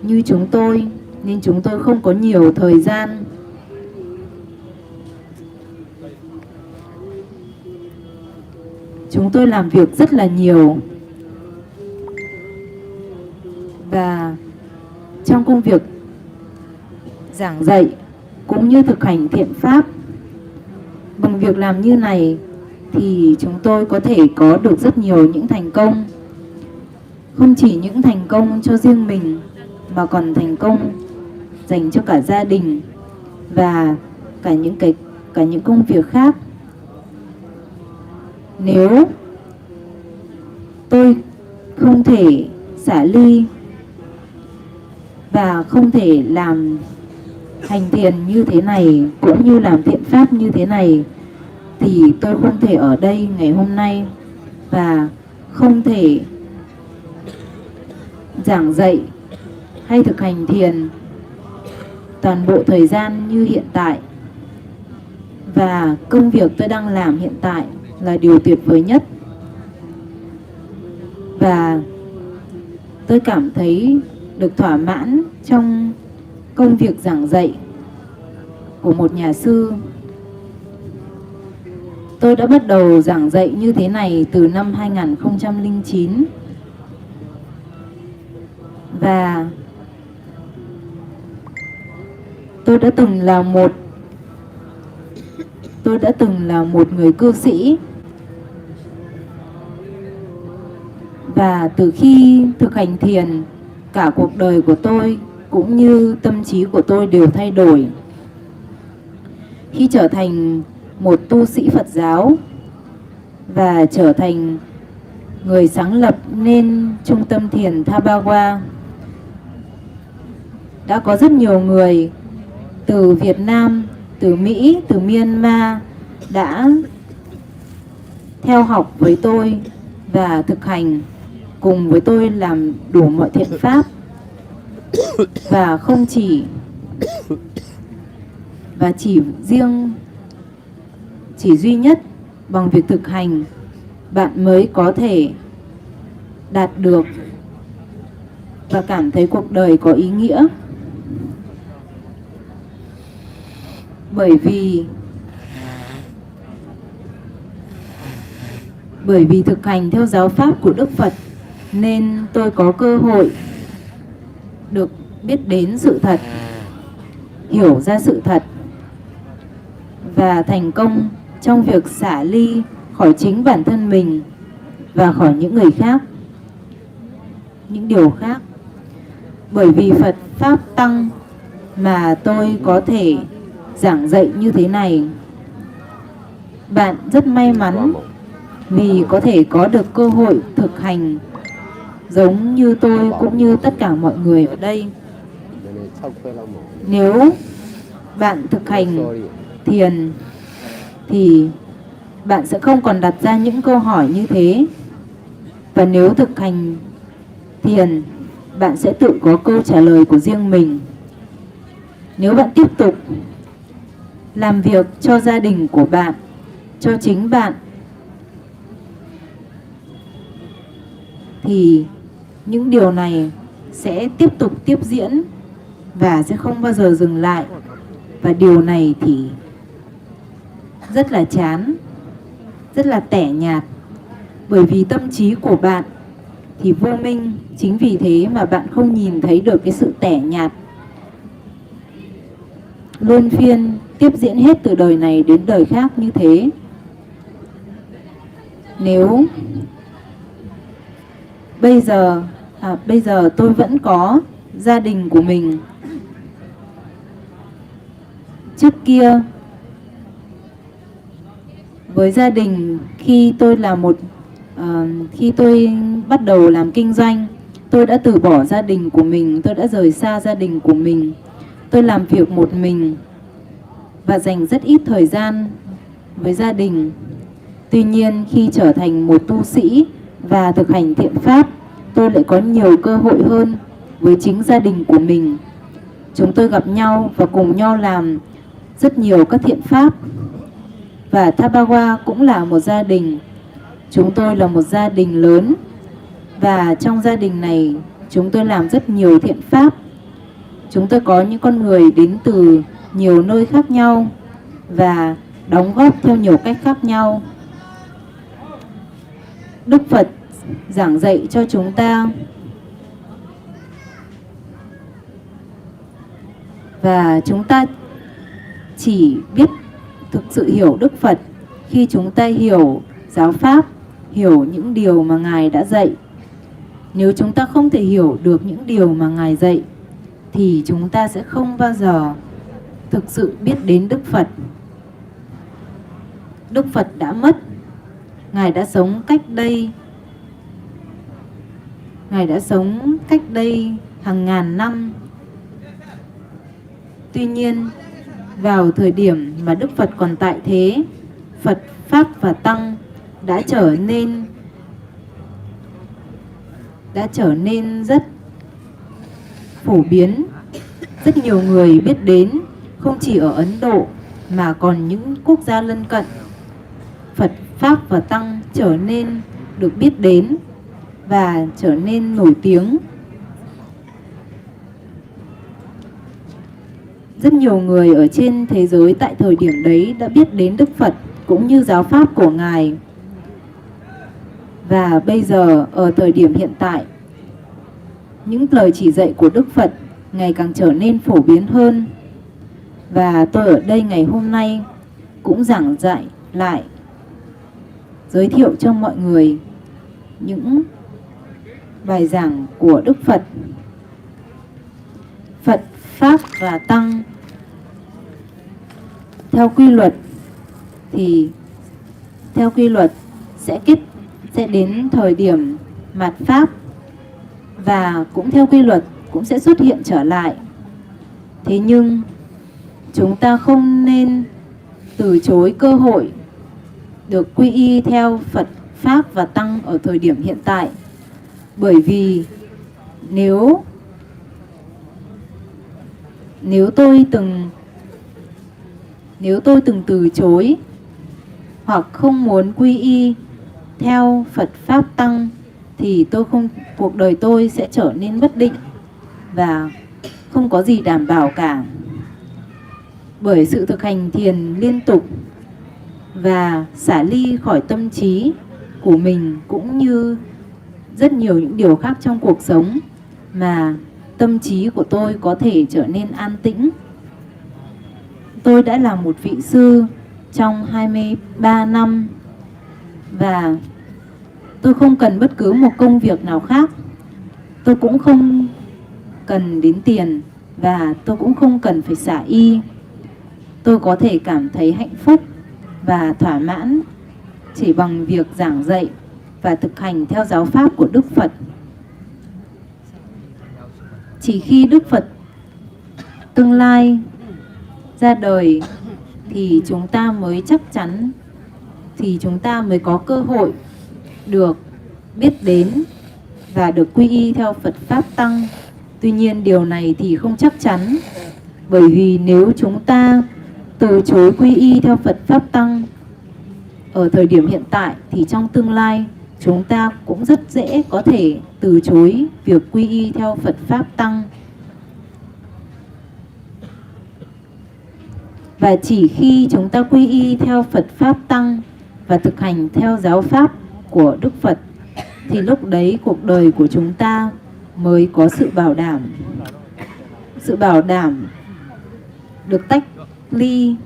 như chúng tôi, nên chúng tôi không có nhiều thời gian. Chúng tôi làm việc rất là nhiều, và trong công việc giảng dạy cũng như thực hành thiện pháp, bằng việc làm như này thì chúng tôi có thể có được rất nhiều những thành công. Không chỉ những thành công cho riêng mình mà còn thành công dành cho cả gia đình và cả những công việc khác. Nếu tôi không thể xả ly và không thể làm hành thiền như thế này cũng như làm thiện pháp như thế này, thì tôi không thể ở đây ngày hôm nay và không thể giảng dạy hay thực hành thiền toàn bộ thời gian như hiện tại. Và công việc tôi đang làm hiện tại là điều tuyệt vời nhất. tôi cảm thấy được thỏa mãn trong công việc giảng dạy của một nhà sư. Tôi đã bắt đầu giảng dạy như thế này từ năm 2009. Và tôi đã từng là một người cư sĩ. Và từ khi thực hành thiền, cả cuộc đời của tôi cũng như tâm trí của tôi đều thay đổi. Khi trở thành một tu sĩ Phật giáo và trở thành người sáng lập nên trung tâm thiền Tha Ba Wa, đã có rất nhiều người từ Việt Nam, từ Mỹ, từ Myanmar đã theo học với tôi và thực hành cùng với tôi làm đủ mọi thiện pháp. Và không chỉ duy nhất bằng việc thực hành bạn mới có thể đạt được và cảm thấy cuộc đời có ý nghĩa. Bởi vì thực hành theo giáo pháp của Đức Phật nên tôi có cơ hội được biết đến sự thật, hiểu ra sự thật và thành công trong việc xả ly khỏi chính bản thân mình và khỏi những người khác, những điều khác. Bởi vì Phật Pháp Tăng mà tôi có thể giảng dạy như thế này. Bạn rất may mắn vì có thể có được cơ hội thực hành giống như tôi cũng như tất cả mọi người ở đây. Nếu bạn thực hành thiền thì bạn sẽ không còn đặt ra những câu hỏi như thế. Và nếu thực hành thiền, bạn sẽ tự có câu trả lời của riêng mình. Nếu bạn tiếp tục làm việc cho gia đình của bạn, cho chính bạn, thì những điều này sẽ tiếp tục tiếp diễn và sẽ không bao giờ dừng lại. Và điều này thì rất là chán, rất là tẻ nhạt. Bởi vì tâm trí của bạn thì vô minh. Chính vì thế mà bạn không nhìn thấy được cái sự tẻ nhạt luân phiên tiếp diễn hết từ đời này đến đời khác như thế. Nếu bây giờ tôi vẫn có gia đình của mình. Trước kia với gia đình, khi tôi bắt đầu làm kinh doanh, tôi đã từ bỏ gia đình của mình, tôi đã rời xa gia đình của mình. Tôi làm việc một mình và dành rất ít thời gian với gia đình. Tuy nhiên khi trở thành một tu sĩ và thực hành thiện pháp, tôi lại có nhiều cơ hội hơn với chính gia đình của mình. Chúng tôi gặp nhau và cùng nhau làm rất nhiều các thiện pháp. Và Tha Ba Wa cũng là một gia đình. Chúng tôi là một gia đình lớn. Và trong gia đình này chúng tôi làm rất nhiều thiện pháp. Chúng tôi có những con người đến từ nhiều nơi khác nhau và đóng góp theo nhiều cách khác nhau. Đức Phật giảng dạy cho chúng ta và chúng ta chỉ biết thực sự hiểu Đức Phật khi chúng ta hiểu giáo pháp, hiểu những điều mà Ngài đã dạy. Nếu chúng ta không thể hiểu được những điều mà Ngài dạy thì chúng ta sẽ không bao giờ thực sự biết đến Đức Phật. Đức Phật đã mất. Ngài đã sống cách đây hàng ngàn năm. Tuy nhiên, vào thời điểm mà Đức Phật còn tại thế, Phật, Pháp và Tăng đã trở nên rất phổ biến. Rất nhiều người biết đến, không chỉ ở Ấn Độ mà còn những quốc gia lân cận. Phật, Pháp và Tăng trở nên được biết đến và trở nên nổi tiếng rất nhiều người ở trên thế giới tại thời điểm đấy đã biết đến Đức Phật cũng như giáo pháp của Ngài. Và bây giờ ở thời điểm hiện tại, những lời chỉ dạy của Đức Phật ngày càng trở nên phổ biến hơn. Và tôi ở đây ngày hôm nay cũng giảng dạy lại, giới thiệu cho mọi người những bài giảng của Đức Phật. Phật, Pháp và Tăng. Theo quy luật sẽ đến thời điểm mạt Pháp, và cũng theo quy luật cũng sẽ xuất hiện trở lại. Thế nhưng chúng ta không nên từ chối cơ hội được quy y theo Phật, Pháp và Tăng ở thời điểm hiện tại. Bởi vì nếu tôi từng từ chối hoặc không muốn quy y theo Phật, Pháp, Tăng thì cuộc đời tôi sẽ trở nên bất định và không có gì đảm bảo cả. Bởi sự thực hành thiền liên tục và xả ly khỏi tâm trí của mình cũng như rất nhiều những điều khác trong cuộc sống mà tâm trí của tôi có thể trở nên an tĩnh. Tôi đã là một vị sư trong 23 năm và tôi không cần bất cứ một công việc nào khác. Tôi cũng không cần đến tiền và tôi cũng không cần phải xả y. Tôi có thể cảm thấy hạnh phúc và thỏa mãn chỉ bằng việc giảng dạy và thực hành theo giáo pháp của Đức Phật. Chỉ khi Đức Phật tương lai ra đời thì chúng ta mới chắc chắn, thì chúng ta mới có cơ hội được biết đến và được quy y theo Phật, Pháp, Tăng. Tuy nhiên điều này thì không chắc chắn, bởi vì nếu chúng ta từ chối quy y theo Phật, Pháp, Tăng ở thời điểm hiện tại thì trong tương lai chúng ta cũng rất dễ có thể từ chối việc quy y theo Phật, Pháp, Tăng. Và chỉ khi chúng ta quy y theo Phật, Pháp, Tăng và thực hành theo giáo pháp của Đức Phật thì lúc đấy cuộc đời của chúng ta mới có sự bảo đảm. Sự bảo đảm được tách ly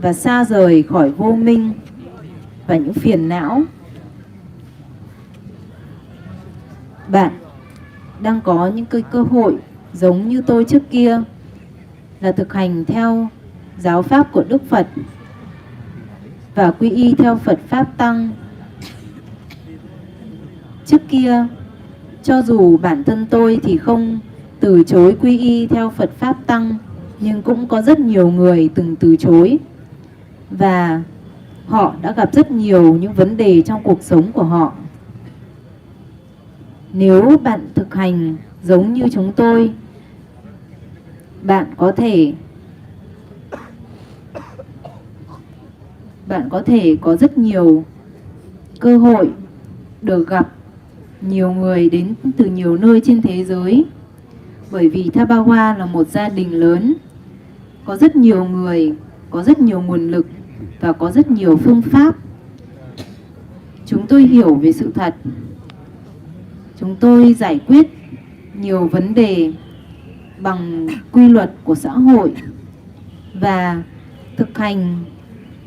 và xa rời khỏi vô minh và những phiền não. Bạn đang có những cơ hội giống như tôi trước kia là thực hành theo giáo pháp của Đức Phật và quy y theo Phật, Pháp, Tăng. Trước kia, cho dù bản thân tôi thì không từ chối quy y theo Phật, Pháp, Tăng, nhưng cũng có rất nhiều người từng từ chối và họ đã gặp rất nhiều những vấn đề trong cuộc sống của họ. Nếu bạn thực hành giống như chúng tôi, bạn có thể có rất nhiều cơ hội được gặp nhiều người đến từ nhiều nơi trên thế giới. Bởi vì Thabawa là một gia đình lớn, có rất nhiều người, có rất nhiều nguồn lực và có rất nhiều phương pháp. Chúng tôi hiểu về sự thật. Chúng tôi giải quyết nhiều vấn đề bằng quy luật của xã hội và thực hành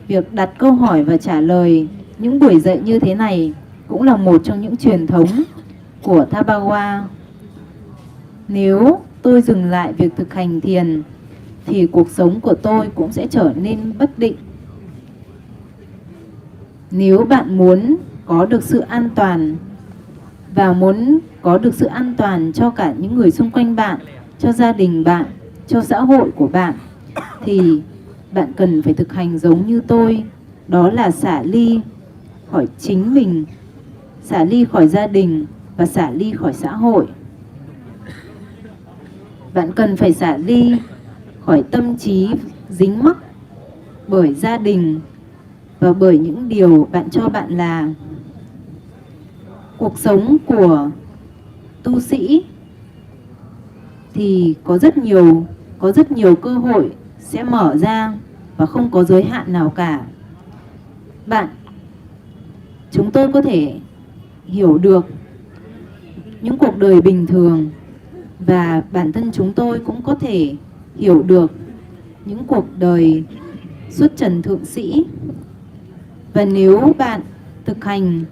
việc đặt câu hỏi và trả lời. Những buổi dạy như thế này cũng là một trong những truyền thống của Thabawa. Nếu tôi dừng lại việc thực hành thiền thì cuộc sống của tôi cũng sẽ trở nên bất định. Nếu bạn muốn có được sự an toàn và muốn có được sự an toàn cho cả những người xung quanh bạn, cho gia đình bạn, cho xã hội của bạn, thì bạn cần phải thực hành giống như tôi. Đó là xả ly khỏi chính mình, xả ly khỏi gia đình và xả ly khỏi xã hội. Bạn cần phải xả ly khỏi tâm trí dính mắc bởi gia đình và bởi những điều bạn cho bạn là. Cuộc sống của tu sĩ thì có có rất nhiều cơ hội sẽ mở ra và không có giới hạn nào cả. Chúng tôi có thể hiểu được những cuộc đời bình thường và bản thân chúng tôi cũng có thể hiểu được những cuộc đời xuất trần thượng sĩ. Và nếu bạn thực hành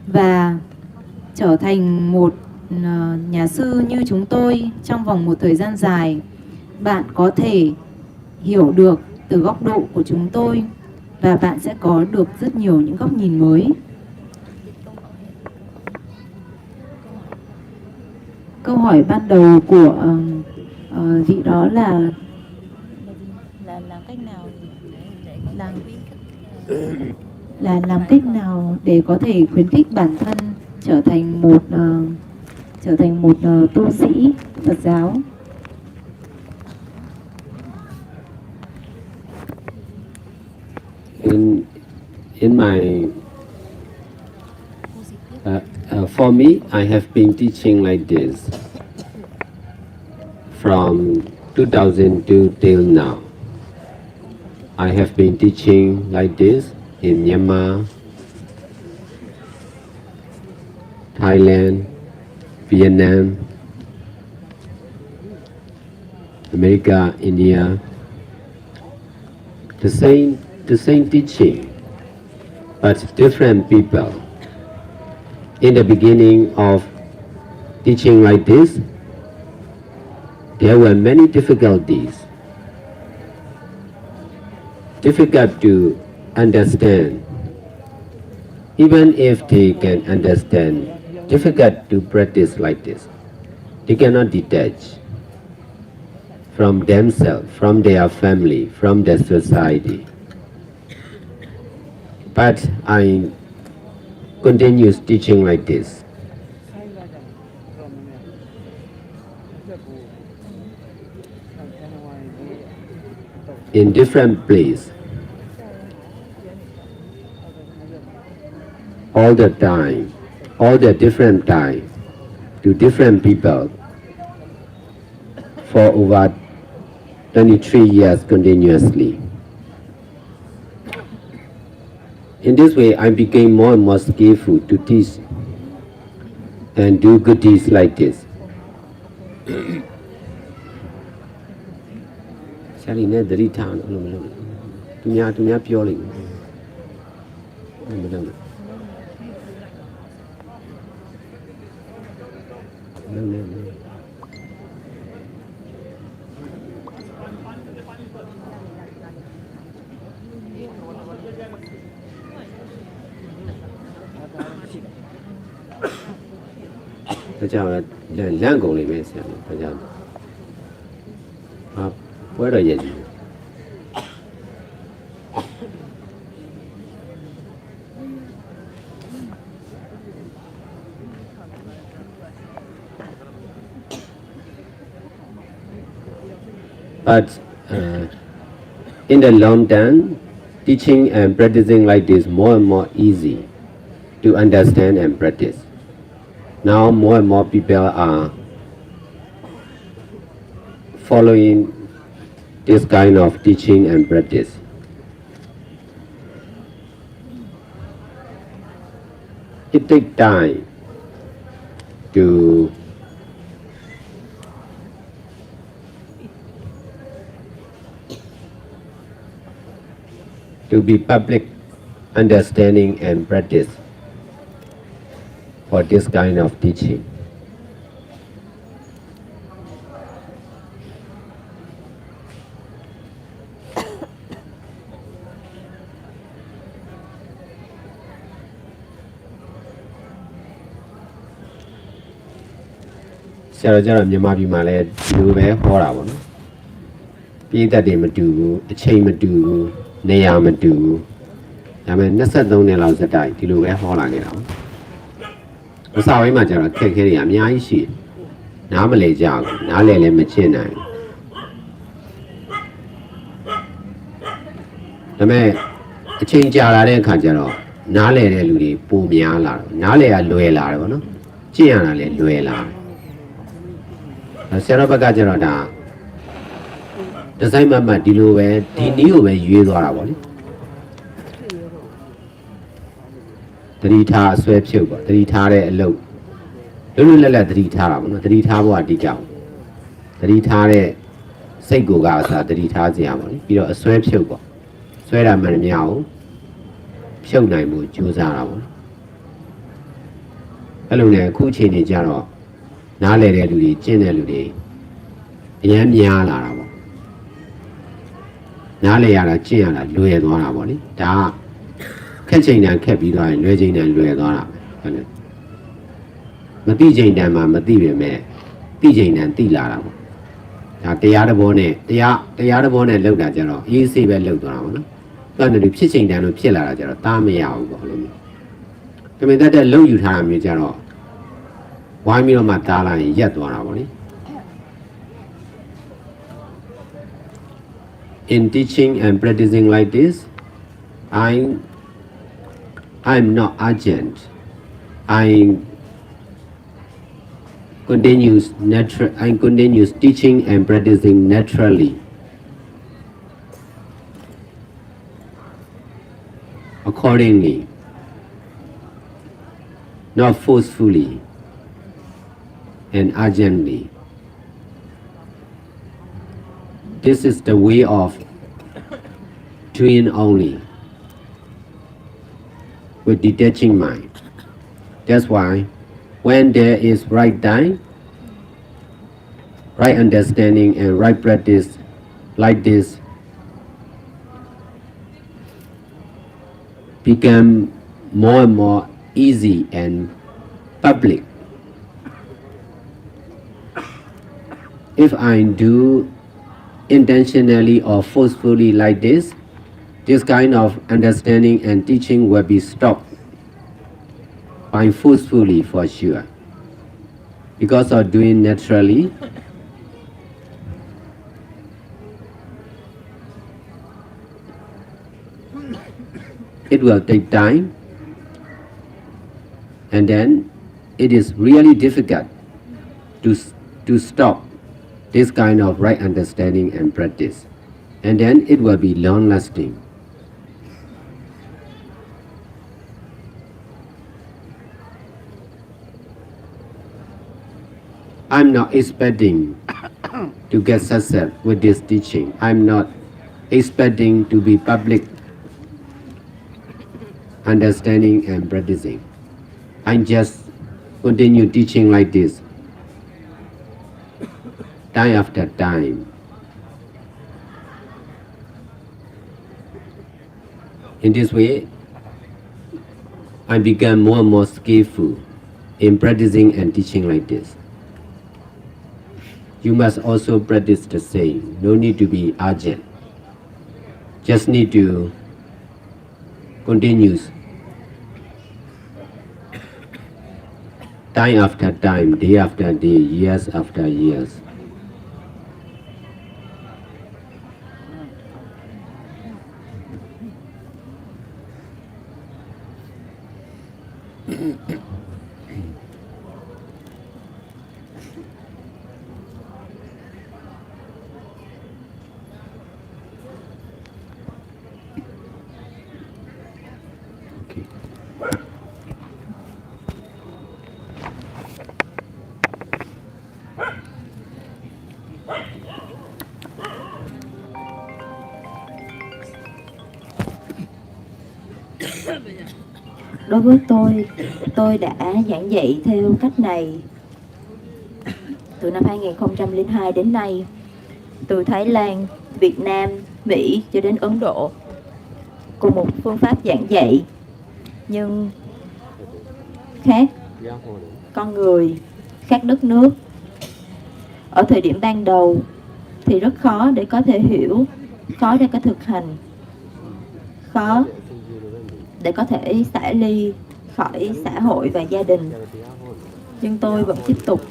và trở thành một nhà sư như chúng tôi trong vòng một thời gian dài, bạn có thể hiểu được từ góc độ của chúng tôi và bạn sẽ có được rất nhiều những góc nhìn mới. Câu hỏi ban đầu của vị đó là làm cách nào làm cách nào để có thể khuyến khích bản thân trở thành một tu sĩ Phật giáo. In my for me, I have been teaching like this from 2002 till now. I have been teaching like this in Myanmar, Thailand, Vietnam, America, India. The same teaching, but different people. In the beginning of teaching like this, there were many difficulties. Difficult to understand. Even if they can understand, difficult to practice like this. They cannot detach from themselves, from their family, from the society. But I continue teaching like this. In different place, all the time, all the different time, to different people for over 23 years continuously. In this way, I became more and more skillful to teach and do good deeds like this. Sally, ne dari town, tumya purely. No. That's how Lang only makes it. Where are you? But in the long term, teaching and practicing like this more and more easy to understand and practice. Now more and more people are following this kind of teaching and practice. It takes time to be public understanding and practice for this kind of teaching.ဆရာတော်ကျတော့မြန်မာပြည်မှာလည်းဒီလိုပဲဟောတာပေါ့နော်ပြည်သက်တွေမတူဘူးအချိန်မတူဘူးနေရာမတူဘူးဒါပေမဲ့23နှစ်လောက်ဇက်တိုက်ဒီလိုပဲဟောလာခဲ့တာပေါ့အစာဝိုင်းမှာကျတော့ခက်ခဲတွေအများကြီးရှိတယ်နားမလည်ကြဘူးနားလည်လည်းမချင်နိုင်ဒါပေမဲ့အချိန်ကြာလာတဲ့အခါကျတော့နားလည်တဲ့လူတွေပိုများလာတော့နားလည်ရလွယ်လာတယ်ပေါ့နော်ကျင့်ရတာလည်းလွယ်လာတယ်ဆရာတော်ဘက်ကကျတော့ဒါ ဒီဇိုင်းမှဒီလိုပဲဒီနည်းကိုပဲရွေးသွားတာပေါ့လေသတိထားအစွဲဖြုတ်ပေါ့သတိထားတဲ့အလုပ်လွတ်လွတ်လပ်လပ်သတိထားတာပေါ့နော်သတိထားဖို့အတိအကျသတိထားတဲ့စိတ်ကိုကအစားသတိထားစေရပါလေပြီးတော့အစွဲဖြုတ်ပေါ့စွဲတာမှန်မြအောင်ဖြုတ်နိုင်မှုကြိုးစားတာပေါ့အဲ့လိုနဲ့အခုအချိန်ကြီးကြတော့နားလည်တဲ့လူတွေကျင့်တဲ့လူတွေအများများလာတာပေါ့နားလည်ရတာကျင့်ရတာလွယ်သွားတာပေါ့လေဒါကခက်ချိန်တန်ခက်ပြီးသွားရင်လွယ်ချိန်တန်လွယ်သွားတာပဲဟုတ်တယ်မသိချိန်တန်မှာမသိပေမဲ့သိချိန်တန်သိလာတာပေါ့ဒါတရားတစ်ဘောနဲ့တရားတစ်ဘောနဲ့လောက်တာကြတော့အေးဆေးပဲလောက်သွားတာပေါ့နော်အဲ့ဒါနဲ့ဖြစ်ချိန်တန်လို့ဖြစ်လာတာကြတော့တားမရဘူးပေါ့လို့မျိုးတမင်တတ်တဲ့လုံယူထားတာမျိုးကြတော့ဝိုင်းပြီးတော့မှတားလိုက်ရင်ရက်သွားတာပေါ့လေIn teaching and practicing like this, I'm not urgent. I continues teaching and practicing naturally. Accordingly, not forcefully and urgently. This is the way of doing only with detaching mind. That's why when there is right time, right understanding and right practice like this become more and more easy and public. If I do intentionally or forcefully like this kind of understanding and teaching will be stopped by forcefully for sure. Because of doing naturally, it will take time and then it is really difficult to stop this kind of right understanding and practice, and then it will be long-lasting. I'm not expecting to get success with this teaching. I'm not expecting to be public understanding and practicing. I just continue teaching like this. Time after time. In this way, I become more and more skillful in practicing and teaching like this. You must also practice the same. No need to be urgent. Just need to continue. Time after time, day after day, years after years. Okay. Đối với tôi đã giảng dạy theo cách này từ năm 2002 đến nay, từ Thái Lan, Việt Nam, Mỹ cho đến Ấn Độ, cùng một phương pháp giảng dạy nhưng khác con người, khác đất nước. Ở thời điểm ban đầu thì rất khó để có thể hiểu, khó để có thực hành, khó để có thể xả ly khỏi xã hội và gia đình. Nhưng tôi vẫn tiếp tục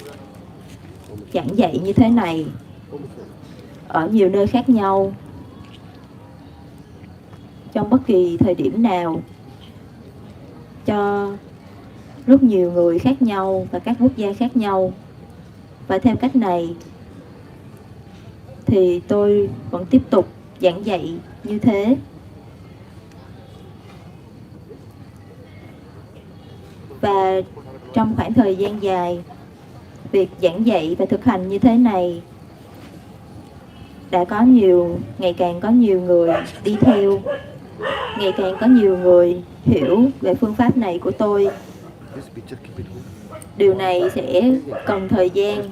giảng dạy như thế này ở nhiều nơi khác nhau, trong bất kỳ thời điểm nào, cho rất nhiều người khác nhau và các quốc gia khác nhau. Và theo cách này thì tôi vẫn tiếp tục giảng dạy như thế. Và trong khoảng thời gian dài, việc giảng dạy và thực hành như thế này đã có ngày càng có nhiều người đi theo, ngày càng có nhiều người hiểu về phương pháp này của tôi. Điều này sẽ cần thời gian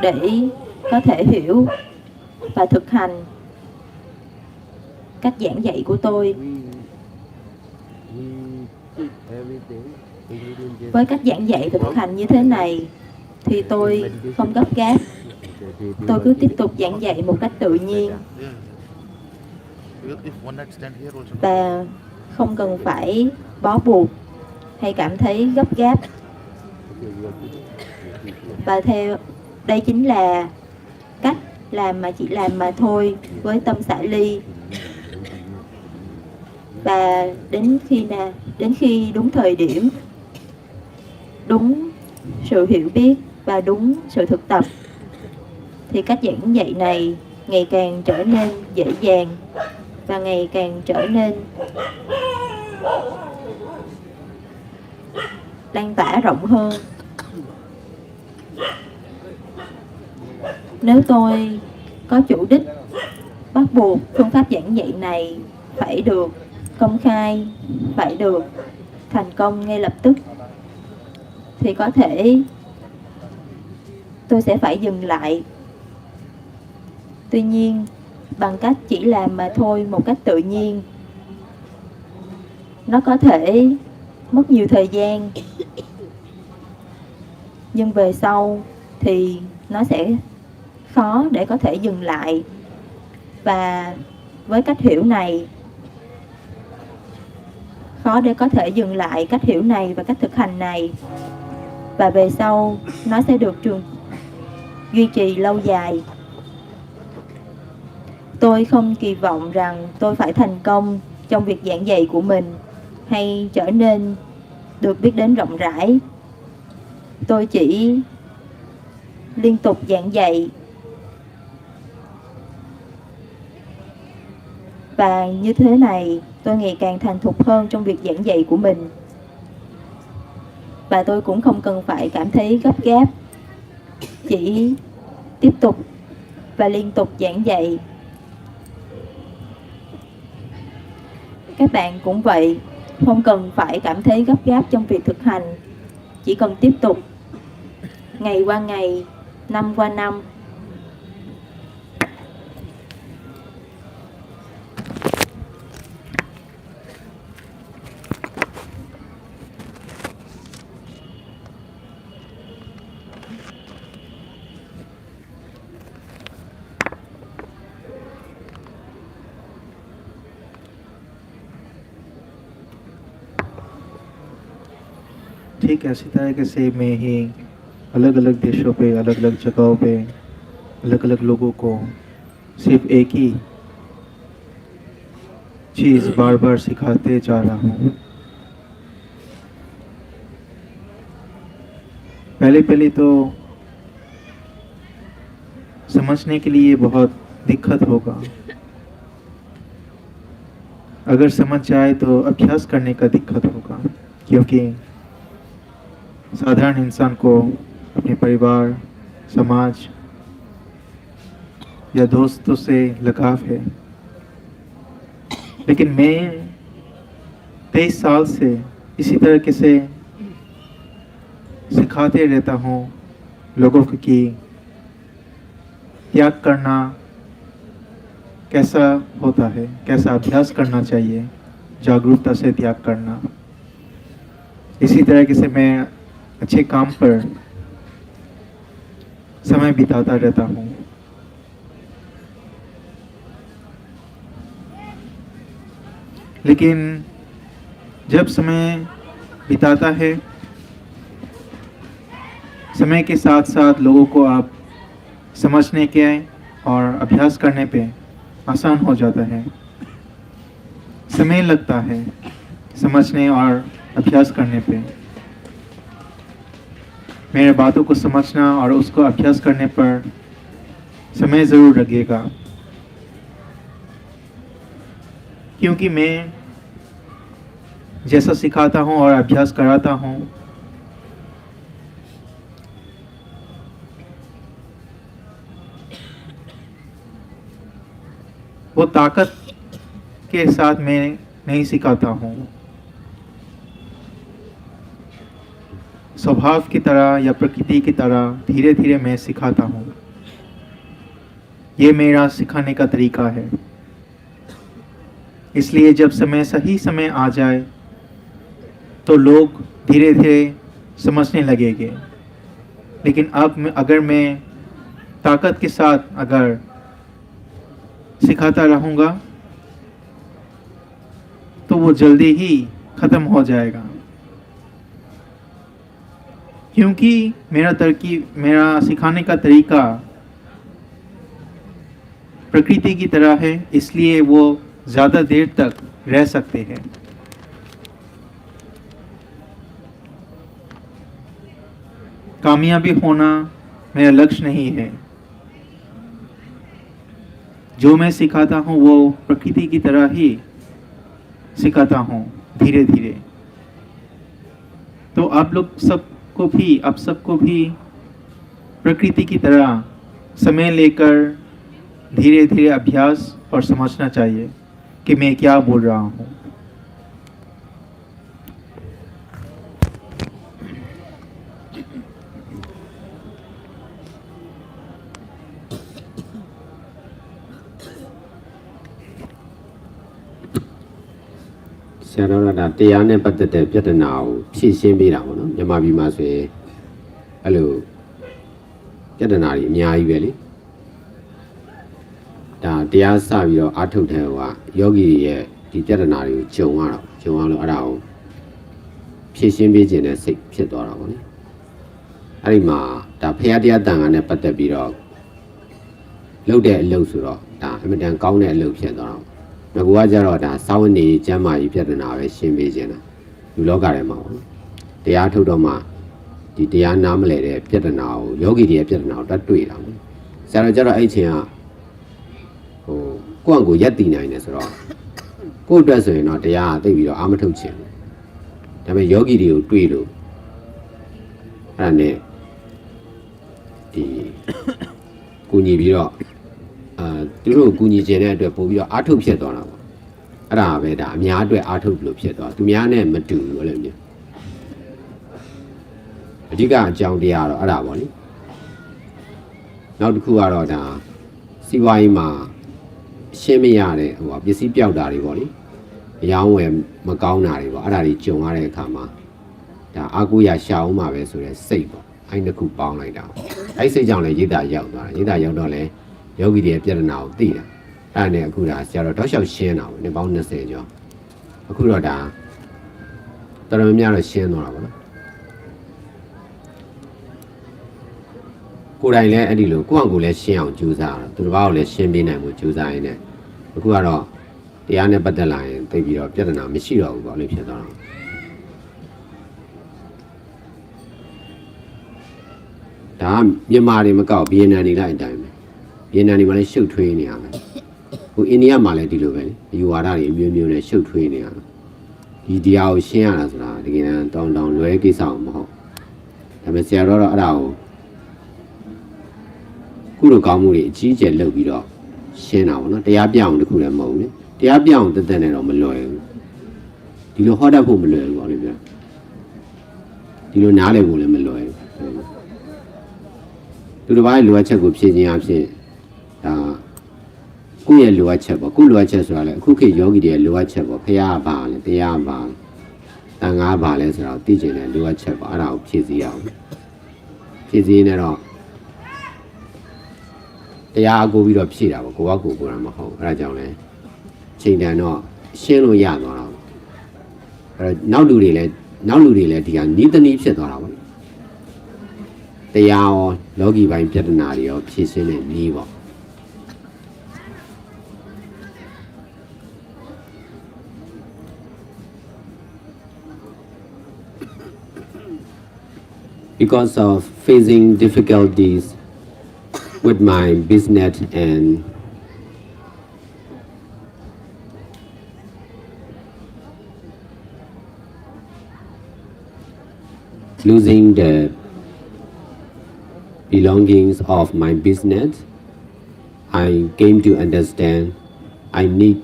để có thể hiểu và thực hành cách giảng dạy của tôi. Với cách giảng dạy và thực hành như thế này thì tôi không gấp gáp. Tôi cứ tiếp tục giảng dạy một cách tự nhiên và không cần phải bó buộc hay cảm thấy gấp gáp. Và đây chính là cách làm mà chỉ làm mà thôi, với tâm xả ly. Và đến khi đúng thời điểm, đúng sự hiểu biết và đúng sự thực tập thì cách giảng dạy này ngày càng trở nên dễ dàng và ngày càng trở nên lan tỏa rộng hơn. Nếu tôi có chủ đích bắt buộc phương pháp giảng dạy này phải được công khai, phải được thành công ngay lập tức, thì có thể tôi sẽ phải dừng lại. Tuy nhiên, bằng cách chỉ làm mà thôi một cách tự nhiên, nó có thể mất nhiều thời gian, nhưng về sau thì nó sẽ khó để có thể dừng lại. Và với cách hiểu này, khó để có thể dừng lại cách hiểu này và cách thực hành này. Và về sau nó sẽ được duy trì lâu dài. Tôi không kỳ vọng rằng tôi phải thành công trong việc giảng dạy của mình hay trở nên được biết đến rộng rãi. Tôi chỉ liên tục giảng dạy. Và như thế này, tôi ngày càng thành thục hơn trong việc giảng dạy của mình. Và tôi cũng không cần phải cảm thấy gấp gáp, chỉ tiếp tục và liên tục giảng dạy. Các bạn cũng vậy, không cần phải cảm thấy gấp gáp trong việc thực hành, chỉ cần tiếp tục ngày qua ngày, năm qua năm. ठीक ऐसी तरीके से मैं ही अलग अलग देशों पे, अलग अलग जगहों पे, अलग अलग लोगों को सिर्फ एक ही चीज़ बार बार सिखाते जा रहा हूँ। पहले तो समझने के लिए बहुत दिक्कत होगा। अगर समझ जाए तो अभ्यास करने का दिक्कत होगा, क्योंकि साधारण इंसान को अपने परिवार, समाज या दोस्तों से लगाव है। लेकिन मैं 23 साल से इसी तरीके से सिखाते रहता हूँ लोगों को कि त्याग करना कैसा होता है, कैसा अभ्यास करना चाहिए, जागरूकता से त्याग करना। इसी तरीके से मैं अच्छे काम पर समय बिताता रहता हूँ। लेकिन जब समय बिताता है, समय के साथ साथ लोगों को आप समझने के और अभ्यास करने पे आसान हो जाता है। समय लगता है समझने और अभ्यास करने पे। मेरे बातों को समझना और उसको अभ्यास करने पर समय ज़रूर लगेगा, क्योंकि मैं जैसा सिखाता हूँ और अभ्यास कराता हूँ वो ताकत के साथ मैं नहीं सिखाता हूँ, स्वभाव की तरह या प्रकृति की तरह धीरे धीरे मैं सिखाता हूँ। ये मेरा सिखाने का तरीका है। इसलिए जब सही समय आ जाए तो लोग धीरे धीरे समझने लगेंगे। लेकिन अब अगर मैं ताकत के साथ अगर सिखाता रहूँगा तो वो जल्दी ही ख़त्म हो जाएगा, क्योंकि मेरा सिखाने का तरीका प्रकृति की तरह है, इसलिए वो ज़्यादा देर तक रह सकते हैं। कामयाबी होना मेरा लक्ष्य नहीं है। जो मैं सिखाता हूँ वो प्रकृति की तरह ही सिखाता हूँ धीरे धीरे। तो आप सबको भी प्रकृति की तरह समय लेकर धीरे धीरे अभ्यास और समझना चाहिए कि मैं क्या बोल रहा हूँ।ဆရာတော်ကဒါတရားနဲ့ပတ်သက်တဲ့ပြဿနာကိုဖြေရှင်းပေးတာပေါ့နော်မြန်မာပြည်မှာဆိုရင်အဲ့လိုပြဿနာတွေအများကြီးပဲလေဒါတရားစပြီးတော့အားထုတ်တဲ့ဟိုကယောဂီရဲ့ဒီပြဿနာတွေကိုဂျုံရတော့အဲ့ဒါကိုဖြေရှင်းပေးခြင်းနဲ့စိတ်ဖြစ်သွားတာပေါ့လေအဲ့ဒီမှာဒါဖရာတရားတန်ခါနဲ့ပတ်သက်ပြီးတော့လုပ်တဲ့အလုပ်ဆိုတော့ဒါအမြဲတမ်းကောင်းတဲ့အလုပ်ဖြစ်သွားတော့ငါကကြတော့ဒါစာဝန်နေကျမ်းမာရေးပြဿနာပဲရှင်းပေးခြင်းတာလူလောကထဲမှာပေါ့တရားထုတ်တော့မှဒီတရားနားမလဲတဲ့ပြဿနာကိုယောဂီတွေရဲ့ပြဿနာကိုတွေ့တာပေါ့ဆရာတော်ကြတော့အဲ့ချင်းကကိုယ့်အကိုရက်တည်နိုင်တယ်ဆိုတော့ကိုယ့်အတွက်ဆိုရင်တော့တရားသိပြီးတော့အာမထုတ်ချင်ဘူးဒါပေမဲ့ယောဂီတွေကိုတွေ့လို့အဲ့ဒါနဲ့ဒီကိုညီပြီးတော့သူတို့ကူညီခြင်းတဲ့အတွက်ပို့ပြီးတော့အားထုတ်ဖြစ်သွားတာပေါ့အဲ့ဒါပဲဒါအများအတွက်အားထုတ်လို့ဖြစ်သွားသူများနဲ့မတူဘူးလို့မျိုးအဓိကအကြောင်းတရားတော့အဲ့ဒါပေါ့လေနောက်တစ်ခုကတော့ဒါစီးပွားရေးမှာရှင်းမရတဲ့ဟိုပစ္စည်းပြောက်တာတွေပေါ့လေအယောင်းဝယ်မကောင်းတာတွေပေါ့အဲ့ဒါတွေကြုံရတဲ့အခါမှာဒါအာကိုရရှာအောင်မှာပဲဆိုတဲ့စိတ်ပေါ့အဲ့တစ်ခုပေါင်းလိုက်တာအဲ့စိတ်ကြောင့်လည်းရိတ်တာရောက်သွားတယ်ရိတ်တာရောက်တော့လေယောဂီတွေပြဿနာကိုသိတာအဲ့ဒါနဲ့အခုဒါဆရာတော်တောက်လျှောက်ရှင်းတာပေါ့နှစ်ပေါင်း20ကျော်အခုတော့ဒါတော်တော်များများတော့ရှင်းသွားတာပေါ့နော်ကိုယ်တိုင်လည်းအဲ့ဒီလိုကိုယ့်အကူလည်းရှင်းအောင်ကြိုးစားတော့သူတစ်ပါးကိုလည်းရှင်းပေးနိုင်မှုကြိုးစားရင်းနဲ့အခုကတော့တရားနဲ့ပတ်သက်လာရင်သိပြီးတော့ပြဿနာမရှိတော့ဘူးပေါ့လေဖြစ်သွားတော့ဒါမြန်မာတွေမကောက်ဗီယက်နမ်တွေလိုက်အတိုင်းပဲဗီယက်နမ်တွေမှာလည်းရှုပ်ထွေးနေရမယ်ဟိုအိန္ဒိယမှာလည်းဒီလိုပဲလေအယူဝါဒတွေအမျိုးမျိုးနဲ့ရှုပ်ထွေးနေရမယ်ဒီတရားကိုရှင်းရတာဆိုတာတကယ်တမ်းတောင်းလွဲကိစ္စမဟုတ်ဒါပေမဲ့ဆရာတော်တော့အဲ့ဒါကိုကုလိုကောင်းမှုတွေအကြီးအကျယ်လုပ်ပြီးတော့ရှင်းတာပေါ့နော်တရားပြအောင်တခုလည်းမဟုတ်ဘူးလေတရားပြအောင်တက်တက်နဲ့တော့မလွယ်ဘူးဒီလိုဟောတတ်ဖို့မလွယ်ဘူးပေါ့လေဗျာဒီလိုနားလည်ဖို့လည်းမလွယ်ဘူးသူတစ်ပါးရဲ့လိုအပ်ချက်ကိုဖြည့်ခြင်းအဖြစ်ဒါကိုယ့်ရဲ့လိုအပ်ချက်ပေါ့ကိုယ့်လိုအပ်ချက်ဆိုတာလေအခုခေတ်ယောဂီတွေရဲ့လိုအပ်ချက်ပေါ့ဖရာပါလေတရားပါတန်ခါပါလဲဆိုတော့သိကျင်တဲ့လိုအပ်ချက်ပေါ့အဲ့ဒါကိုဖြည့်စည်းအောင်ဖြည့်စည်းနေတော့တရားအကိုပြီးတော့ဖြည့်တာပေါ့ကိုယ်ကကိုယ်ရမှာမဟုတ်အဲ့ဒါကြောင့်လဲချိန်တန်တော့ရှင်းလို့ရသွားတာပေါ့အဲ့တော့နောက်လူတွေလည်းဒီကနီးတနီးဖြစ်သွားတာပေါ့တရားရောလောကီပိုင်းပြဿနာတွေရောဖြည့်ရှင်းတဲ့နည်းပေါ့because of facing difficulties with my business and losing the belongings of my business, I came to understand I need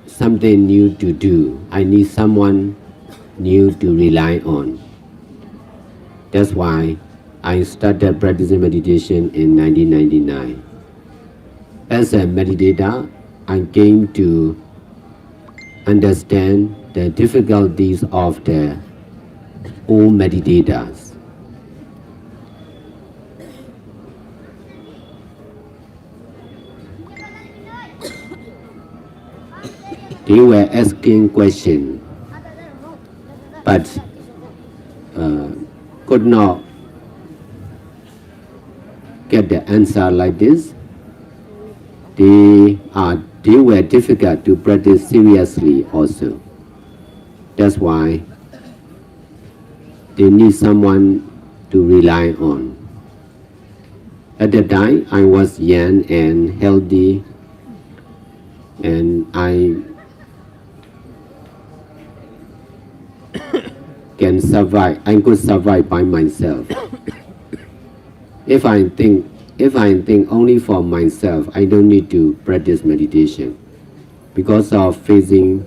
something new to do. I need someone new to rely on. That's why I started practicing meditation in 1999. As a meditator, I came to understand the difficulties of the old meditators. They were asking questions, but could not get the answer like this. They were difficult to practice seriously also. That's why they need someone to rely on. At that time, I was young and healthy, and I can survive. I could survive by myself. If I think only for myself, I don't need to practice meditation. Because of facing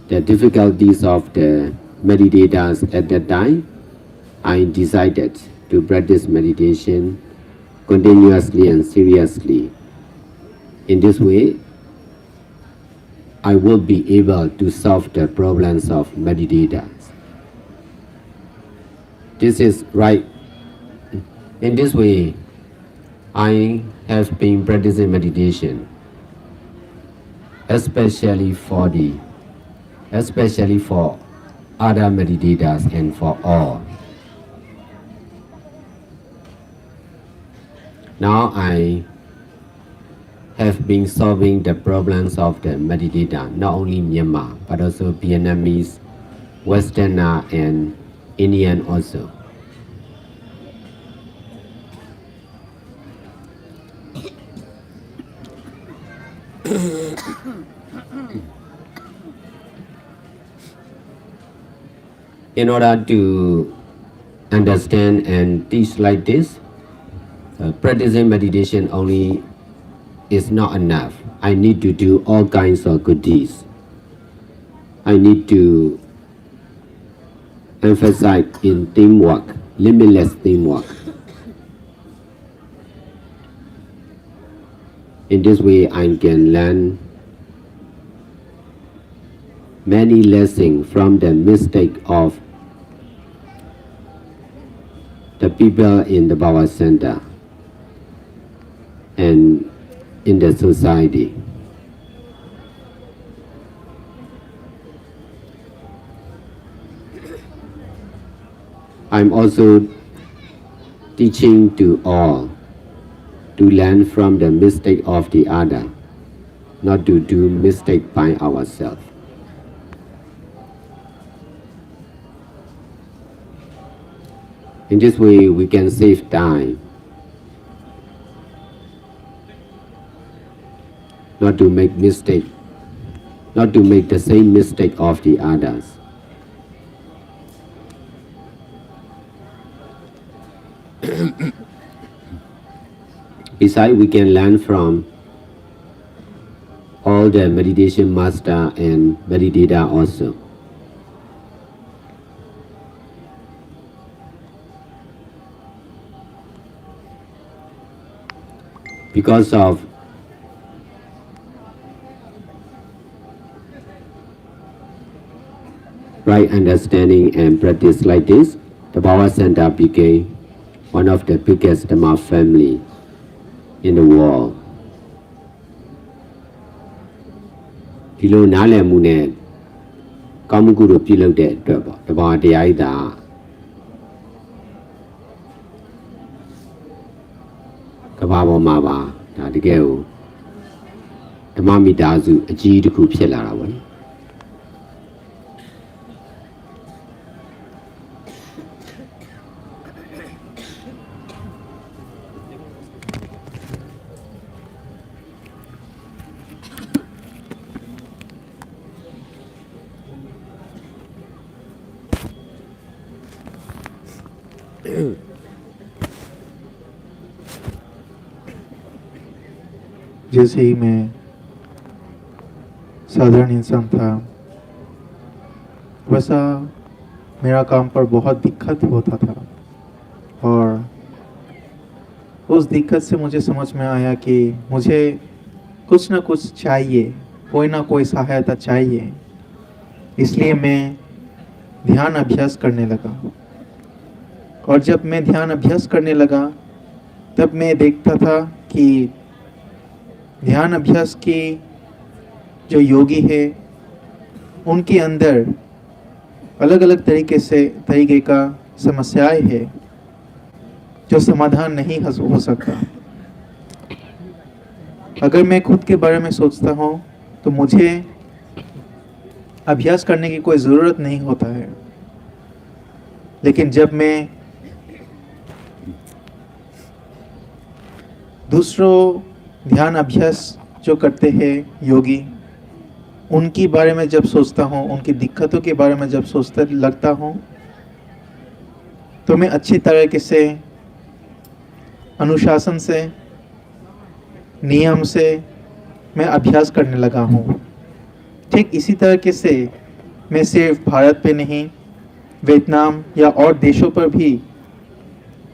the difficulties of the meditators at that time, I decided to practice meditation continuously and seriously. In this way, I will be able to solve the problems of meditators. This is right. In this way, I have been practicing meditation, especially for other meditators and for all. Now I have been solving the problems of the meditator, not only Myanmar, but also Vietnamese, Westerner, and Indian also. In order to understand and teach like this, practicing meditation only is not enough. I need to do all kinds of good deeds. I need to emphasize in teamwork, limitless teamwork. In this way, I can learn many lessons from the mistake of the people in the Baba Center and in the society. I'm also teaching to all to learn from the mistake of the other, not to do mistake by ourselves. In this way, we can save time, not to make mistake, not to make the same mistake of the others. Besides, we can learn from all the meditation master and meditator also. Because of right understanding and practice like this, the Baba Center became one of the biggest Dhamma family in the world. ဒီလိုနားလည်မှုနဲ့ကောင်းမှုကုသိုလ်ပြုလုပ်တဲ့အတွက်ပေါ့တဘာတရားဤတာကဘာပေါ်မှာပါဒါတကယ်ကိုဓမ္မမိသားစုအကြီးတစ်ခုဖြစ်လာတာပေါ့နော် जैसे ही मैं साधारण इंसान था, वैसा मेरा काम पर बहुत दिक्कत होता था। और उस दिक्कत से मुझे समझ में आया कि मुझे कुछ ना कुछ चाहिए, कोई ना कोई सहायता चाहिए। इसलिए मैं ध्यान अभ्यास करने लगा। और जब मैं ध्यान अभ्यास करने लगा, तब मैं देखता था कि ध्यान अभ्यास के जो योगी है, उनके अंदर अलग अलग तरीके का समस्याएं है जो समाधान नहीं हो सकता। अगर मैं खुद के बारे में सोचता हूँ तो मुझे अभ्यास करने की कोई ज़रूरत नहीं होता है। लेकिन जब मैं दूसरों ध्यान अभ्यास जो करते हैं योगी, उनकी बारे में जब सोचता हूँ, उनकी दिक्कतों के बारे में जब सोचते लगता हूँ, तो मैं अच्छी तरीके से, अनुशासन से, नियम से मैं अभ्यास करने लगा हूँ। ठीक इसी तरीके से मैं सिर्फ भारत पे नहीं, वियतनाम या और देशों पर भी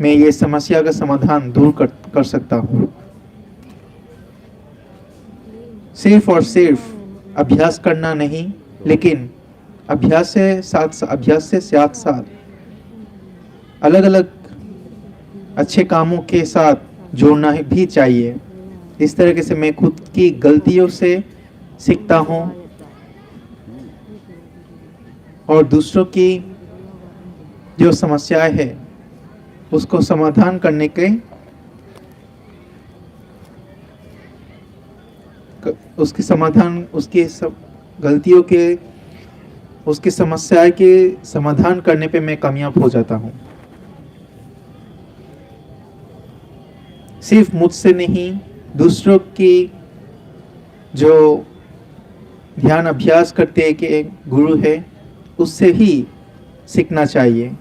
मैं ये समस्या का समाधान दूर कर सकता हूँ। सिर्फ और सिर्फ अभ्यास करना नहीं, लेकिन अभ्यास से साथ साथ अलग अलग अच्छे कामों के साथ जोड़ना भी चाहिए। इस तरीके से मैं खुद की गलतियों से सीखता हूँ और दूसरों की जो समस्याएं है उसको समाधान करने के उसकी समाधान उसकी सब गलतियों के उसकी समस्या के समाधान करने पे मैं कामयाब हो जाता हूँ। सिर्फ मुझसे नहीं, दूसरों की जो ध्यान अभ्यास करते के गुरु है उससे ही सीखना चाहिए।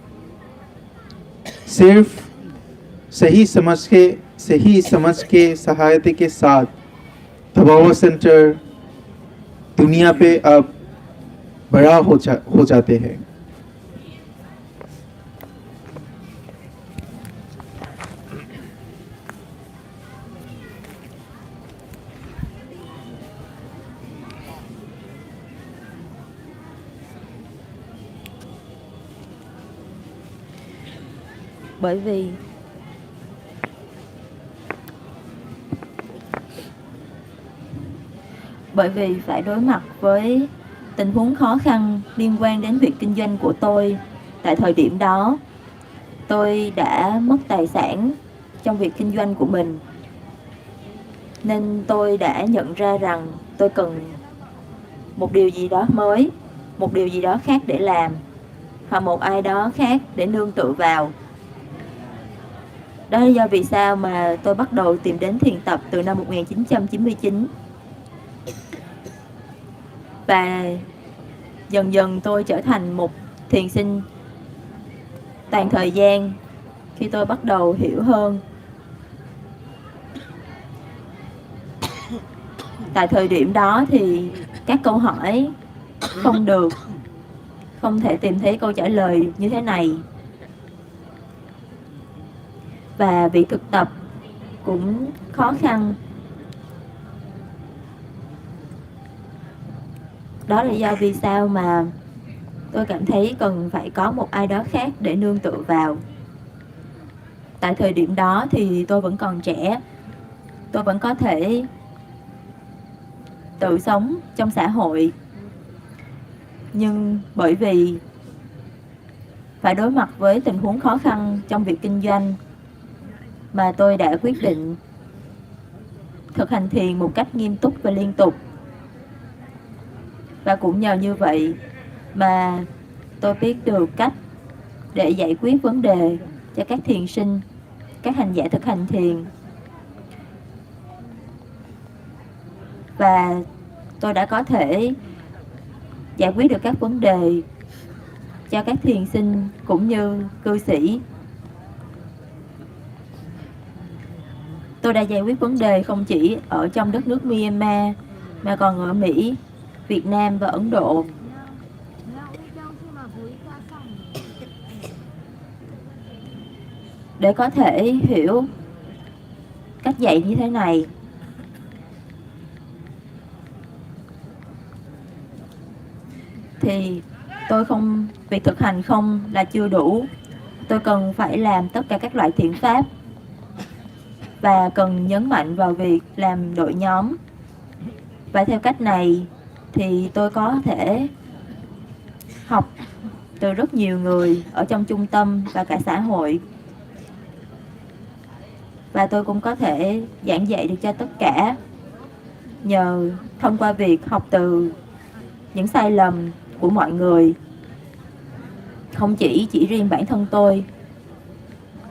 सिर्फ सही समझ के सहायता के साथ तबावा सेंटर दुनिया पे अब बड़ा हो जाते हैं। bởi vì phải đối mặt với tình huống khó khăn liên quan đến việc kinh doanh của tôi. Tại thời điểm đó, tôi đã mất tài sản trong việc kinh doanh của mình. Nên tôi đã nhận ra rằng tôi cần một điều gì đó mới, một điều gì đó khác để làm, hoặc một ai đó khác để nương tựa vào. Đó là do vì sao mà tôi bắt đầu tìm đến thiền tập từ năm 1999. Và dần dần tôi trở thành một thiền sinh toàn thời gian khi tôi bắt đầu hiểu hơn. Tại thời điểm đó thì các câu hỏi không thể tìm thấy câu trả lời như thế này. Và việc thực tập cũng khó khăn. Đó là do vì sao mà tôi cảm thấy cần phải có một ai đó khác để nương tựa vào. Tại thời điểm đó thì tôi vẫn còn trẻ, tôi vẫn có thể tự sống trong xã hội. Nhưng bởi vì phải đối mặt với tình huống khó khăn trong việc kinh doanh mà tôi đã quyết định thực hành thiền một cách nghiêm túc và liên tục. Và cũng nhờ như vậy mà tôi biết được cách để giải quyết vấn đề cho các thiền sinh, các hành giả thực hành thiền. Và tôi đã có thể giải quyết được các vấn đề cho các thiền sinh cũng như cư sĩ Tôi đã giải quyết vấn đề không chỉ ở trong đất nước Myanmar mà còn ở Mỹ, Việt Nam và Ấn Độ. Để có thể hiểu cách dạy như thế này, thì việc thực hành không là chưa đủ. Tôi cần phải làm tất cả các loại thiện pháp và cần nhấn mạnh vào việc làm đội nhóm. Và theo cách này thì tôi có thể học từ rất nhiều người ở trong trung tâm và cả xã hội. Và tôi cũng có thể giảng dạy được cho tất cả nhờ thông qua việc học từ những sai lầm của mọi người, không chỉ riêng bản thân tôi.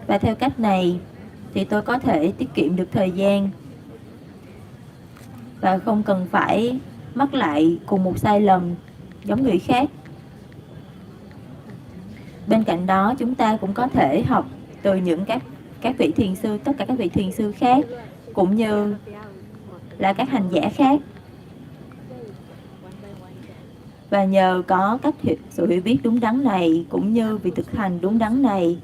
Và theo cách này thì tôi có thể tiết kiệm được thời gian và không cần phải mắc lại cùng một sai lầm giống người khác. Bên cạnh đó, chúng ta cũng có thể học từ những các vị thiền sư, tất cả các vị thiền sư khác, cũng như là các hành giả khác. Và nhờ có sự hiểu biết đúng đắn này, cũng như việc thực hành đúng đắn này,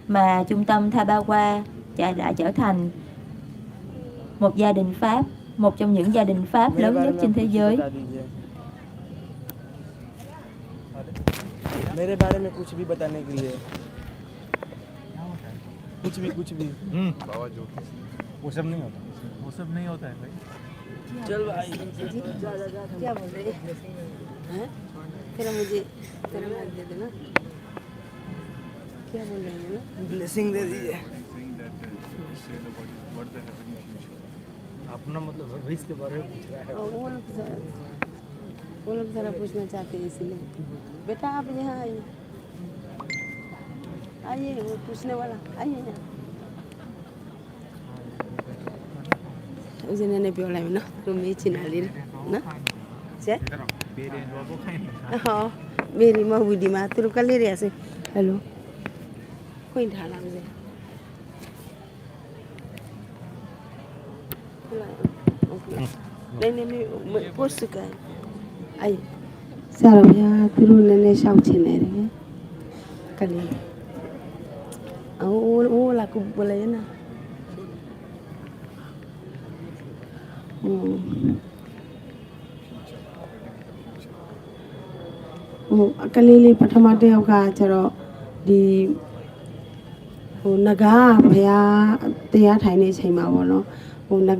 mà trung tâm Thabawa đã trở thành một gia đình Pháp, một trong những gia đình Pháp lớn nhất trên thế giới. मेरे बारे में कुछ भी बताने के लिए कुछ भी वो सब नहीं होता है भाई चल भाई क्या बोल रहे हैं? तेरा मुझे तेरा नाम दे देना। क्या बोल रहे हैं ना? ब्लेसिंग दे दीजिए अपना मतलब भविष्य के बारे में पूछ रहा है वो लोग जरा पूछना चाहते हैं, इसलिए बेटा आप यहाँ आइए, आइए, वो पूछने वाला आइए ना। Ujian nenek piola mina, rumi cinali na, cek? Oh, beri mau budi mah, turun kali ya sih. Halo, kau ini halang sih. Nenek post kan, ay, sarap ya turun nenek shout cinali, kali. Oh, laku boleh na. Kalili patamate yoga charo di naga bhaya taya thaine chaima bo no naga